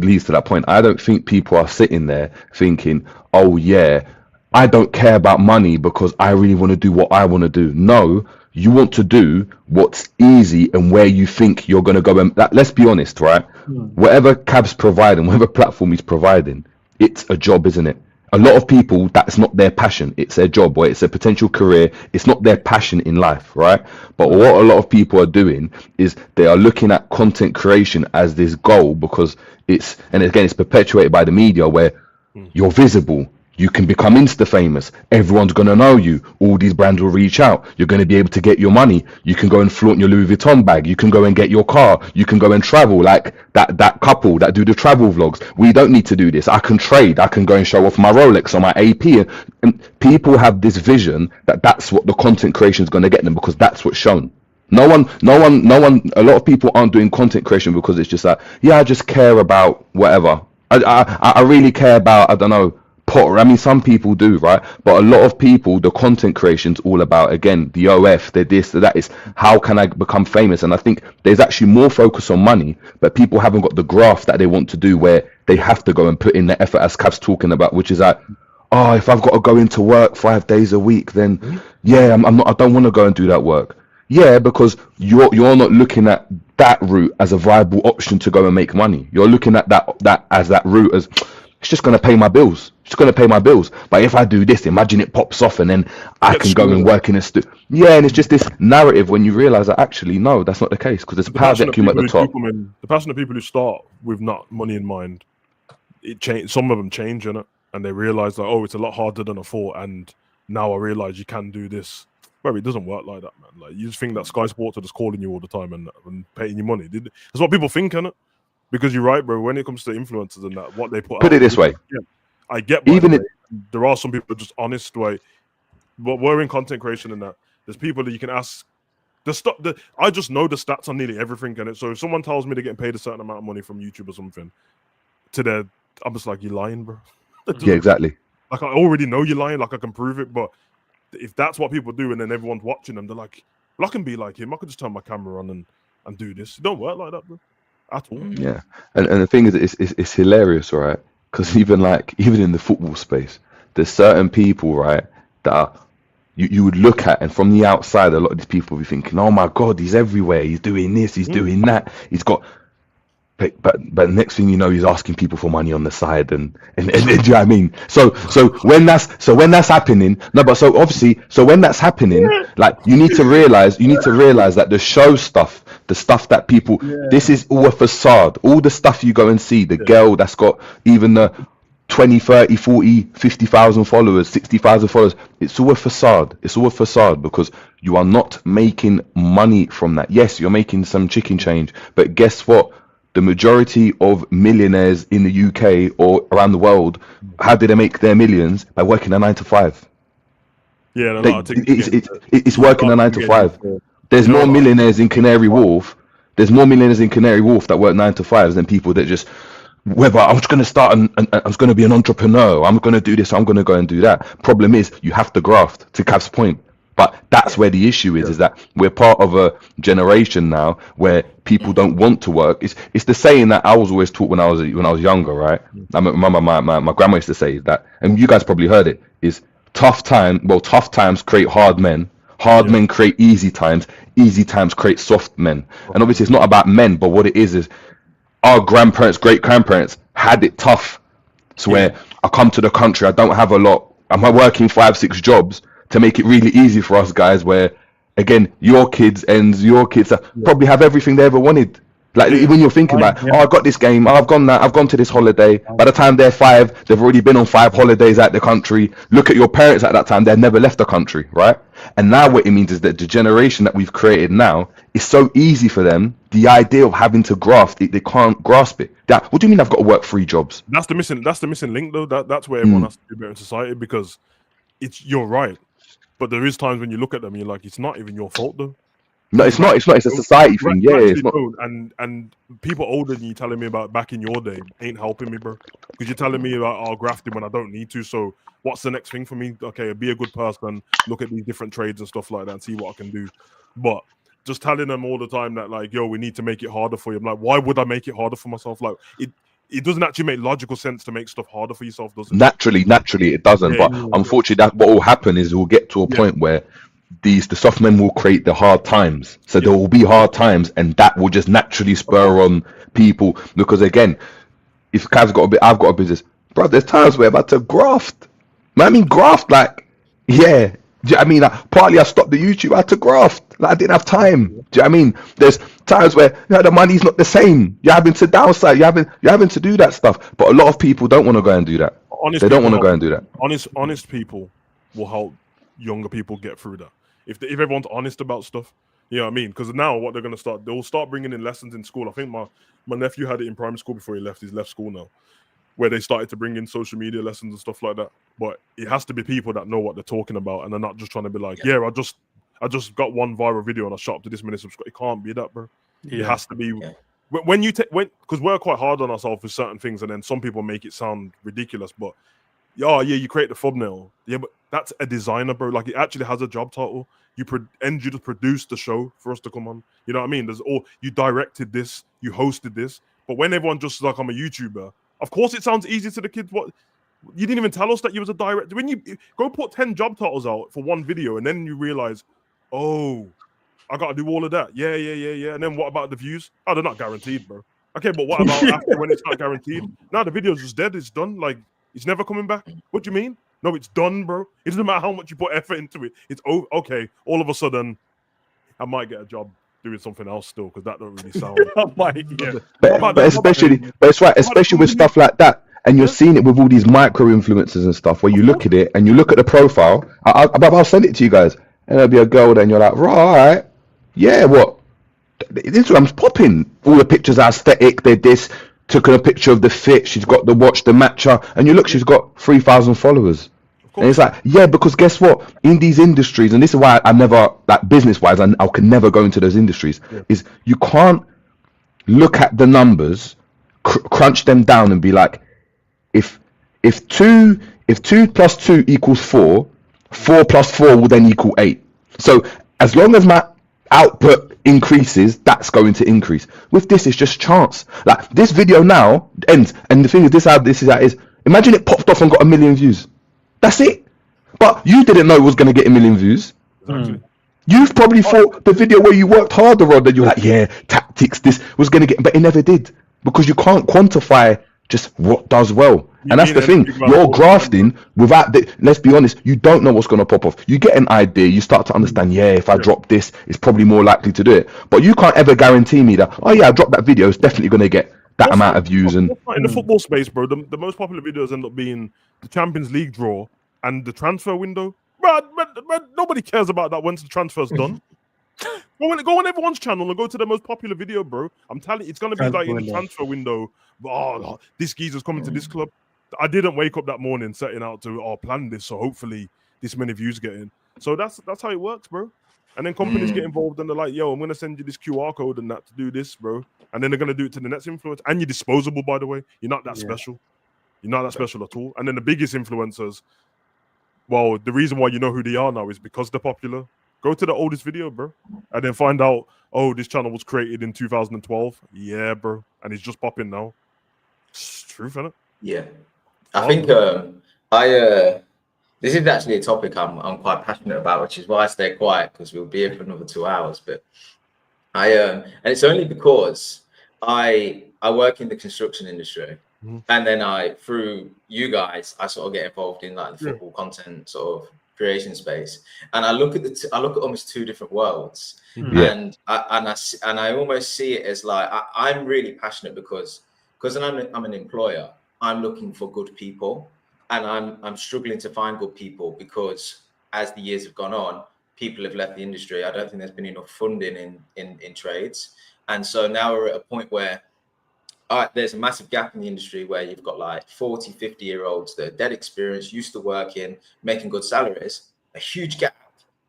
leads to that point. I don't think people are sitting there thinking, oh yeah, I don't care about money because I really want to do what I want to do. No, you want to do what's easy and where you think you're going to go. And let's be honest, right? Whatever Cab's providing, whatever platform he's providing, it's a job, isn't it? A lot of people, that's not their passion. It's their job, or it's a potential career. It's not their passion in life, right? But what a lot of people are doing is they are looking at content creation as this goal, because it's, and again, it's perpetuated by the media, where you're visible. You can become Insta famous. Everyone's going to know you. All these brands will reach out. You're going to be able to get your money. You can go and flaunt your Louis Vuitton bag. You can go and get your car. You can go and travel like that couple that do the travel vlogs. We don't need to do this. I can trade. I can go and show off my Rolex or my AP. And people have this vision that that's what the content creation is going to get them, because that's what's shown. No one, a lot of people aren't doing content creation because it's just like, yeah, I just care about whatever. I really care about, I don't know, Potter. I mean, some people do, right? But a lot of people, the content creation's all about, again, the OF, the this, the that. Is how can I become famous? And I think there's actually more focus on money, but people haven't got the graft that they want to do, where they have to go and put in the effort, as Cav's talking about, which is like, oh, if I've got to go into work 5 days a week, then yeah, I don't want to go and do that work. Yeah, because you're not looking at that route as a viable option to go and make money. You're looking at that route as, it's just going to pay my bills. It's going to pay my bills. But if I do this, imagine it pops off and then I can go and work in a yeah, and it's just this narrative when you realize that actually, no, that's not the case, because there's a power vacuum at the top. The passionate people who start with not money in mind, some of them change, innit? And they realize that, oh, it's a lot harder than I thought. And now I realize you can do this. Bro, it doesn't work like that, man. Like, you just think that Sky Sports are just calling you all the time and paying you money. That's what people think, innit? Because you're right, bro. When it comes to influencers and that, what they put it this way. Yeah, I get. Even there are some people just honest way, but we're in content creation and that. There's people that you can ask. I just know the stats on nearly everything in it. So if someone tells me they're getting paid a certain amount of money from YouTube or something, I'm just like, you're lying, bro. Yeah, exactly. Like, I already know you're lying. Like, I can prove it. But if that's what people do, and then everyone's watching them, they're like, well, I can be like him. I could just turn my camera on and do this. It don't work like that, bro. At all. Yeah, and the thing is, it's hilarious, right? Because even in the football space, there's certain people, right, that are, you would look at, and from the outside, a lot of these people will be thinking, oh my God, he's everywhere, he's doing this, he's doing that, he's got, but next thing you know, he's asking people for money on the side, and do you know what I mean? So when that's happening, when that's happening, like, you need to realize that the show stuff, the stuff that people, this is all a facade. All the stuff you go and see, the girl that's got even the 20, 30, 40, 50,000 followers, 60,000 followers, it's all a facade. It's all a facade, because you are not making money from that. Yes, you're making some chicken change, but guess what? The majority of millionaires in the UK or around the world, how do they make their millions? By working a 9 to 5. Yeah, it's working a 9 to 5. There's more millionaires in Canary Wharf. There's more millionaires in Canary Wharf that work 9 to 5s than people that just, whether I'm just going to start and I'm going to be an entrepreneur, I'm going to do this, I'm going to go and do that. Problem is, you have to graft, to Cav's point. But that's where the issue is that we're part of a generation now where people don't want to work. It's the saying that I was always taught when I was younger, right? I remember my grandma used to say that, and you guys probably heard it, is tough times create hard men. Hard men create easy times create soft men. And obviously it's not about men, but what it is our grandparents, great grandparents had it tough. So where I come to the country, I don't have a lot. I'm working 5-6 jobs to make it really easy for us guys, where again, your kids probably have everything they ever wanted. Like, when you're thinking about, oh, I got this game, I've gone to this holiday. By the time they're 5, they've already been on 5 holidays out the country. Look at your parents at that time, they've never left the country, right? And now what it means is that the generation that we've created now is so easy for them. The idea of having to graft, they can't grasp it. What do you mean I've got to work 3 jobs? That's the missing link, though. That's where everyone has to do better in society, because you're right. But there is times when you look at them and you're like, it's not even your fault, though. No, it's not. It's a society thing. Yeah, it's not. And people older than you telling me about back in your day ain't helping me, bro. Because you're telling me about grafting when I don't need to. So what's the next thing for me? Okay, be a good person, look at these different trades and stuff like that, and see what I can do. But just telling them all the time that, like, yo, we need to make it harder for you. I'm like, why would I make it harder for myself? Like, it doesn't actually make logical sense to make stuff harder for yourself, does it? Naturally, it doesn't. But unfortunately, that what will happen is we'll get to a point where the soft men will create the hard times. So there will be hard times, and that will just naturally spur on people. Because again, if I've got a business, bro. There's times where I've had to graft. I mean, graft like, yeah. Do you know what I mean? Like, partly I stopped the YouTube. I had to graft. Like, I didn't have time. Do you know what I mean? There's times where the money's not the same. You're having to downside. You're having to do that stuff. But a lot of people don't want to go and do that. They don't want to go and do that. Honest people will help younger people get through that. If everyone's honest about stuff, you know what I mean? Because now what they're going to start, they'll start bringing in lessons in school. I think my nephew had it in primary school before he left. He's left school now, where they started to bring in social media lessons and stuff like that. But it has to be people that know what they're talking about, and they're not just trying to be like, I just got one viral video and I shot up to this many subscribers. It can't be that, bro. It has to be when because we're quite hard on ourselves with certain things, and then some people make it sound ridiculous. But you create the thumbnail. Yeah, but that's a designer, bro. Like, it actually has a job title. You just produced the show for us to come on. You know what I mean? You directed this, you hosted this. But when everyone just like, I'm a YouTuber, of course it sounds easy to the kids. What, you didn't even tell us that you was a director. When you go put 10 job titles out for one video, and then you realize, oh, I got to do all of that. Yeah. And then what about the views? Oh, they're not guaranteed, bro. Okay, but what about after when it's not guaranteed? Now the video's just dead. It's done. Like, it's never coming back. What do you mean? No, it's done, bro. It doesn't matter how much you put effort into it. It's okay. All of a sudden, I might get a job doing something else still, because that don't really sound. But it's right, especially with stuff like that. And you're seeing it with all these micro influencers and stuff, where you look at it and you look at the profile. I'll send it to you guys, and there'll be a girl there, and you're like, right, all right, yeah, what? Instagram's popping. All the pictures are aesthetic. They're this. Took a picture of the fit. She's got the watch, the matcher, and you look, she's got 3,000 followers. And it's like, yeah, because guess what? In these industries, and this is why I never, like, business-wise, I can never go into those industries. Is you can't look at the numbers, crunch them down, and be like, if 2 plus 2 equals 4, 4 plus 4 will then equal 8. So as long as my output increases, that's going to increase. With this, it's just chance. Like, this video now ends, and the thing is, this is imagine it popped off and got 1 million views. That's it. But you didn't know it was going to get 1 million views. You've probably thought the video where you worked harder on, that you're like, yeah, tactics, this was going to get, but it never did, because you can't quantify just what does well. And that's the thing. You're grafting without let's be honest, you don't know what's going to pop off. You get an idea, you start to understand, if I drop this, it's probably more likely to do it. But you can't ever guarantee me that, I dropped that video, it's definitely going to get that amount of views. And in the football space, bro, the most popular videos end up being the Champions League draw and the transfer window. But nobody cares about that once the transfer's done. Go on everyone's channel and go to the most popular video, bro. I'm telling you, it's going to be like in the transfer window. Oh, this geezer's coming to this club. I didn't wake up that morning setting out to plan this, so hopefully this many views get in. So that's how it works, bro. And then companies get involved and they're like, yo, I'm going to send you this QR code and that to do this, bro. And then they're going to do it to the next influencer. And you're disposable, by the way. You're not that special. You're not that special at all. And then the biggest influencers, well, the reason why you know who they are now is because they're popular. Go to the oldest video, bro, and then find out, this channel was created in 2012. Yeah, bro. And it's just popping now. It's truth, isn't it? Yeah. I think this is actually a topic I'm quite passionate about, which is why I stay quiet, because we'll be here for another 2 hours. But and it's only because I work in the construction industry, and then through you guys, I sort of get involved in like the football content sort of creation space, and I look at almost two different worlds, and I almost see it as like I'm really passionate because I'm an employer. I'm looking for good people, and I'm struggling to find good people, because as the years have gone on, people have left the industry. I don't think there's been enough funding in trades, and so now we're at a point where there's a massive gap in the industry where you've got like 40, 50-year-olds that are dead experienced, used to working, making good salaries, a huge gap.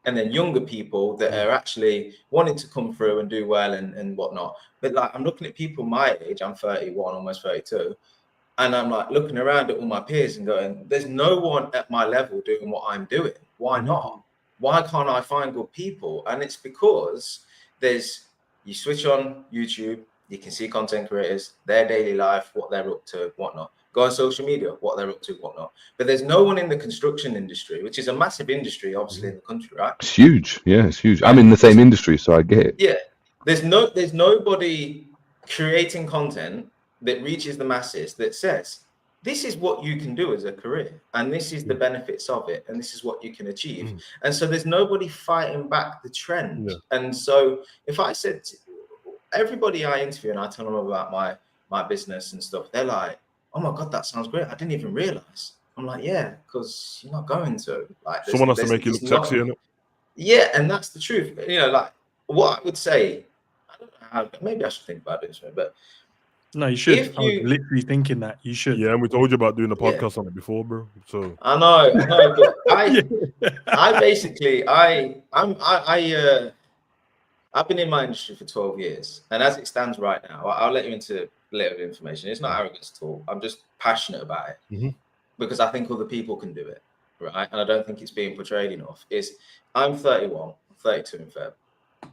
And then younger people that are actually wanting to come through and do well and whatnot. But like, I'm looking at people my age, I'm 31, almost 32. And I'm like looking around at all my peers and going, there's no one at my level doing what I'm doing. Why not? Why can't I find good people? And it's because you switch on YouTube, you can see content creators, their daily life, what they're up to, whatnot. Go on social media, what they're up to, whatnot. But there's no one in the construction industry, which is a massive industry, obviously, in the country, right? It's huge. Yeah, it's huge. I'm in the same industry, so I get it. Yeah. There's nobody creating content that reaches the masses that says, this is what you can do as a career, and this is the benefits of it, and this is what you can achieve. And so there's nobody fighting back the trend. And so if I said to everybody I interview and I tell them about my business and stuff, they're like, oh my God, that sounds great. I didn't even realize. I'm like, yeah, because you're not going to. Like, someone has to make you look sexy, innit? Yeah, and that's the truth. You know, like what I would say, I don't know how, maybe I should think about it this way, but no, you should. I was literally thinking that you should. Yeah, and we told you about doing a podcast on it before, bro. So I know, but I've been in my industry for 12 years, and as it stands right now, I'll let you into a little information. It's not arrogance at all. I'm just passionate about it because I think other people can do it, right? And I don't think it's being portrayed enough. I'm 31, I'm 32 in Feb.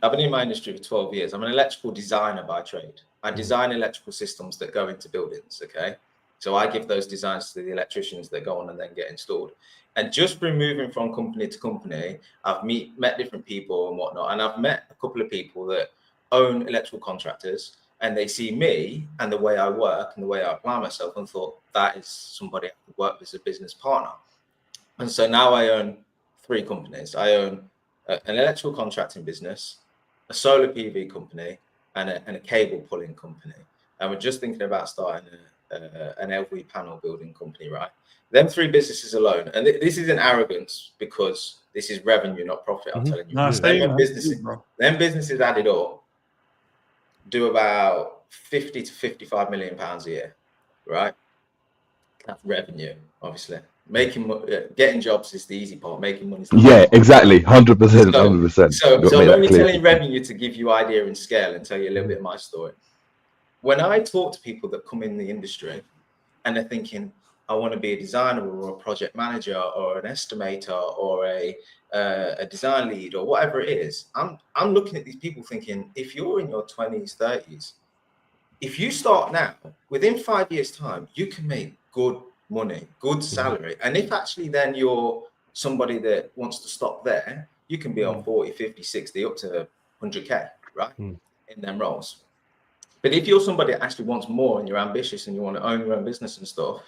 I've been in my industry for 12 years. I'm an electrical designer by trade. I design electrical systems that go into buildings, okay? So I give those designs to the electricians that go on and then get installed. And just from moving from company to company, I've met different people and whatnot. And I've met a couple of people that own electrical contractors, and they see me and the way I work and the way I apply myself and thought, that is somebody I could work with as a business partner. And so now I own 3 companies. I own an electrical contracting business, a solar PV company, and a cable pulling company. And we're just thinking about starting an LV panel building company, right? Them 3 businesses alone, and this isn't arrogance because this is revenue, not profit. I'm telling you. No, them businesses added up do about 50 to 55 million pounds a year, right? That's revenue, obviously. Getting jobs is the easy part. Making money is the hard part. Exactly, 100%, 100%. So I'm only telling revenue to give you idea and scale and tell you a little bit of my story. When I talk to people that come in the industry and they're thinking, I want to be a designer or a project manager or an estimator or a design lead or whatever it is, I'm looking at these people thinking, if you're in your 20s, 30s, if you start now, within 5 years' time, you can make good money, good salary. And if actually then you're somebody that wants to stop there, you can be on 40, 50, 60, up to 100K, right? In them roles. But if you're somebody that actually wants more and you're ambitious and you want to own your own business and stuff,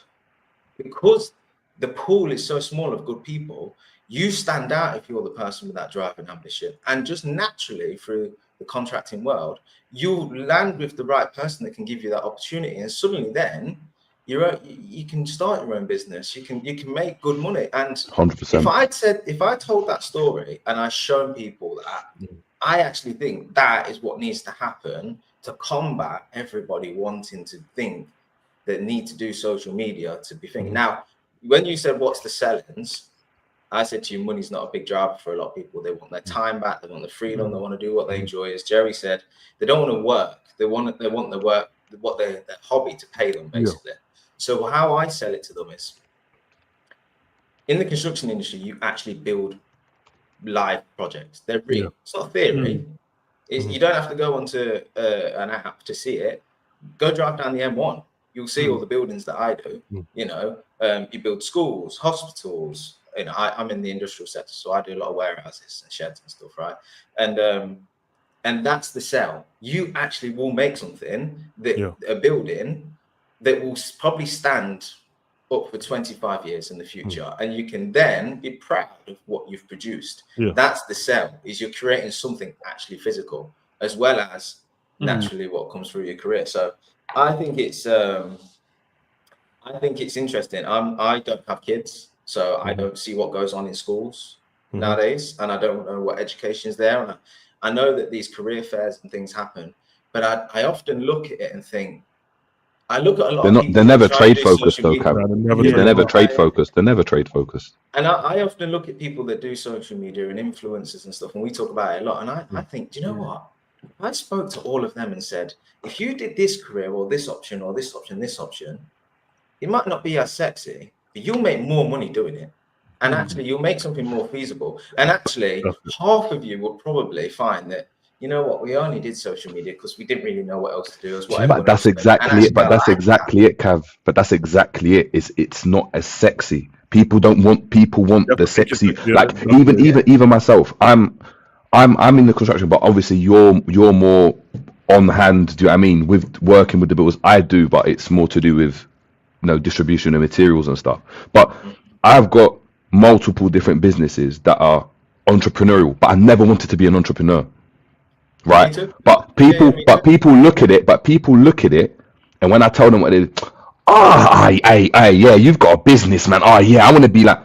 because the pool is so small of good people, you stand out if you're the person with that drive and ambition. And just naturally through the contracting world, you'll land with the right person that can give you that opportunity. And suddenly then you can start your own business. You can make good money. And 100%. If I told that story and I shown people that, I actually think that is what needs to happen to combat everybody wanting to think that need to do social media to be thinking. Now, when you said what's the sellings, I said to you, money's not a big driver for a lot of people. They want their time back. They want the freedom. They want to do what they enjoy. As Jerry said, they don't want to work. They want the work, what their hobby to pay them, basically. So how I sell it to them is, in the construction industry, you actually build live projects. They're real. It's not theory. You don't have to go onto an app to see it. Go drive down the M1. You'll see all the buildings that I do. You know, you build schools, hospitals. You know, I'm in the industrial sector, so I do a lot of warehouses and sheds and stuff, right? And that's the sell. You actually will make something that a building that will probably stand up for 25 years in the future, and you can then be proud of what you've produced. That's the sell, is you're creating something actually physical, as well as naturally what comes through your career. So I think it's interesting. I don't have kids, so I don't see what goes on in schools nowadays, and I don't know what education is there. And I know that these career fairs and things happen, but I often look at it and think, I look at a lot of people. They're never trade focused though, Cameron. They're never trade focused. They're never trade focused. And I often look at people that do social media and influencers and stuff, and we talk about it a lot. And I think, do you know what? I spoke to all of them and said, if you did this career or this option or this option, it might not be as sexy, but you'll make more money doing it. And actually, you'll make something more feasible. And actually, half of you will probably find that you know what? We only did social media because we didn't really know what else to do. As what But that's exactly it. But that's exactly it, Cav. But that's exactly it. It's not as sexy. People want the sexy. Like even myself. I'm in the construction, but obviously you're more on hand. Do you know what I mean? With working with the builders, I do, but it's more to do with distribution of materials and stuff. But I've got multiple different businesses that are entrepreneurial, but I never wanted to be an entrepreneur. Right, but people look at it, and when I tell them what they, yeah, you've got a business, man. Oh yeah, I want to be like,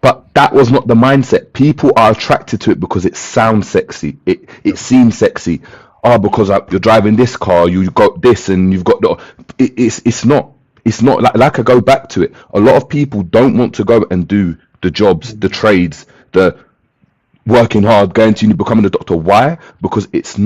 but that was not the mindset. People are attracted to it because it sounds sexy. It seems sexy. Oh, because you're driving this car, you've got this, and you've got the. It's not. It's not like I go back to it. A lot of people don't want to go and do the jobs, the trades, the working hard, going to uni, becoming a doctor. Why? Because it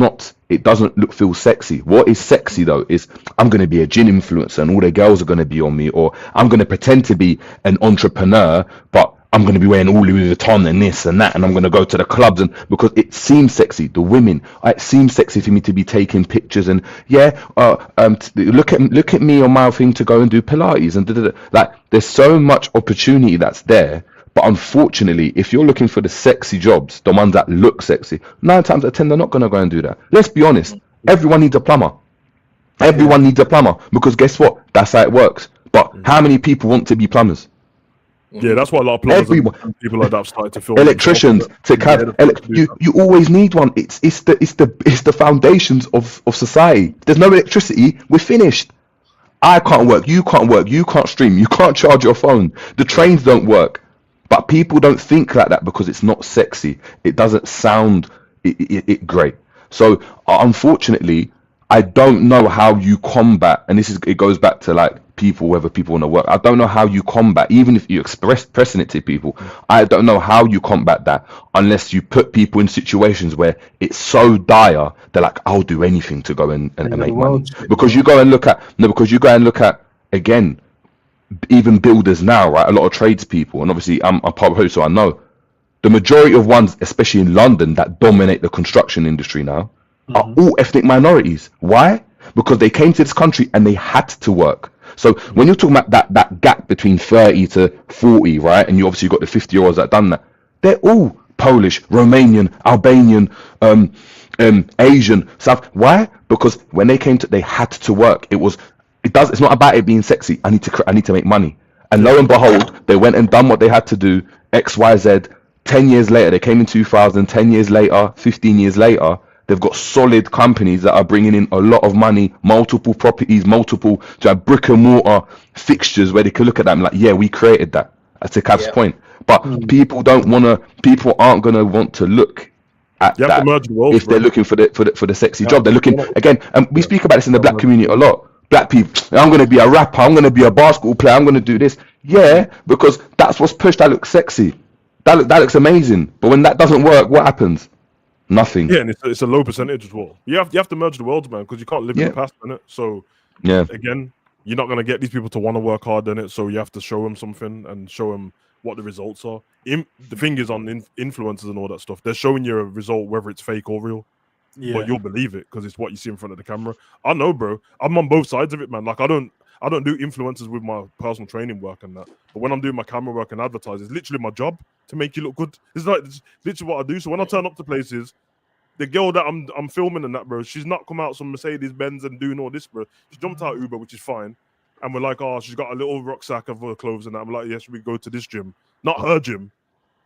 doesn't feel sexy. What is sexy though is I'm going to be a gin influencer and all the girls are going to be on me, or I'm going to pretend to be an entrepreneur, but I'm going to be wearing all Louis Vuitton and this and that, and I'm going to go to the clubs, and because it seems sexy. The women, it seems sexy for me to be taking pictures and look at me on my thing to go and do Pilates and like there's so much opportunity that's there. But unfortunately, if you're looking for the sexy jobs, the ones that look sexy, 9 times out of 10, they're not going to go and do that. Let's be honest. Everyone needs a plumber. Everyone needs a plumber because guess what? That's how it works. But how many people want to be plumbers? Yeah, that's why a lot of plumbers and people like that have started to film. Electricians, you always need one. It's the foundations of society. If there's no electricity, we're finished. I can't work. You can't stream. You can't charge your phone. The trains don't work. But people don't think like that because it's not sexy. It doesn't sound it great. So unfortunately, I don't know how you combat, and it goes back to like people, whether people want to work. I don't know how you combat, even if you pressing it to people. I don't know how you combat that unless you put people in situations where it's so dire. They're like, I'll do anything to go and make money. Because you go and look at again. Even builders now, right? A lot of tradespeople, and obviously I'm a part of it, so I know the majority of ones, especially in London, that dominate the construction industry now are all ethnic minorities. Why? Because they came to this country and they had to work. So when you're talking about that gap between 30 to 40, right? And you obviously got the 50-year-olds that done that. They're all Polish, Romanian, Albanian, Asian, South. Why? Because when they came they had to work. It's not about it being sexy. I need to make money. And lo and behold, they went and done what they had to do, X, Y, Z. 10 years later, they came in 2000, 10 years later, 15 years later, they've got solid companies that are bringing in a lot of money, multiple properties, multiple brick and mortar fixtures where they can look at that and like, yeah, we created that. To Cav's point. But people aren't going to want to look at that if they're looking for the sexy job. They're looking, again, and we speak about this in the black community a lot. Black people, I'm going to be a rapper, I'm going to be a basketball player, I'm going to do this. Yeah, because that's what's pushed. That looks sexy. That looks amazing. But when that doesn't work, what happens? Nothing. Yeah, and it's a low percentage as well. You have to merge the worlds, man, because you can't live in the past, innit? So, again, you're not going to get these people to want to work hard in it, so you have to show them something and show them what the results are. The thing is on influencers and all that stuff, they're showing you a result, whether it's fake or real. Yeah. But you'll believe it because it's what you see in front of the camera. I know, bro. I'm on both sides of it, man. Like I don't do influencers with my personal training work and that. But when I'm doing my camera work and advertising, it's literally my job to make you look good. It's literally what I do. So when I turn up to places, the girl that I'm filming and that, bro, she's not come out some Mercedes Benz and doing all this, bro. She jumped out Uber, which is fine. And we're like, oh, she's got a little rucksack of her clothes and that. I'm like, yes, we go to this gym, not her gym.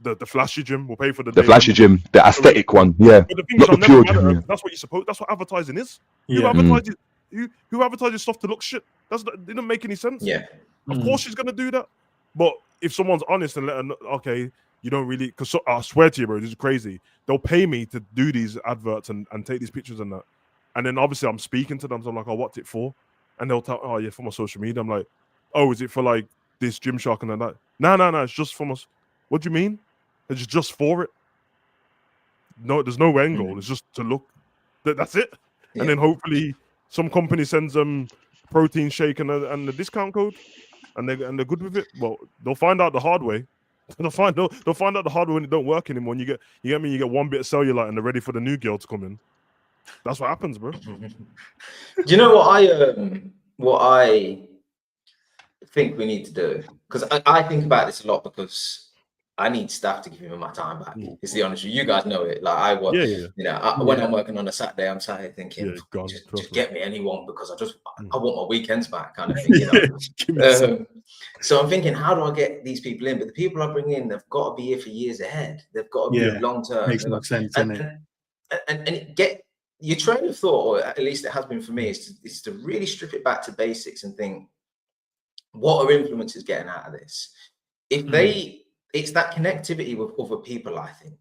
The flashy gym. We'll pay for the flashy gym, the aesthetic one, yeah. But the thing is, pure gym. Yeah. That's what you're supposed. That's what advertising is. Yeah. Who advertises stuff to look shit? It didn't make any sense. Yeah. Of course she's gonna do that. But if someone's honest and let her know, okay, you don't really, because I swear to you, bro, this is crazy. They'll pay me to do these adverts and take these pictures and that. And then obviously I'm speaking to them, so I'm like, oh, what's it for? And they'll tell, oh yeah, for my social media. I'm like, oh, is it for like this Gymshark and that? No, it's just for my. What do you mean? It's just for it. No, there's no end goal. It's just to look. That's it. Yeah. And then hopefully some company sends them protein shake and the discount code, and they're good with it. Well, they'll find out the hard way. They'll find out the hard way when it don't work anymore. And you get one bit of cellulite and they're ready for the new girl to come in. That's what happens, bro. Do you know what I think we need to do? Because I think about this a lot because I need staff to give me my time back. It's the honest truth. You guys know it. Like I work, you know, when I'm working on a Saturday, I'm sat here thinking, just get me anyone because I want my weekends back, kind of thing, you know. So I'm thinking, how do I get these people in? But the people I bring in, they've got to be here for years ahead. They've got to be long term. Makes no sense, and get your train of thought, or at least it has been for me, is to really strip it back to basics and think, what are influencers getting out of this? If it's that connectivity with other people, I think.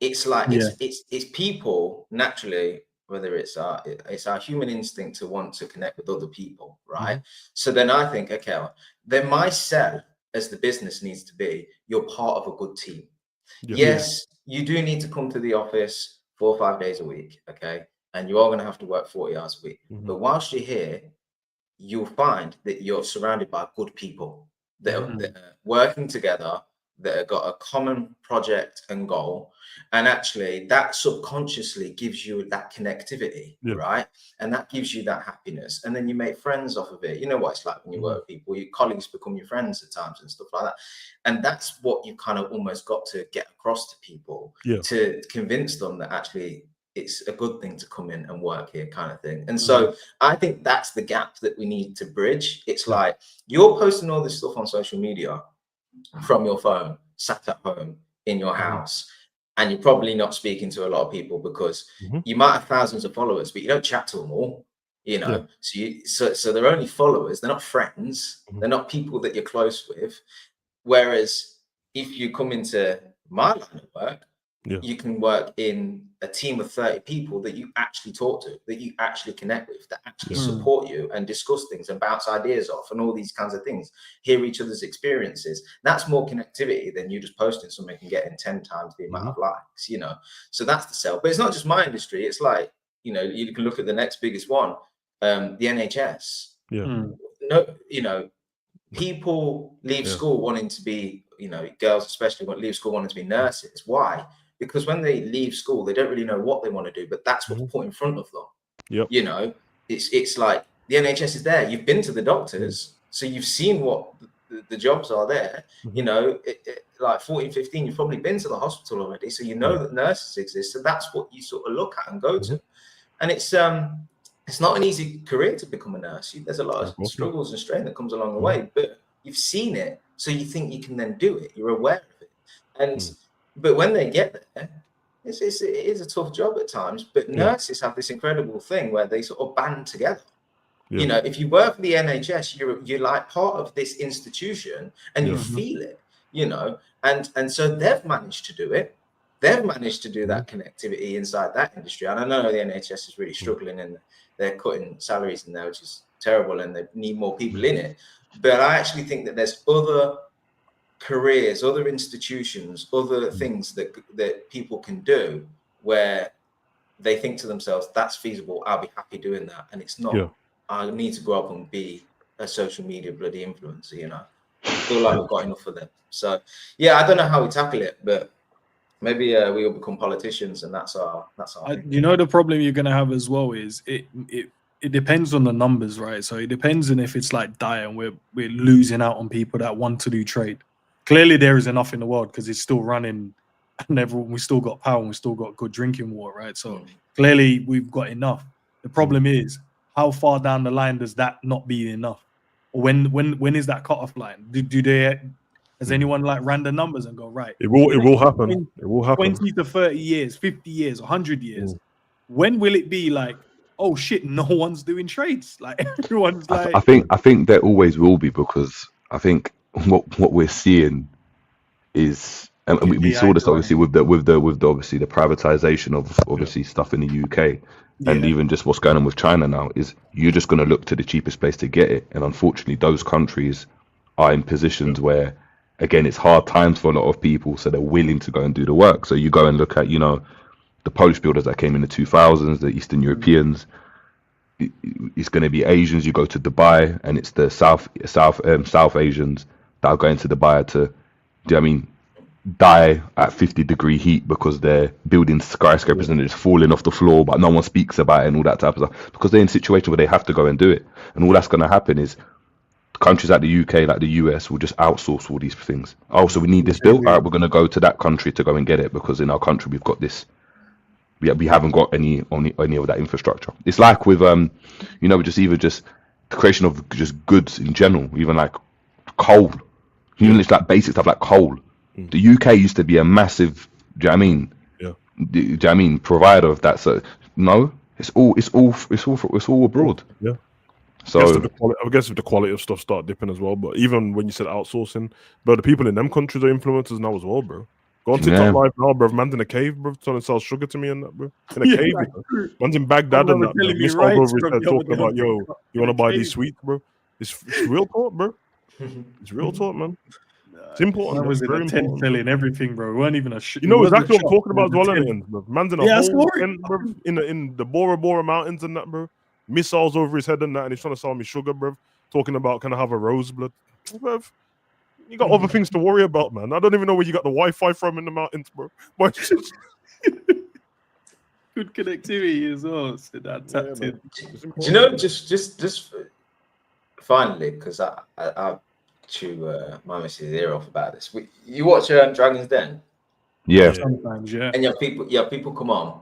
It's like it's people naturally, whether it's our human instinct to want to connect with other people, right? So then I think, okay, then my sell as the business needs to be, you're part of a good team. Yes, you do need to come to the office 4 or 5 days a week, okay? And you are going to have to work 40 hours a week. But whilst you're here, you'll find that you're surrounded by good people that are working together, that have got a common project and goal. And actually that subconsciously gives you that connectivity, right? And that gives you that happiness. And then you make friends off of it. You know what it's like when you work with people, your colleagues become your friends at times and stuff like that. And that's what you kind of almost got to get across to people to convince them that actually it's a good thing to come in and work here, kind of thing. And so I think that's the gap that we need to bridge. It's like you're posting all this stuff on social media from your phone, sat at home in your house, and you're probably not speaking to a lot of people because you might have thousands of followers, but you don't chat to them all, you know. So they're only followers, they're not friends, they're not people that you're close with. Whereas if you come into my line of work, you can work in a team of 30 people that you actually talk to, that you actually connect with, that actually support you and discuss things and bounce ideas off and all these kinds of things, hear each other's experiences. That's more connectivity than you just posting something and getting 10 times the amount of likes, you know. So that's the sell. But it's not just my industry. It's like, you know, you can look at the next biggest one, the NHS. No, you know, people leave school wanting to be, you know, girls especially leave school wanting to be nurses. Why? Because when they leave school, they don't really know what they want to do, but that's what's put in front of them. You know, it's like the NHS is there. You've been to the doctors, so you've seen what the jobs are there. You know, like 14, 15, you've probably been to the hospital already, so you know that nurses exist. So that's what you sort of look at and go to. And it's not an easy career to become a nurse. There's a lot of struggles and strain that comes along the way, but you've seen it, so you think you can then do it. You're aware of it, and but when they get there, it is a tough job at times. But nurses have this incredible thing where they sort of band together. You know, if you work for the NHS, you're like part of this institution, and you feel it. You know, and so they've managed to do it. They've managed to do that connectivity inside that industry. And I know the NHS is really struggling, and they're cutting salaries in there, which is terrible, and they need more people in it. But I actually think that there's other careers, other institutions, other things that people can do where they think to themselves, that's feasible, I'll be happy doing that. And it's not, I need to grow up and be a social media bloody influencer, you know. I feel like we've got enough for them. So yeah, I don't know how we tackle it, but maybe we all become politicians, and that's our thing. You know, the problem you're gonna have as well is it depends on the numbers, right? So it depends on if it's like dire and we're losing out on people that want to do trade. Clearly there is enough in the world because it's still running, and we still got power and we still got good drinking water, right? So clearly we've got enough. The problem is, how far down the line does that not be enough? Or when is that cutoff line? Has anyone like ran the numbers and go, right, it will happen. It will happen. 20 to 30 years, 50 years, 100 years. When will it be like, oh shit, no one's doing trades? Like everyone's like, I think there always will be, because I think what we're seeing is, and we saw this obviously with the obviously the privatization of obviously stuff in the UK, and even just what's going on with China now, is you're just going to look to the cheapest place to get it. And unfortunately those countries are in positions where, again, it's hard times for a lot of people, so they're willing to go and do the work. So you go and look at, you know, the Polish builders that came in the 2000s, the Eastern Europeans. It's going to be Asians. You go to Dubai, and it's the South Asians that are going to Dubai to, do you know what I mean, die at 50-degree heat because they're building skyscrapers and they're just falling off the floor, but no one speaks about it and all that type of stuff because they're in a situation where they have to go and do it. And all that's going to happen is countries like the UK, like the US, will just outsource all these things. Oh, so we need this built. All right, we're going to go to that country to go and get it because in our country we've got this. We haven't got any of that infrastructure. It's like with just the creation of just goods in general, even like coal. Even it's like basic stuff like coal. The UK used to be a massive, do you know what I mean? Yeah. Do you know what I mean? Provider of that. So no, it's all abroad. Yeah. So I guess if the quality of stuff start dipping as well, but even when you said outsourcing, bro, the people in them countries are influencers now as well, bro. Go on TikTok live now, bro. Man's in a cave, bro, trying to sell sugar to me and that, bro. In a cave, bro. Man's in Baghdad and that, bro. Missiles over his head talking about, yo, you want to buy these sweets, bro? It's real talk, bro. It's real talk, man. It's important. Man was in a tent selling everything, bro. We weren't even a You know exactly what I'm talking about as well in the end, bro. Man's in a whole tent, bro, in the Bora Bora mountains and that, bro. Missiles over his head and that, and he's trying to sell me sugar, bro. Talking about, can I have a roseblood? Bro, you got other things to worry about, man. I don't even know where you got the Wi-Fi from in the mountains, bro. Good connectivity as well. So that tapped in. Do you know, just finally, because I chew my missus' ear off about this. You watch Dragon's Den? Yeah. Sometimes, yeah. And people come on,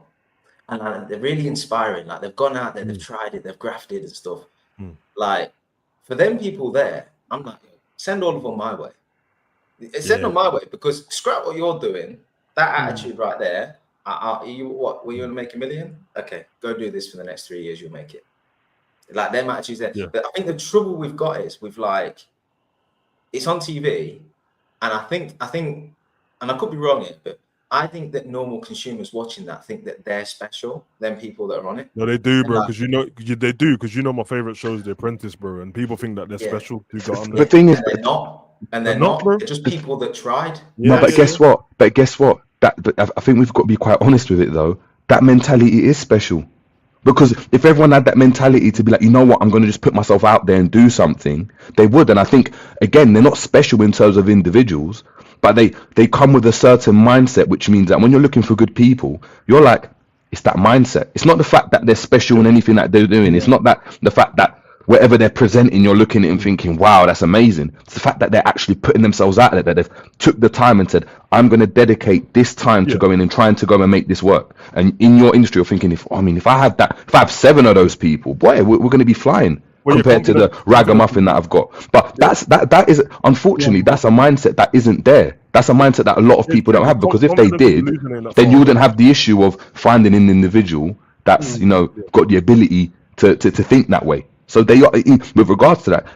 and they're really inspiring. Like they've gone out there, they've tried it, they've grafted and stuff. Like for them people there, I'm like, send all of them my way. Send them my way because scrap what you're doing. That attitude right there. You what? Were you gonna make $1 million? Okay, go do this for the next 3 years. You'll make it. Like them attitudes there. Yeah. But I think the trouble we've got is we've like, it's on TV, and I think, and I could be wrong here, but I think that normal consumers watching that think that they're special. Them people that are on it. No, they do, bro. Because they do. Because my favorite show is The Apprentice, bro, and people think that they're special. The thing is, they're not. And they're not. They're just people that tried. No, but guess what? But I think we've got to be quite honest with it, though. That mentality is special. Because if everyone had that mentality to be like, you know what, I'm going to just put myself out there and do something, they would. And I think, again, they're not special in terms of individuals, but they come with a certain mindset, which means that when you're looking for good people, you're like, it's that mindset. It's not the fact that they're special in anything that they're doing. It's not that the fact that whatever they're presenting, you're looking at it and thinking, wow, that's amazing. It's the fact that they're actually putting themselves out there, that they've took the time and said, I'm going to dedicate this time to going and trying to go and make this work. And in your industry, you're thinking, if I have 7 of those people, boy, we're going to be flying compared to the ragamuffin that I've got. But that is, unfortunately, that's a mindset that isn't there. That's a mindset that a lot of people don't have, because if they did, then you wouldn't have the issue of finding an individual that's, got the ability to think that way. So they are, with regards to that,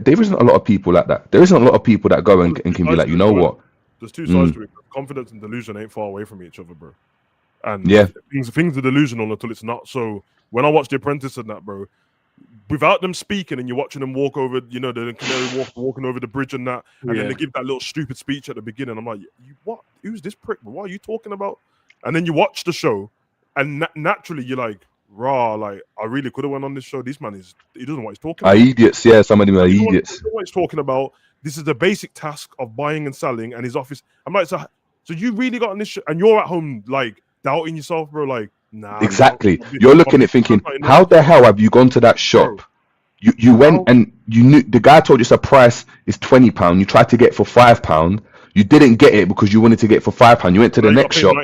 there isn't a lot of people like that. There isn't a lot of people that go and can be like, you know what? There's two sides to it. Confidence and delusion ain't far away from each other, bro. And things are delusional until it's not. So when I watch The Apprentice and that, bro, without them speaking and you're watching them walk over, the canary walking over the bridge and that, and then they give that little stupid speech at the beginning. I'm like, what? Who's this prick? What are you talking about? And then you watch the show, and naturally you're like, raw, like I really could have went on this show. This man he doesn't know what he's talking about. Idiots, yeah, some of them are idiots. He what he's talking about. This is the basic task of buying and selling, and his office. I'm like, so you really got on this and you're at home like doubting yourself, bro. Like, nah. Exactly. You're looking at thinking, how the hell have you gone to that shop? Bro. You went and you knew the guy told you the price is £20. You tried to get it for £5. You didn't get it because you wanted to get it for £5. You went to the next shop.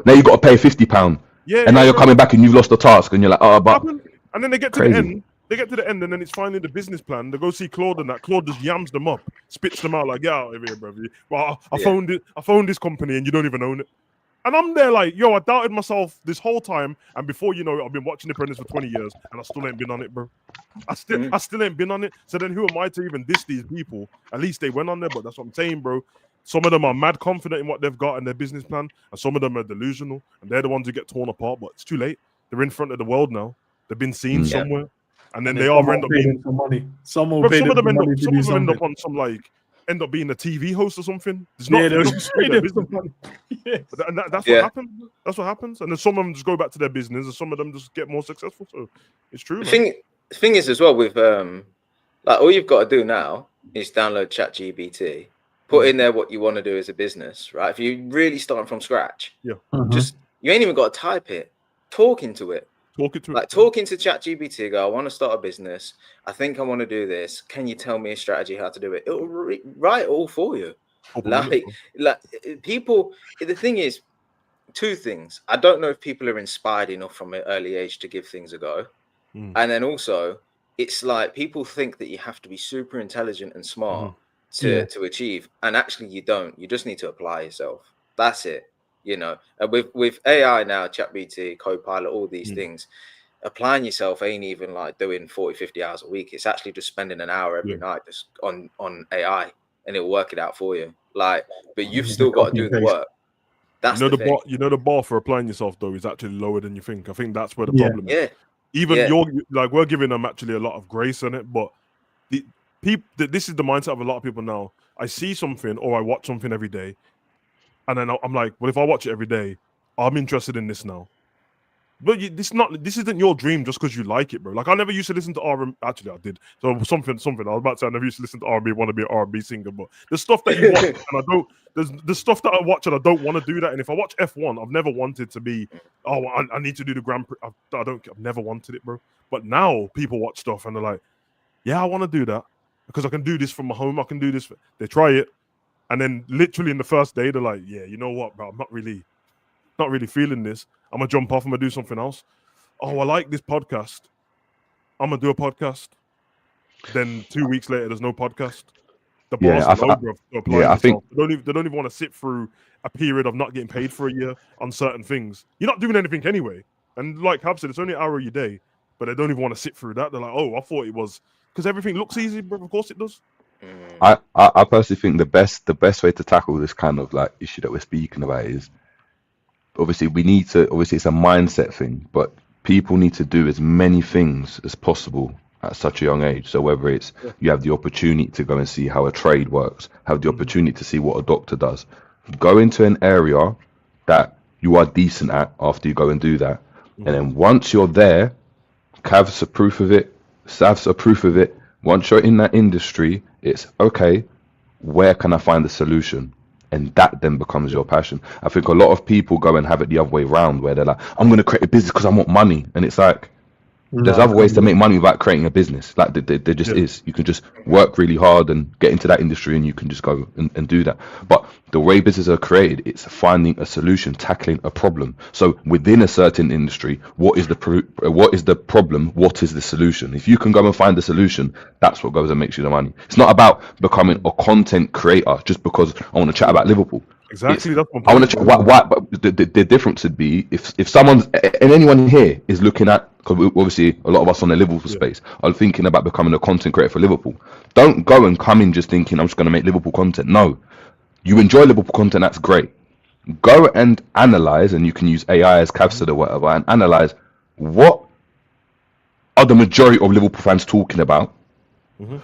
Now you got to pay £50. Yeah, and now you're coming back and you've lost the task, and you're like, oh, but. And then they get to the end. They get to the end, and then it's finally the business plan. They go see Claude, and that Claude just yams them up, spits them out like, "Yeah, out of here, brother. Well, I phoned this company, and you don't even own it." And I'm there like, "Yo, I doubted myself this whole time, and before you know it, I've been watching The Apprentice for 20 years, and I still ain't been on it, bro. I still ain't been on it. So then, who am I to even diss these people? At least they went on there, but that's what I'm saying, bro. Some of them are mad confident in what they've got in their business plan, and some of them are delusional, and they're the ones who get torn apart. But it's too late. They're in front of the world now. They've been seen somewhere, and then they are end up being some money. Some of them end up on some end up being a TV host or something. It's not business plan. And that's what happens. That's what happens. And then some of them just go back to their business, and some of them just get more successful. So it's true. The thing is as well with like all you've got to do now is download ChatGPT. put in there what you want to do as a business, right? If you're really starting from scratch, just you ain't even got to type it. Talk into it. Talk into ChatGPT. Go, I want to start a business. I think I want to do this. Can you tell me a strategy how to do it? It'll write it all for you. Like people. The thing is, two things. I don't know if people are inspired enough from an early age to give things a go, and then also it's like people think that you have to be super intelligent and smart to achieve, and actually you don't. You just need to apply yourself. That's it. You know, and with AI now, ChatGPT, Copilot, all these things, applying yourself ain't even like doing 40, 50 hours a week. It's actually just spending an hour every night just on AI, and it'll work it out for you. Like, but you've still got to do the work. That's the thing. The bar for applying yourself though is actually lower than you think. I think that's where the problem is. Even we're giving them actually a lot of grace on it, but this is the mindset of a lot of people now. I see something or I watch something every day, and then I'm like, well, if I watch it every day, I'm interested in this now. But this isn't your dream just because you like it, bro. Like I never used to listen to R&B. Actually, I did. So something. I was about to say I never used to listen to R&B. Want to be an R&B singer, but the stuff that you watch and I don't. There's the stuff that I watch and I don't want to do that. And if I watch F1, I've never wanted to be. Oh, I need to do the Grand Prix. I've never wanted it, bro. But now people watch stuff and they're like, yeah, I want to do that because I can do this from my home. I can do this. They try it, and then literally in the first day, they're like, yeah, you know what, bro? I'm not really feeling this. I'm gonna jump off. I'm gonna do something else. Oh, I like this podcast. I'm gonna do a podcast. Then 2 weeks later, there's no podcast. The bar's low, bro. I think they don't even want to sit through a period of not getting paid for a year on certain things. You're not doing anything anyway. And like Hab said, it's only an hour a day, but they don't even want to sit through that. They're like, oh, I thought it was because everything looks easy, bro. Of course it does. I personally think the best way to tackle this kind of like issue that we're speaking about is obviously it's a mindset thing, but people need to do as many things as possible at such a young age. So whether it's you have the opportunity to go and see how a trade works, have the opportunity to see what a doctor does, go into an area that you are decent at after you go and do that. And then once you're there, Cavs a proof of it, Sav's a proof of it. Once you're in that industry, it's okay, where can I find the solution? And that then becomes your passion. I think a lot of people go and have it the other way around where they're like, I'm going to create a business because I want money. And it's like, there's other ways to make money without creating a business. Like there just is. You can just work really hard and get into that industry and you can just go and do that. But the way businesses are created, it's finding a solution, tackling a problem. So within a certain industry, what is the problem? What is the solution? If you can go and find the solution, that's what goes and makes you the money. It's not about becoming a content creator just because I want to chat about Liverpool. Exactly. That's I want to check why but the difference would be if someone's and anyone here is looking at, because obviously a lot of us on the Liverpool space are thinking about becoming a content creator for Liverpool. Don't go and come in just thinking I'm just going to make Liverpool content. No, you enjoy Liverpool content, that's great. Go and analyze, and you can use AI as Cav said or whatever, and analyze what are the majority of Liverpool fans talking about.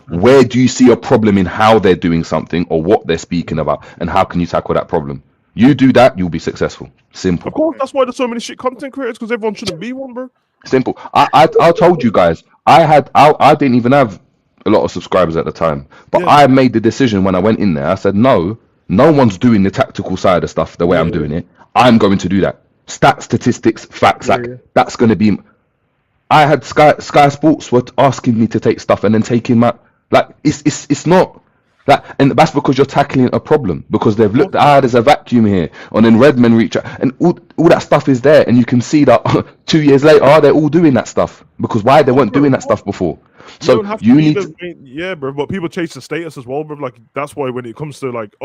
Where do you see a problem in how they're doing something or what they're speaking about, and how can you tackle that problem? You do that, you'll be successful. Simple. Of course, that's why there's so many shit content creators, because everyone shouldn't be one, bro. Simple. I told you guys, I didn't even have a lot of subscribers at the time, but I made the decision when I went in there. I said no one's doing the tactical side of stuff the way I'm doing it. I'm going to do that. Statistics, facts, that's going to be. I had Sky Sports were asking me to take stuff and then taking my it's not that, and that's because you're tackling a problem, because they've looked there's a vacuum here, and then Redmen reach out, and all that stuff is there, and you can see that 2 years later they're all doing that stuff, because why they weren't doing that stuff before. So you need to, bro, but people chase the status as well, bro. Like that's why when it comes to like,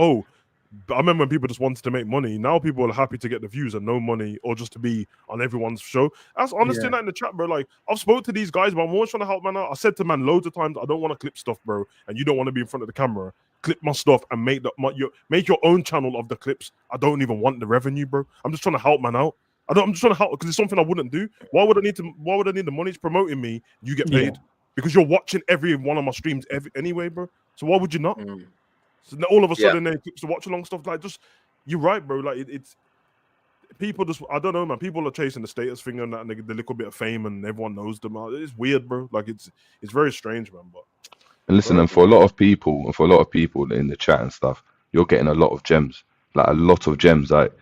I remember when people just wanted to make money. Now people are happy to get the views and no money, or just to be on everyone's show. That's honestly that in the chat, bro. Like I've spoke to these guys, but I'm always trying to help man out. I said to man loads of times, I don't want to clip stuff, bro, and you don't want to be in front of the camera. Clip my stuff and make your own channel of the clips. I don't even want the revenue, bro. I'm just trying to help man out. I'm just trying to help because it's something I wouldn't do. Why would I need the money? It's promoting me. You get paid because you're watching every one of my streams anyway, bro. So why would you not? So all of a sudden, they clips to watch along stuff like just. You're right, bro. Like it's people just. I don't know, man. People are chasing the status thing and that, and the little bit of fame, and everyone knows them. It's weird, bro. Like it's very strange, man. But and listen, and for a lot of people in the chat and stuff, you're getting a lot of gems, like a lot of gems. Like,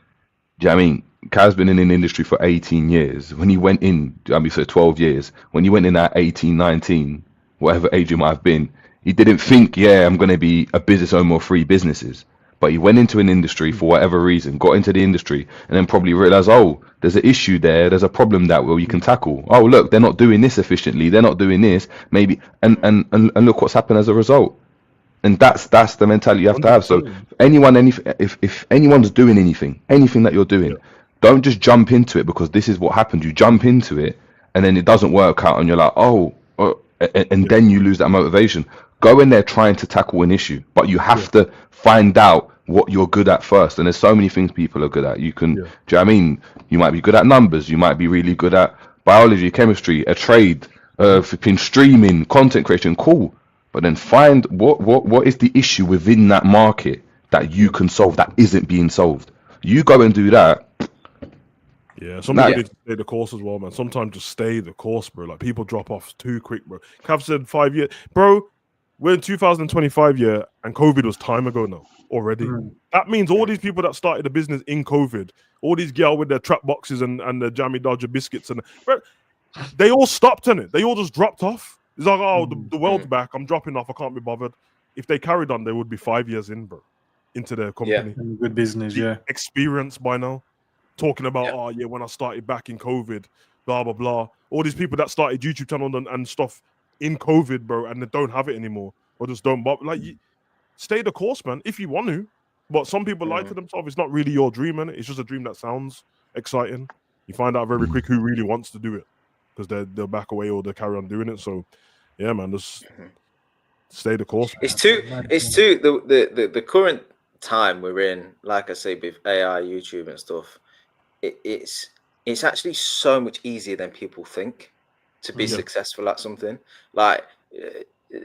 do you know what I mean? Kaz been in the industry for 18 years. When he went in, I mean, so 12 years. When he went in at 18, 19, whatever age he might have been, he didn't think, yeah, I'm going to be a business owner of 3 businesses. But he went into an industry for whatever reason, got into the industry, and then probably realized, oh, there's an issue there. There's a problem that we can tackle. Oh, look, they're not doing this efficiently. They're not doing this. Maybe, and look what's happened as a result. And that's the mentality you have to have. So if anyone's doing anything that you're doing, don't just jump into it because this is what happened. You jump into it and then it doesn't work out and you're like, and then you lose that motivation. Go in there trying to tackle an issue, but you have to find out what you're good at first. And there's so many things people are good at. You can, do you know what I mean? You might be good at numbers. You might be really good at biology, chemistry, a trade, flipping streaming, content creation. Cool. But then find what is the issue within that market that you can solve that isn't being solved. You go and do that. Yeah, sometimes you need to stay the course as well, man. Sometimes just stay the course, bro. Like people drop off too quick, bro. Cav said 5 years, bro. We're in 2025 year, and COVID was time ago now already. That means all these people that started the business in COVID, all these girls with their trap boxes and the Jammy Dodger biscuits, and bro, they all stopped in it. They all just dropped off. It's like, oh, the world's back. I'm dropping off. I can't be bothered. If they carried on, they would be 5 years in, bro, into their company. Yeah. Good business, Experience by now. Talking about, when I started back in COVID, blah, blah, blah. All these people that started YouTube channel and stuff in COVID, bro, and they don't have it anymore or just don't bother. Like, stay the course, man, if you want to. But some people lie to themselves. It's not really your dream, man. It's just a dream that sounds exciting. You find out very quick who really wants to do it because they'll back away or they'll carry on doing it. So, yeah, man, just stay the course. It's too the current time we're in, like I say, with AI, YouTube and stuff, it's actually so much easier than people think to be successful at something. Like,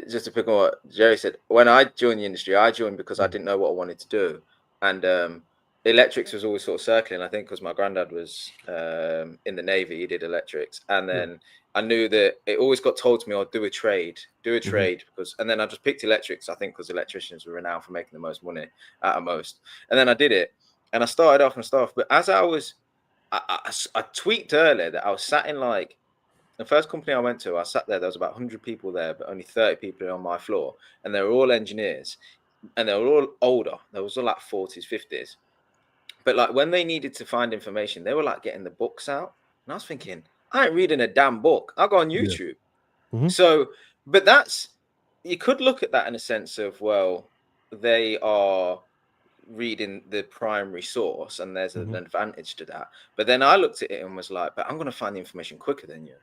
just to pick on what Jerry said, when I joined the industry, I joined because I didn't know what I wanted to do. And electrics was always sort of circling, I think, because my granddad was in the Navy. He did electrics. And then I knew that it always got told to me, do a trade, because, and then I just picked electrics, I think, because electricians were renowned for making the most money at most. And then I did it and I started off and stuff. But as I tweaked earlier that I was sat in, like, the first company I went to, I sat there was about 100 people there, but only 30 people on my floor. And they were all engineers and they were all older. They was all like 40s, 50s. But like when they needed to find information, they were like getting the books out. And I was thinking, I ain't reading a damn book. I'll go on YouTube. So, but you could look at that in a sense of, well, they are reading the primary source and there's an advantage to that. But then I looked at it and was like, but I'm going to find the information quicker than you.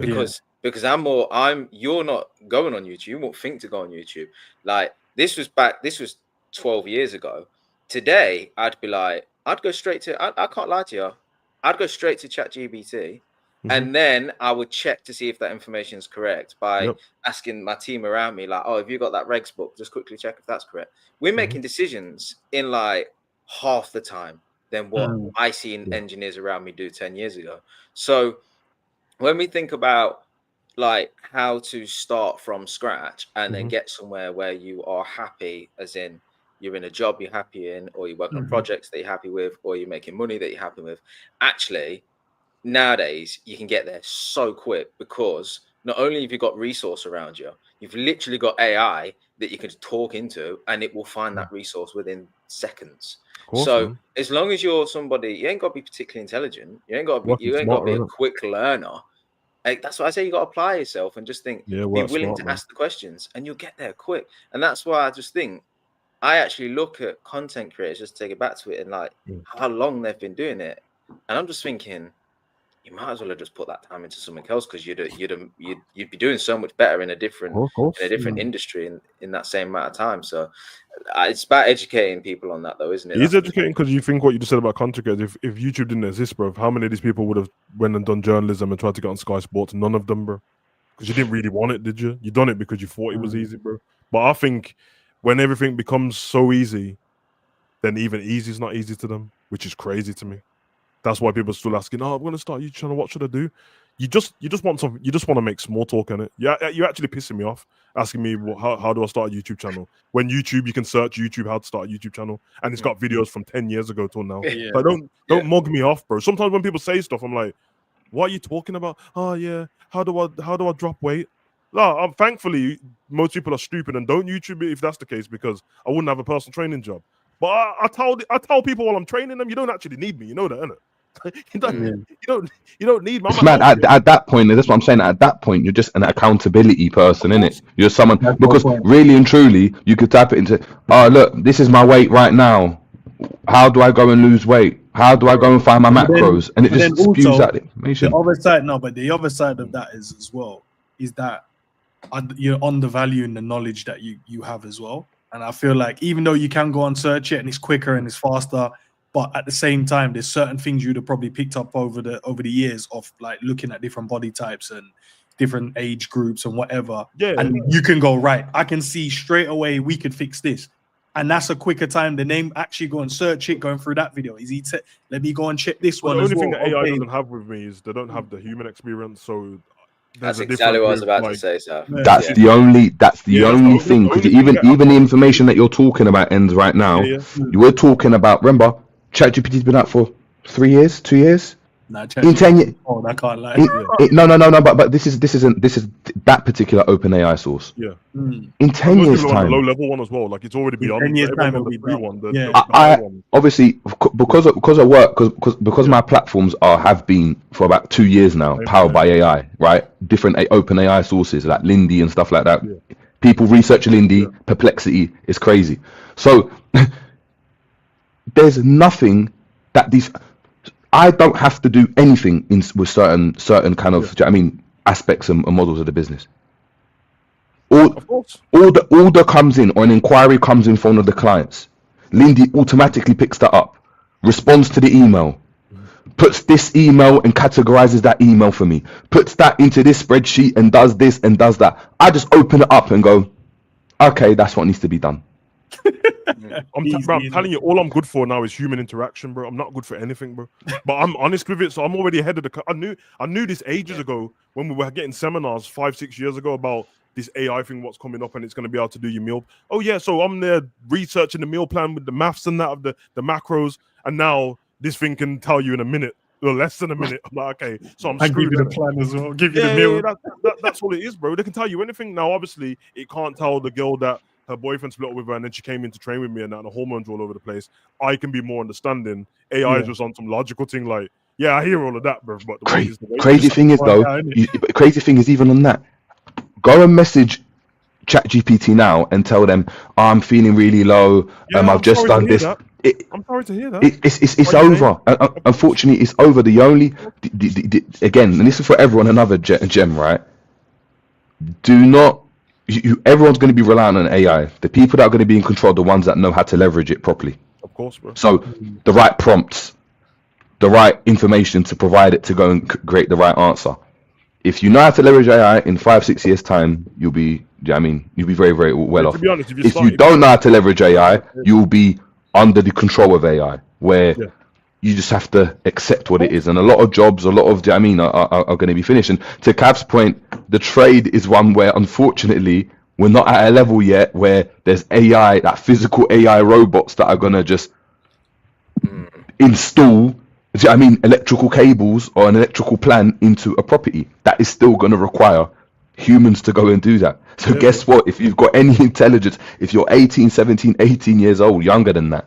Because you're not going on YouTube. You won't think to go on YouTube. Like this was 12 years ago. Today, I'd go straight to, I can't lie to you. I'd go straight to ChatGPT and then I would check to see if that information is correct by asking my team around me, like, oh, have you got that regs book? Just quickly check if that's correct. We're making decisions in like half the time than what I seen engineers around me do 10 years ago. So when we think about like how to start from scratch and then get somewhere where you are happy, as in you're in a job you're happy in, or you work on projects that you're happy with, or you're making money that you're happy with, actually nowadays you can get there so quick because not only have you got resource around you, you've literally got AI that you can talk into and it will find that resource within seconds. So as long as you're somebody, you ain't got to be particularly intelligent, you ain't got to be a quick learner. Like, that's why I say you got to apply yourself and just think, be willing to ask the questions and you'll get there quick. And that's why I just think I actually look at content creators, just to take it back to it, and like how long they've been doing it. And I'm just thinking, you might as well have just put that time into something else because you'd be doing so much better in a different industry in that same amount of time. So it's about educating people on that, though, isn't it? It is educating because you think what you just said about content creators. If YouTube didn't exist, bro, how many of these people would have went and done journalism and tried to get on Sky Sports? None of them, bro. Because you didn't really want it, did you? You done it because you thought it was easy, bro. But I think when everything becomes so easy, then even easy is not easy to them, which is crazy to me. That's why people are still asking, oh, I'm going to start YouTube channel. What should I do? you just want to make small talk in it. Yeah, you're actually pissing me off asking me how do I start a YouTube channel when YouTube, you can search YouTube how to start a YouTube channel and it's got videos from 10 years ago till now. Yeah. But don't mug me off, bro. Sometimes when people say stuff, I'm like, what are you talking about? Oh yeah, how do I drop weight? No, thankfully most people are stupid and don't YouTube it if that's the case, because I wouldn't have a personal training job. But I tell people while I'm training them, you don't actually need me. You know that, innit? You don't need my It's mad at that point. That's what I'm saying. At that point, you're just an accountability person, innit? You're someone, because really and truly, you could type it into, oh look, this is my weight right now. How do I go and lose weight? How do I go and find my macros? And it just spews out the information. The other side, but the other side of that is as well is that you're undervaluing the knowledge that you have as well. And I feel like even though you can go and search it and it's quicker and it's faster, but at the same time, there's certain things you'd have probably picked up over the years of like looking at different body types and different age groups and whatever. Yeah. And you can go, right, I can see straight away we could fix this. And that's a quicker time than them actually go and search it, going through that video. Let me go and check this one. The only as thing well. that AI doesn't have with me is they don't have the human experience. So that's exactly what I was about to say, sir. That's the only thing. Because even the information that you're talking about ends right now. You were talking about. Remember, ChatGPT's been out for 3 years, 2 years. Nah, in 10 years. Oh, I can't lie. No. But this is that particular OpenAI source. Yeah. In 10 years time. The low level one as well. Like it's already beyond. 10 years time, the free one. I obviously because of work, because my platforms have been for about 2 years now powered by AI, right? Different OpenAI sources like Lindy and stuff like that. Yeah. People research Lindy, Perplexity is crazy. So there's nothing that these. I don't have to do anything with certain kind of aspects and models of the business. Order comes in or an inquiry comes in from one of the clients. Lindy automatically picks that up, responds to the email, puts this email and categorizes that email for me, puts that into this spreadsheet and does this and does that. I just open it up and go, okay, that's what needs to be done. I'm telling you, all I'm good for now is human interaction, bro. I'm not good for anything, bro. But I'm honest with it, so I'm already ahead of the. I knew this ages ago when we were getting seminars 5-6 years ago about this AI thing, what's coming up, and it's going to be able to do your meal. Oh yeah, so I'm there researching the meal plan with the maths and that of the macros, and now this thing can tell you in a minute. Or less than a minute. I'm like, okay, so I'm screwed. Give you the plan as well. Give you the meal. That's all it is, bro. They can tell you anything. Now, obviously, it can't tell the girl that her boyfriend split up with her and then she came in to train with me and that, and the hormones all over the place. I can be more understanding. AI is just on some logical thing like, yeah, I hear all of that, bro. But crazy thing is though, crazy thing is even on that. Go and message ChatGPT now and tell them, oh, I'm feeling really low. I've just done this. I'm sorry to hear that. It's over. Unfortunately, it's over. The only again, and this is for everyone, another gem, right? Do not. Everyone's going to be reliant on AI. The people that are going to be in control are the ones that know how to leverage it properly. Of course, bro. So the right prompts, the right information to provide it to go and create the right answer. If you know how to leverage AI in 5-6 years time, you'll be very, very well off. To be honest, if you don't know how to leverage AI, you'll be under the control of AI, where you just have to accept what it is. And a lot of jobs, are going to be finished. And to Cav's point, the trade is one where, unfortunately, we're not at a level yet where there's AI, that physical AI robots that are going to just install, electrical cables or an electrical plan into a property. That is still going to require humans to go and do that. So guess what? If you've got any intelligence, if you're 18, 17, 18 years old, younger than that,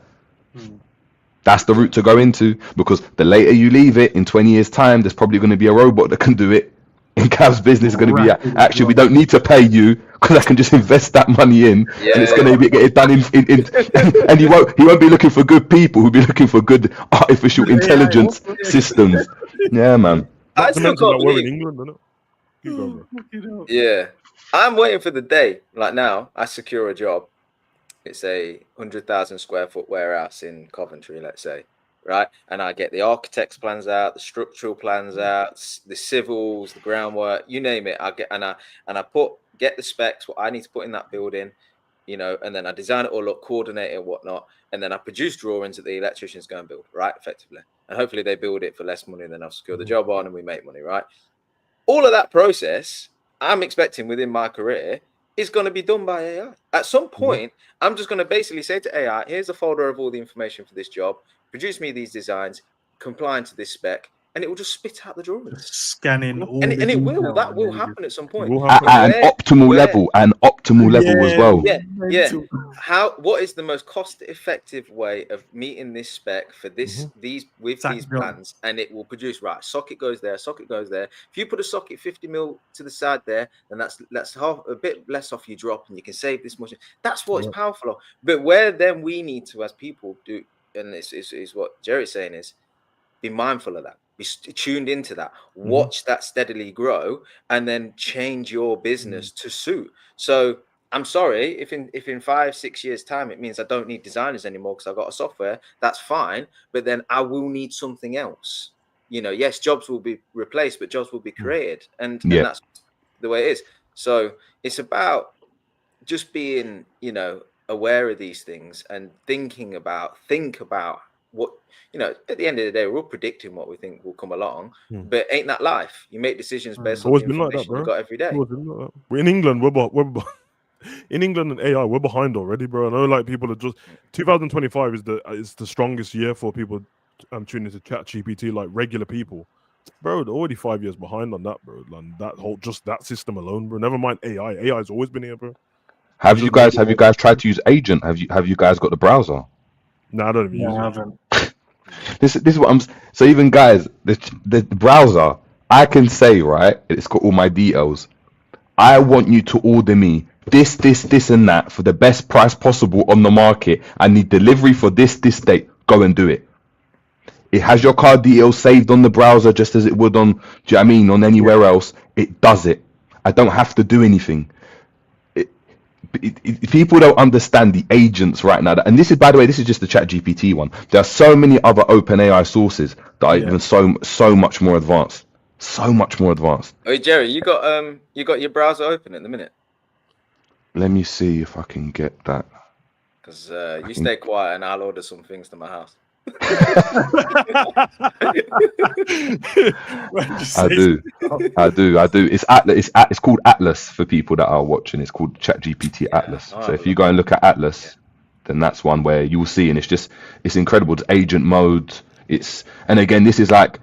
that's the route to go into, because the later you leave it, in 20 years time, there's probably going to be a robot that can do it. In Cav's business is going to be actually, we don't need to pay you because I can just invest that money in, and it's going to get it done and he won't be looking for good people. He'll be looking for good artificial intelligence systems. Yeah, man. I still can't we're in England, isn't it? Yeah, I'm waiting for the day. Like now, I secure a job. It's a 100,000 square foot warehouse in Coventry, let's say, right? And I get the architect's plans out, the structural plans out, the civils, the groundwork, you name it. I get get the specs, what I need to put in that building, and then I design it all up, coordinate it and whatnot, and then I produce drawings that the electricians go and build, right? Effectively, and hopefully they build it for less money than I'll secure the job on, and we make money, right? all of that process, I'm expecting within my career is going to be done by AI. At some point, I'm just going to basically say to AI, here's a folder of all the information for this job, produce me these designs, complying to this spec, and it will just spit out the drawings. Scanning all and the it will. detail, That will and happen at some point. At an optimal level as well. Yeah. What is the most cost-effective way of meeting this spec for these plans, and it will produce right? Socket goes there. If you put a socket 50 mil to the side there, then that's half a bit less off your drop, and you can save this much. That's what it's powerful of. But where then we need to, as people, do, and this is what Jerry's saying, is be mindful of that. Be tuned into that. Watch that steadily grow, and then change your business to suit. So I'm sorry if in 5-6 years time it means I don't need designers anymore because I've got a software. That's fine, but then I will need something else. Yes, jobs will be replaced, but jobs will be created, and that's the way it is. So it's about just being aware of these things and think about what at the end of the day, we're all predicting what we think will come along, but ain't that life? You make decisions based on the information you got every day. In England, we're in England and AI, we're behind already, bro. I know, like, people are just 2025 is the strongest year for people tuning into ChatGPT, like regular people, bro. They're already 5 years behind on that, bro. And that system alone, bro. Never mind AI. AI's always been here, bro. Have you guys tried to use Agent? Have you guys got the browser? No, I don't even use it. This is what I'm. So even guys, the browser, I can say, right, it's got all my details. I want you to order me this, and that for the best price possible on the market. I need delivery for this date. Go and do it. It has your card details saved on the browser just as it would on, do you know what I mean, on anywhere else. It does it. I don't have to do anything. People don't understand the agents right now, and this is, by the way, this is just the ChatGPT one. There are so many other OpenAI sources that are even so much more advanced. Hey Jerry, you got your browser open at the minute? Let me see if I can get that. Because you stay quiet and I'll order some things to my house. I do. It's Atlas. It's called Atlas for people that are watching. It's called ChatGPT Atlas. So if you go and look at Atlas, then that's one where you will see, and it's incredible. It's agent mode. And again, this is like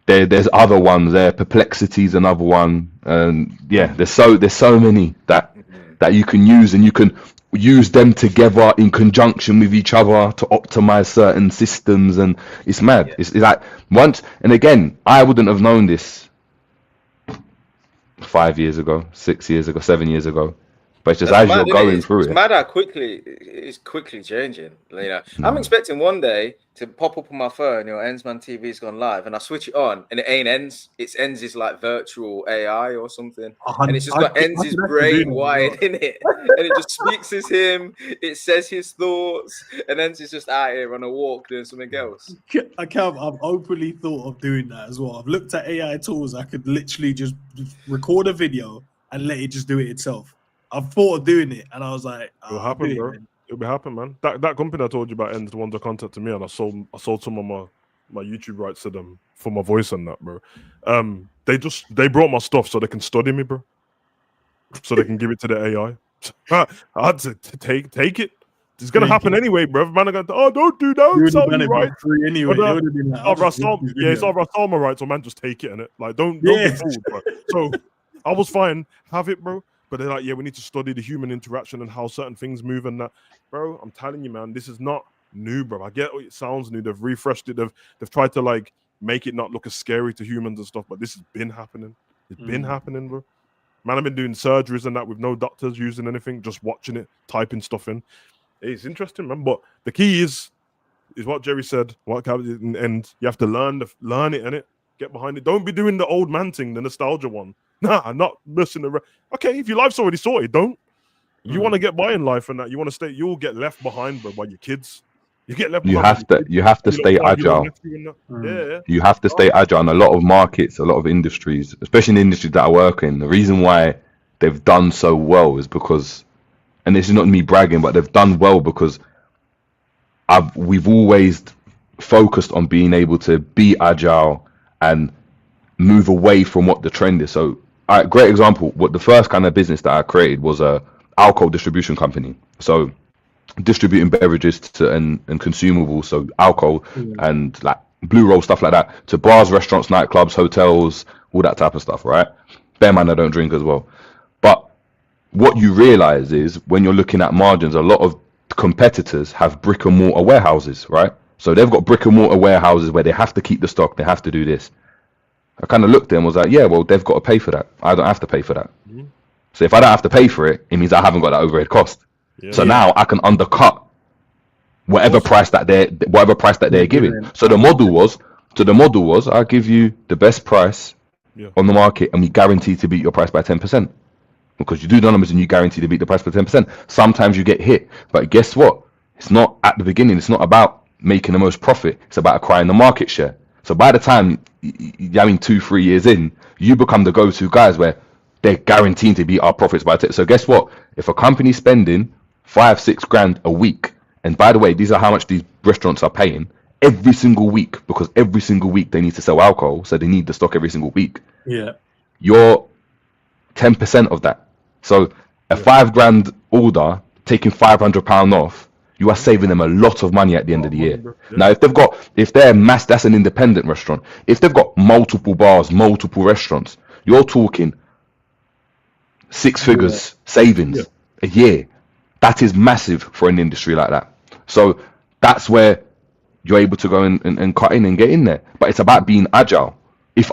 there's other ones there. Perplexity is another one, and there's so many that you can use, and you can use them together in conjunction with each other to optimize certain systems, and it's mad. It's like once, and again, I wouldn't have known this 5 years ago, 6 years ago, 7 years ago, but it's just as you're going through it. It's mad how quickly it's quickly changing. I'm expecting one day to pop up on my phone, Ensman TV's gone live, and I switch it on, and it ain't Ends. It's Ends is like virtual AI or something, and it's just got Ends' brain wired in it, and it just speaks as him. It says his thoughts, and Ends is just out here on a walk doing something else. I've openly thought of doing that as well. I've looked at AI tools. I could literally just record a video and let it just do it itself. I've thought of doing it, and I was like, "It'll happen, bro. It'll happen, man." That company I told you about, Ends, the ones that contacted me, and I sold some of my YouTube rights to them for my voice and that, bro. They brought my stuff so they can study me, bro, so they can give it to the AI. I had to take it. It's gonna happen anyway, bro. Man, don't do that. It's not right. Anyway, it's either I sell my rights or man, just take it, innit? Like, don't be fooled, bro. So I was fine, have it, bro. But they're like, we need to study the human interaction and how certain things move and that. Bro, I'm telling you, man, this is not new, bro. I get it sounds new. They've refreshed it. They've tried to, like, make it not look as scary to humans and stuff, but this has been happening. It's been happening, bro. Man, I've been doing surgeries and that with no doctors using anything, just watching it, typing stuff in. It's interesting, man. But the key is what Jerry said, and you have to learn it, innit? Get behind it. Don't be doing the old man thing, the nostalgia one. Nah, I'm not messing around. Okay, if your life's already sorted, don't. You want to get by in life and that. You want to stay. You'll get left behind, bro, by your kids. You get left. You have to stay agile. You have to stay agile in a lot of markets, a lot of industries, especially in the industries that I work in. The reason why they've done so well is because, and this is not me bragging, but they've done well because we've always focused on being able to be agile and move away from what the trend is. So, great example. What the first kind of business that I created was a alcohol distribution company. So, distributing beverages and consumables, so alcohol and like blue roll stuff like that, to bars, restaurants, nightclubs, hotels, all that type of stuff, right? Bear man, I don't drink as well. But what you realize is when you're looking at margins, a lot of competitors have brick and mortar warehouses, right? So they've got brick and mortar warehouses where they have to keep the stock, they have to do this. I kind of looked at them and was like, yeah, well, they've got to pay for that. I don't have to pay for that. So if I don't have to pay for it, it means I haven't got that overhead cost. So now I can undercut whatever price that they're giving. So the model was, I'll give you the best price on the market, and we guarantee to beat your price by 10%. Because you do the numbers and you guarantee to beat the price by 10%. Sometimes you get hit, but guess what? It's not at the beginning. It's not about making the most profit. It's about acquiring the market share. So by the time, 2-3 years in, you become the go-to guys where they're guaranteed to beat our profits by 10. So guess what? If a company's spending 5-6 grand a week, and by the way, these are how much these restaurants are paying every single week, because every single week they need to sell alcohol, so they need the stock every single week. You're 10% of that. So a 5 grand order, taking £500 off, you are saving them a lot of money at the end of the year. Now, if they're mass, that's an independent restaurant. If they've got multiple bars, multiple restaurants, you're talking 6 figures savings a year. That is massive for an industry like that. So that's where you're able to go and cut in and get in there. But it's about being agile. If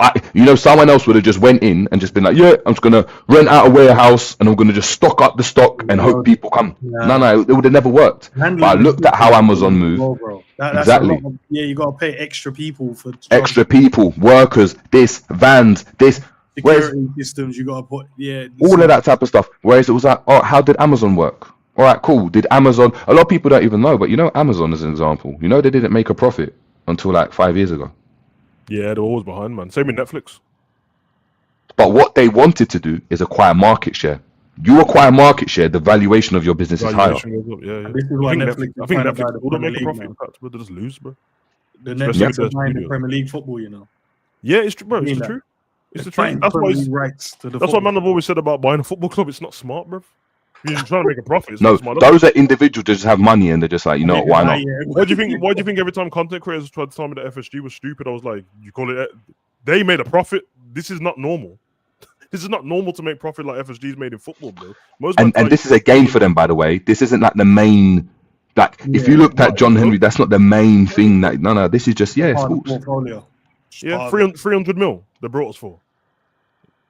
someone else would have just went in and just been like, yeah, I'm just going to rent out a warehouse and I'm going to just stock up the stock and hope people come. No, it would have never worked. But I looked at how Amazon moved. Exactly. You got to pay extra people for extra people, workers, this, vans, this. Security systems you got to put, all of that type of stuff. Whereas it was like, oh, how did Amazon work? All right, cool. Did Amazon, a lot of people don't even know, but Amazon as an example, they didn't make a profit until like 5 years ago. Yeah, they're always behind, man. Same with Netflix. But what they wanted to do is acquire market share. You acquire market share, the valuation of your business is higher. This is why Netflix, I think Netflix will make a profit, but they just lose, bro. The Netflix is buying the Premier League football, Yeah, it's true, bro. It's the truth. It's the truth. That's what man have always said about buying a football club. It's not smart, bro. You're trying to make a profit. It's not smart. Those are individuals that just have money and they're just like, why not? Why do you think every time content creators tried to tell me that FSG was stupid, I was like, you call it? They made a profit. This is not normal. This is not normal to make profit like FSG's made in football, bro. And this is a gain for them, by the way. This isn't like the main. If you looked at John Henry, that's not the main thing. No. This is just sports. Portfolio. Yeah, 300 mil they brought us for.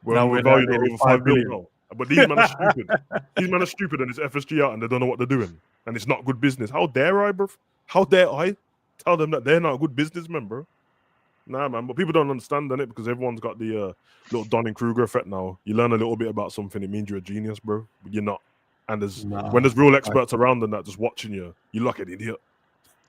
Well, we're valued at over 5 billion. But these men are stupid. These men are stupid, and it's FSG out, and they don't know what they're doing, and it's not good business. How dare I, bro? How dare I tell them that they're not a good businessmen, bro? Nah, man. But people don't understand it because everyone's got the little Dunning-Kruger effect now. You learn a little bit about something, it means you're a genius, bro. But you're not. And when there's real experts around and that just watching you, you look like an idiot.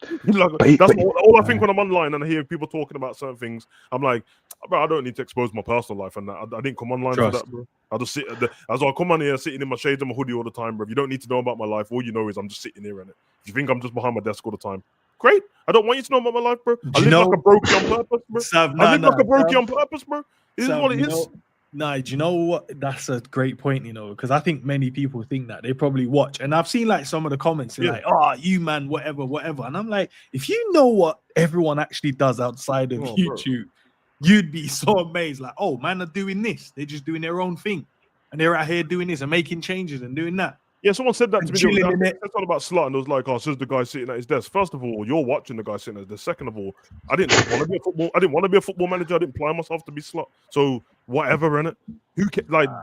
All I think when I'm online and I hear people talking about certain things, I'm like, bro, I don't need to expose my personal life and that. I didn't come online for that, bro. I just sit as I come on here sitting in my shades and my hoodie all the time, bro. You don't need to know about my life. All you know is I'm just sitting here in it. If you think I'm just behind my desk all the time, great. I don't want you to know about my life, bro. I live like a brokey on purpose, bro. I live like a brokey on purpose, bro. This is what it is. Nah, do you know what? That's a great point, because I think many people think that they probably watch, and I've seen like some of the comments like, "Oh, you man, whatever," and I'm like, if you know what everyone actually does outside of YouTube, you'd be so amazed. Like, oh, man, are doing this. They're just doing their own thing, and they're out here doing this and making changes and doing that. Yeah, someone said that to me. That's all about slut, and it was like, "Oh, says the guy sitting at his desk." First of all, you're watching the guy sitting at his desk. Second of all, I didn't want to be a football. I didn't want to be a football manager. I didn't plan myself to be slut. So whatever, innit?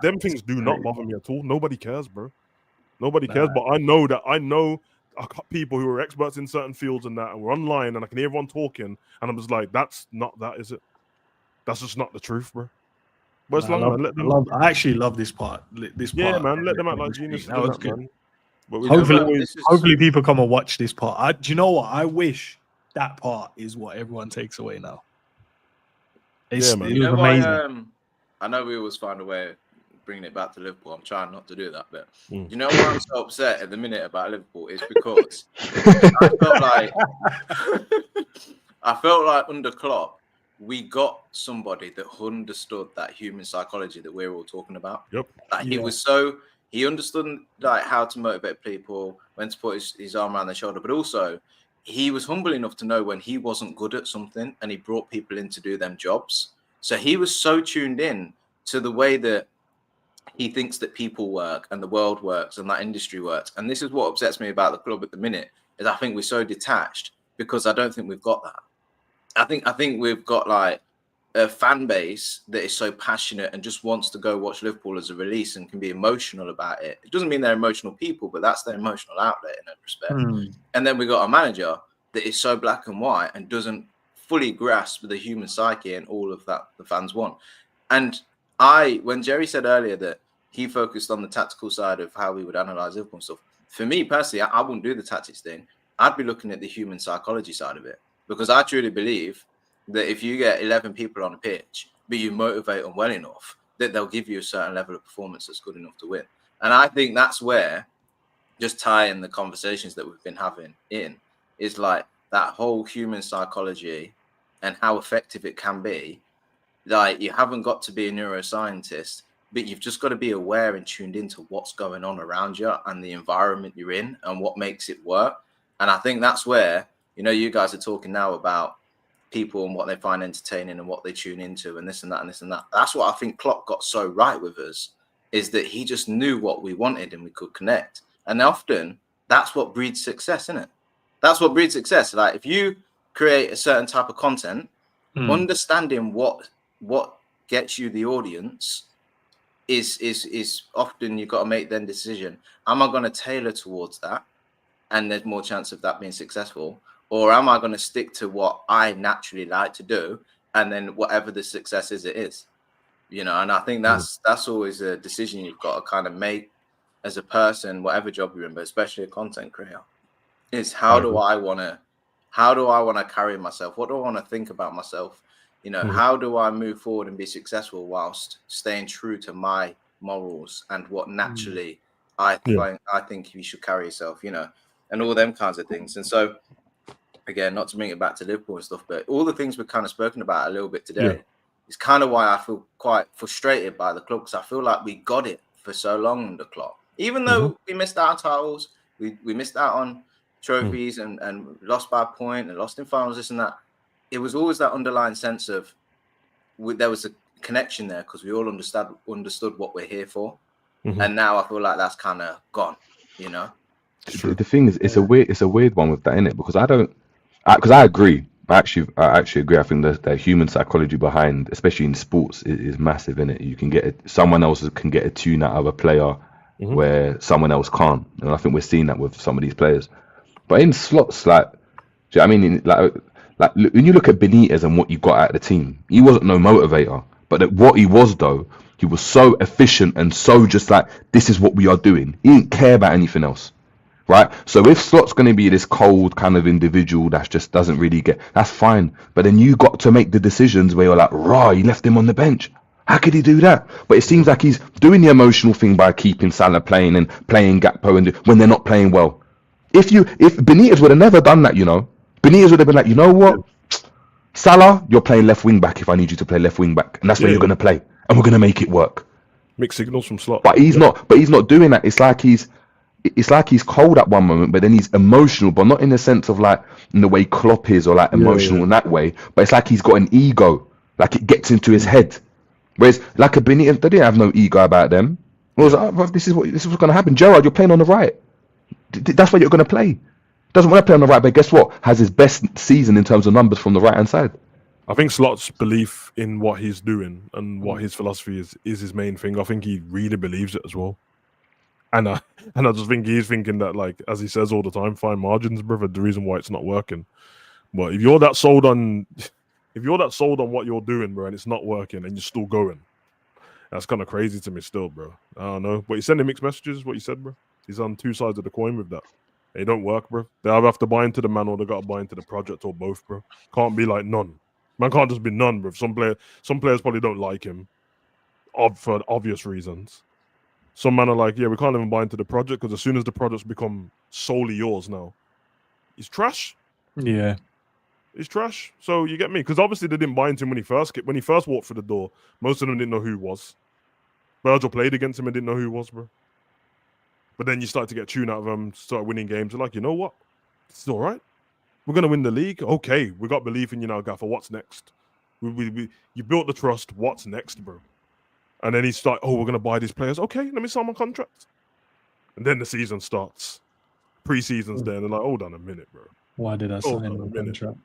Them things do not bother me at all. Nobody cares, bro. Nobody cares. But I know I got people who are experts in certain fields and that, and we're online, and I can hear everyone talking, and I'm just like, that's not that, is it? That's just not the truth, bro. But it's I actually love this part. Yeah, man, let them act like geniuses. That was good. Hopefully people come and watch this part. Do you know what? I wish that part is what everyone takes away now. It was amazing. I know we always find a way of bringing it back to Liverpool. I'm trying not to do that, but you know why I'm so upset at the minute about Liverpool is because I felt like under Klopp, we got somebody that understood that human psychology that we're all talking about. Yep. Like he understood like how to motivate people, when to put his arm around their shoulder, but also he was humble enough to know when he wasn't good at something, and he brought people in to do them jobs. So he was so tuned in to the way that he thinks that people work and the world works and that industry works. And this is what upsets me about the club at the minute, is I think we're so detached, because I don't think we've got that. I think we've got like a fan base that is so passionate and just wants to go watch Liverpool as a release and can be emotional about it. It doesn't mean they're emotional people, but that's their emotional outlet in that respect. And then we got a manager that is so black and white and doesn't fully grasp the human psyche and all of that the fans want. And when Jerry said earlier that he focused on the tactical side of how we would analyze Liverpool and stuff, for me personally, I wouldn't do the tactics thing. I'd be looking at the human psychology side of it, because I truly believe that if you get 11 people on a pitch, but you motivate them well enough, that they'll give you a certain level of performance that's good enough to win. And I think that's where, just tying the conversations that we've been having in, is like that whole human psychology and how effective it can be. Like, you haven't got to be a neuroscientist, but you've just got to be aware and tuned into what's going on around you and the environment you're in and what makes it work. And I think that's where, you guys are talking now about people and what they find entertaining and what they tune into and this and that and this and that. That's what I think Klopp got so right with us, is that he just knew what we wanted and we could connect. And often that's what breeds success, isn't it? That's what breeds success. Like, if you create a certain type of content, understanding what gets you the audience is often, you've got to make then decision. Am I going to tailor towards that? And there's more chance of that being successful. Or am I going to stick to what I naturally like to do, and then whatever the success is, it is, And I think that's always a decision you've got to kind of make as a person, whatever job you're in, but especially a content creator, is how do I want to carry myself? What do I want to think about myself? How do I move forward and be successful whilst staying true to my morals and what naturally I think you should carry yourself, and all them kinds of things. And so, again, not to bring it back to Liverpool and stuff, but all the things we've kind of spoken about a little bit today is kind of why I feel quite frustrated by the club, because I feel like we got it for so long under Klopp. Even though we missed out on titles, we missed out on trophies and lost by a point and lost in finals, this and that. It was always that underlying sense of there was a connection there, because we all understood what we're here for. And now I feel like that's kind of gone, The thing is, it's a weird one with that, innit? Because I agree. I actually agree. I think the human psychology behind, especially in sports, is massive, innit? You can someone else can get a tune out of a player where someone else can't, and I think we're seeing that with some of these players. But in slots, like, do you know what I mean? Like when you look at Benitez and what you got out of the team, he wasn't no motivator, but what he was, though, he was so efficient and so just like, this is what we are doing. He didn't care about anything else. Right, so if Slot's going to be this cold kind of individual that just doesn't really that's fine. But then you got to make the decisions where you're like, rah, you left him on the bench. How could he do that? But it seems like he's doing the emotional thing by keeping Salah playing and playing Gakpo and when they're not playing well. If Benitez would have never done that, Benitez would have been like, you know what, Salah, you're playing left wing back if I need you to play left wing back, and that's where you're going to play, and we're going to make it work. Mixed signals from Slot. But he's not. But he's not doing that. It's like he's cold at one moment, but then he's emotional, but not in the sense of like in the way Klopp is, or like emotional in that way. But it's like he's got an ego, like it gets into his head. Whereas like a Benitez, they didn't have no ego about them. It was like, this is what's going to happen. Gerrard, you're playing on the right. That's where you're going to play. Doesn't want to play on the right, but guess what? Has his best season in terms of numbers from the right hand side. I think Slot's belief in what he's doing and what his philosophy is his main thing. I think he really believes it as well. And I just think he's thinking that, like, as he says all the time, fine margins, brother, the reason why it's not working. But if you're that sold on what you're doing, bro, and it's not working and you're still going, that's kind of crazy to me still, bro. I don't know. But he's sending mixed messages, what you said, bro. He's on two sides of the coin with that. They don't work, bro. They either have to buy into the man or they got to buy into the project, or both, bro. Can't be like none. Man can't just be none, bro. Some players probably don't like him for obvious reasons. Some men are like, yeah, we can't even buy into the project, because as soon as the projects become solely yours now, it's trash. Yeah. He's trash. So you get me? Because obviously they didn't buy into him when he first walked through the door. Most of them didn't know who he was. Virgil played against him and didn't know who he was, bro. But then you start to get tune out of him, start winning games. You're like, you know what? It's all right. We're gonna win the league. Okay, we got belief in you now, Gaffer. What's next? You built the trust. What's next, bro? And then he's like, oh, we're gonna buy these players. Okay, let me sign my contract. And then the season starts. Pre-season's there, and they're like, hold on a minute, bro. Why did I sign my contract?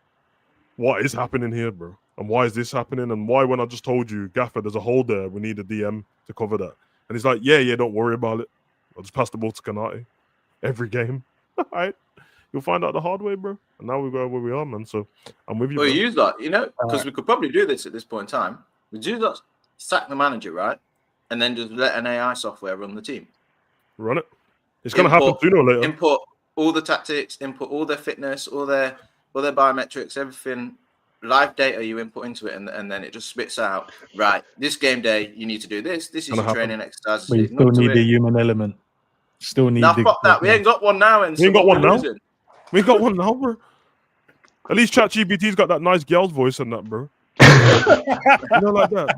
What is happening here, bro? And why is this happening? And why, when I just told you, Gaffer, there's a hole there, we need a DM to cover that. And he's like, yeah, don't worry about it. I'll just pass the ball to Kanate every game. All right. You'll find out the hard way, bro. And now we go where we are, man. So I'm with you. Well, use that, because we could probably do this at this point in time. We do that, sack the manager, right? And then just let an AI software run the team. Run it. It's going to happen sooner or later. Input all the tactics, input all their fitness, all their biometrics, everything, live data you input into it, and then it just spits out, right, this game day, you need to do this. This is your training exercise. But you still need the human element. Still need fuck that. We ain't got one now. And we ain't got one now. We ain't got one now, bro. At least ChatGPT's got that nice girl's voice and that, bro. You know, like that.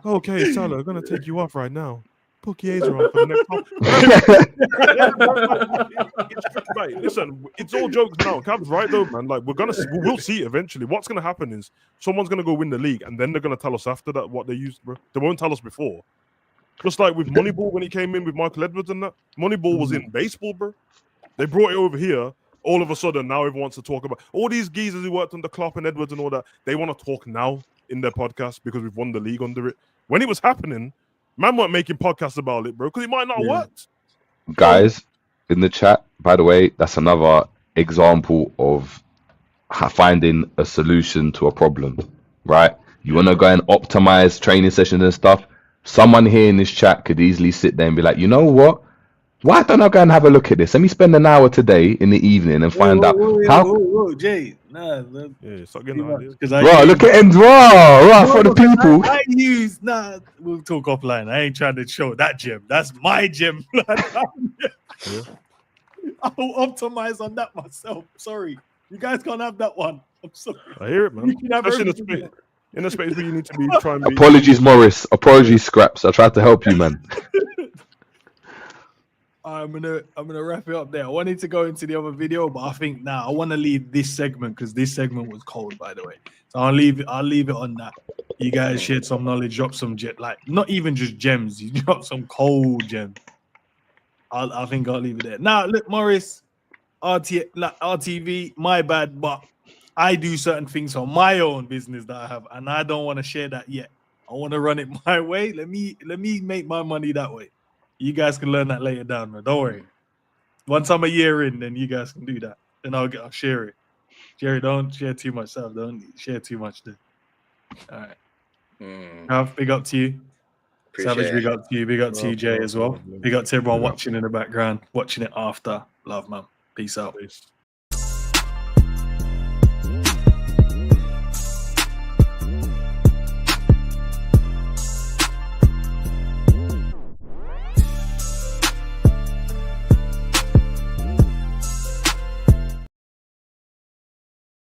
Okay, Salah, I'm going to take you off right now. Put Chiesa on for the next time. Right, listen, it's all jokes now. Cam's right though, man. Like we'll see eventually. What's gonna happen is someone's gonna go win the league, and then they're gonna tell us after that what they used, bro. They won't tell us before. Just like with Moneyball when he came in with Michael Edwards and that. Moneyball was in baseball, bro. They brought it over here. All of a sudden, now everyone wants to talk about all these geezers who worked under Klopp and Edwards and all that. They want to talk now in their podcast because we've won the league under it. When it was happening, man weren't making podcasts about it, bro, because it might not work. Guys, in the chat, by the way, that's another example of finding a solution to a problem, right? You want to go and optimize training sessions and stuff. Someone here in this chat could easily sit there and be like, you know what? Why don't I go and have a look at this? Let me spend an hour today in the evening and find out how. Jay, nah, stop getting ideas. Bro, look at him, bro, for the people. We'll talk offline. I ain't trying to show that gym. That's my gym. I'll optimize on that myself. Sorry, you guys can't have that one. I'm sorry. I hear it, man. Especially in a space where you need to be trying to be. Apologies, Morris. Apologies, Scraps. I tried to help you, man. I'm gonna wrap it up there. I wanted to go into the other video, but I think now I want to leave this segment because this segment was cold, by the way. So I'll leave it on that. You guys shared some knowledge, drop some not even just gems. You drop some cold gems. I think I'll leave it there. Now, look, Morris, RTV, my bad, but I do certain things on my own business that I have, and I don't want to share that yet. I want to run it my way. Let me make my money that way. You guys can learn that later down, man. Don't worry. Once I'm a year in, then you guys can do that. Then I'll share it. Jerry, don't share too much stuff. Don't share too much then. All right. Big up to you. Savage, big up to you. Big up to you, Jay, as well. Big up to everyone watching in the background, watching it after. Love, man. Peace out. Peace.